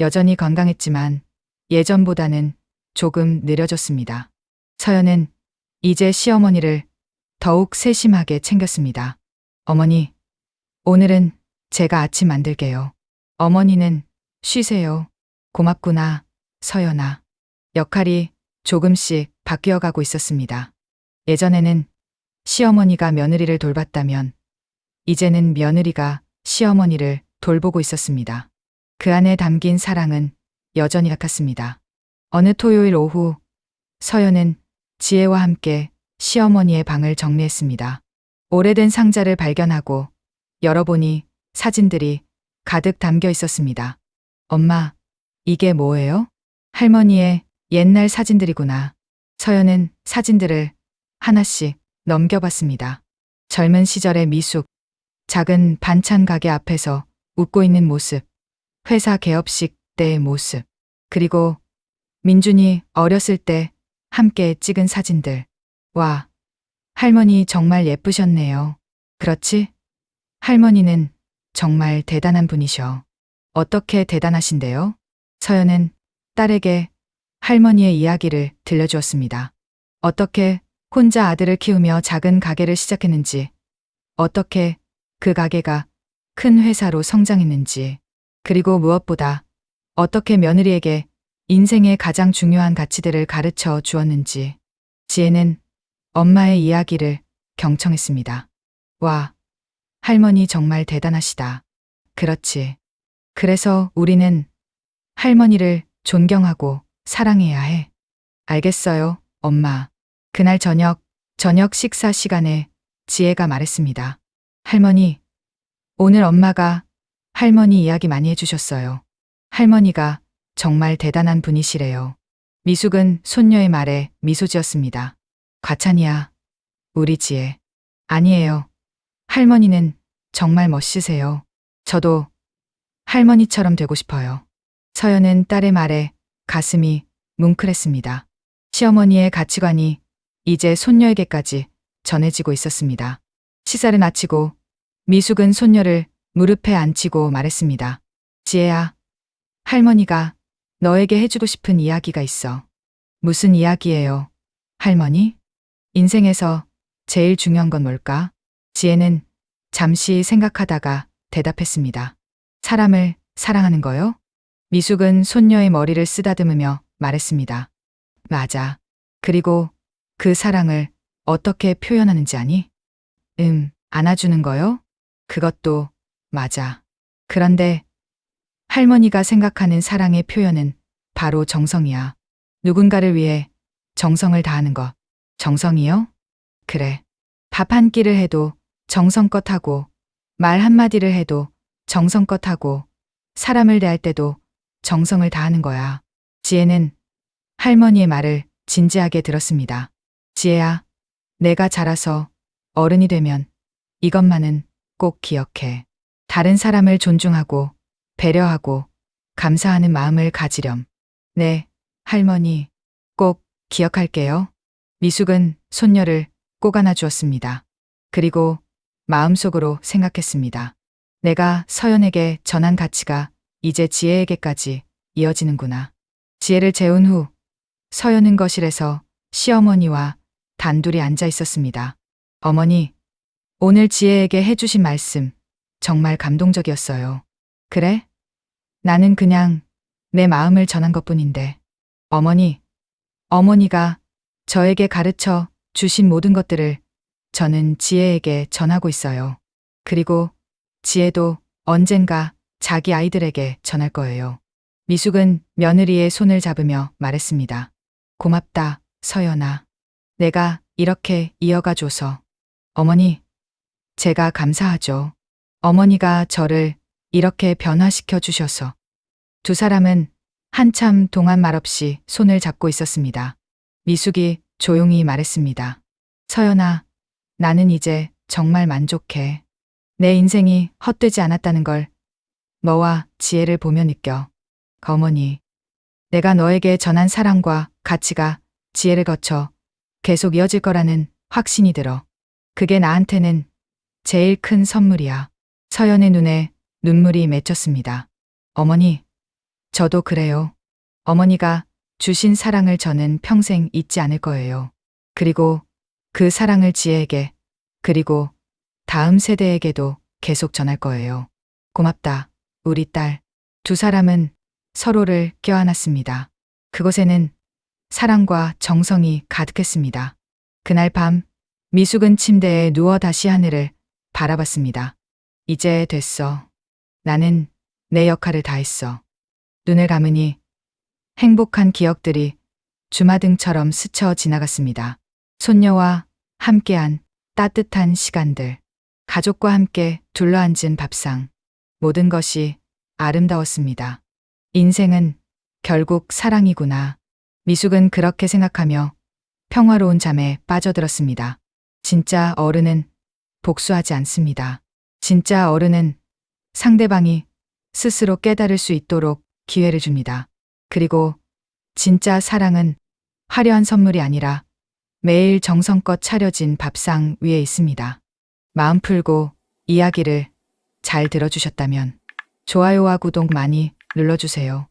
여전히 건강했지만 예전보다는 조금 느려졌습니다. 서연은 이제 시어머니를 더욱 세심하게 챙겼습니다. 어머니, 오늘은 제가 아침 만들게요. 어머니는 쉬세요. 고맙구나, 서연아. 역할이 조금씩 바뀌어가고 있었습니다. 예전에는 시어머니가 며느리를 돌봤다면 이제는 며느리가 시어머니를 돌보고 있었습니다. 그 안에 담긴 사랑은 여전히 같았습니다. 어느 토요일 오후 서연은 지혜와 함께 시어머니의 방을 정리했습니다. 오래된 상자를 발견하고 열어보니 사진들이 가득 담겨 있었습니다. 엄마, 이게 뭐예요? 할머니의 옛날 사진들이구나. 서연은 사진들을 하나씩 넘겨봤습니다. 젊은 시절의 미숙, 작은 반찬 가게 앞에서 웃고 있는 모습, 회사 개업식 때의 모습, 그리고 민준이 어렸을 때 함께 찍은 사진들. 와, 할머니 정말 예쁘셨네요. 그렇지? 할머니는 정말 대단한 분이셔. 어떻게 대단하신데요? 서연은 딸에게 할머니의 이야기를 들려주었습니다. 어떻게 혼자 아들을 키우며 작은 가게를 시작했는지, 어떻게 그 가게가 큰 회사로 성장했는지, 그리고 무엇보다 어떻게 며느리에게 인생의 가장 중요한 가치들을 가르쳐 주었는지. 지혜는 엄마의 이야기를 경청했습니다. 와, 할머니 정말 대단하시다. 그렇지. 그래서 우리는 할머니를 존경하고 사랑해야 해. 알겠어요, 엄마. 그날 저녁 식사 시간에 지혜가 말했습니다. 할머니, 오늘 엄마가 할머니 이야기 많이 해주셨어요. 할머니가 정말 대단한 분이시래요. 미숙은 손녀의 말에 미소 지었습니다. 과찬이야, 우리 지혜. 아니에요. 할머니는 정말 멋지세요. 저도 할머니처럼 되고 싶어요. 서연은 딸의 말에 가슴이 뭉클했습니다. 시어머니의 가치관이 이제 손녀에게까지 전해지고 있었습니다. 시사를 마치고 미숙은 손녀를 무릎에 앉히고 말했습니다. 지혜야, 할머니가 너에게 해주고 싶은 이야기가 있어. 무슨 이야기예요, 할머니? 인생에서 제일 중요한 건 뭘까? 지혜는 잠시 생각하다가 대답했습니다. 사람을 사랑하는 거요? 미숙은 손녀의 머리를 쓰다듬으며 말했습니다. 맞아. 그리고 그 사랑을 어떻게 표현하는지 아니? 안아주는 거요? 그것도 맞아. 그런데 할머니가 생각하는 사랑의 표현은 바로 정성이야. 누군가를 위해 정성을 다하는 것. 정성이요? 그래. 밥 한 끼를 해도 정성껏 하고, 말 한마디를 해도 정성껏 하고, 사람을 대할 때도 정성을 다하는 거야. 지혜는 할머니의 말을 진지하게 들었습니다. 지혜야, 내가 자라서 어른이 되면 이것만은 꼭 기억해. 다른 사람을 존중하고, 배려하고, 감사하는 마음을 가지렴. 네, 할머니, 꼭 기억할게요. 미숙은 손녀를 꼭 안아주었습니다. 그리고 마음속으로 생각했습니다. 내가 서연에게 전한 가치가 이제 지혜에게까지 이어지는구나. 지혜를 재운 후 서연은 거실에서 시어머니와 단둘이 앉아 있었습니다. 어머니, 오늘 지혜에게 해주신 말씀 정말 감동적이었어요. 그래? 나는 그냥 내 마음을 전한 것뿐인데. 어머니가 저에게 가르쳐 주신 모든 것들을 저는 지혜에게 전하고 있어요. 그리고 지혜도 언젠가 자기 아이들에게 전할 거예요. 미숙은 며느리의 손을 잡으며 말했습니다. 고맙다, 서연아. 내가 이렇게 이어가줘서. 어머니, 제가 감사하죠. 어머니가 저를 이렇게 변화시켜 주셔서. 두 사람은 한참 동안 말없이 손을 잡고 있었습니다. 미숙이 조용히 말했습니다. 서연아, 나는 이제 정말 만족해. 내 인생이 헛되지 않았다는 걸 너와 지혜를 보며 느껴. 어머니, 내가 너에게 전한 사랑과 가치가 지혜를 거쳐 계속 이어질 거라는 확신이 들어. 그게 나한테는 제일 큰 선물이야. 서연의 눈에 눈물이 맺혔습니다. 어머니, 저도 그래요. 어머니가 주신 사랑을 저는 평생 잊지 않을 거예요. 그리고 그 사랑을 지혜에게, 그리고 다음 세대에게도 계속 전할 거예요. 고맙다, 우리 딸. 두 사람은 서로를 껴안았습니다. 그곳에는 사랑과 정성이 가득했습니다. 그날 밤, 미숙은 침대에 누워 다시 하늘을 바라봤습니다. 이제 됐어. 나는 내 역할을 다 했어. 눈을 감으니 행복한 기억들이 주마등처럼 스쳐 지나갔습니다. 손녀와 함께한 따뜻한 시간들, 가족과 함께 둘러앉은 밥상, 모든 것이 아름다웠습니다. 인생은 결국 사랑이구나. 미숙은 그렇게 생각하며 평화로운 잠에 빠져들었습니다. 진짜 어른은 복수하지 않습니다. 진짜 어른은 상대방이 스스로 깨달을 수 있도록 기회를 줍니다. 그리고 진짜 사랑은 화려한 선물이 아니라 매일 정성껏 차려진 밥상 위에 있습니다. 마음 풀고 이야기를 잘 들어주셨다면 좋아요와 구독 많이 눌러주세요.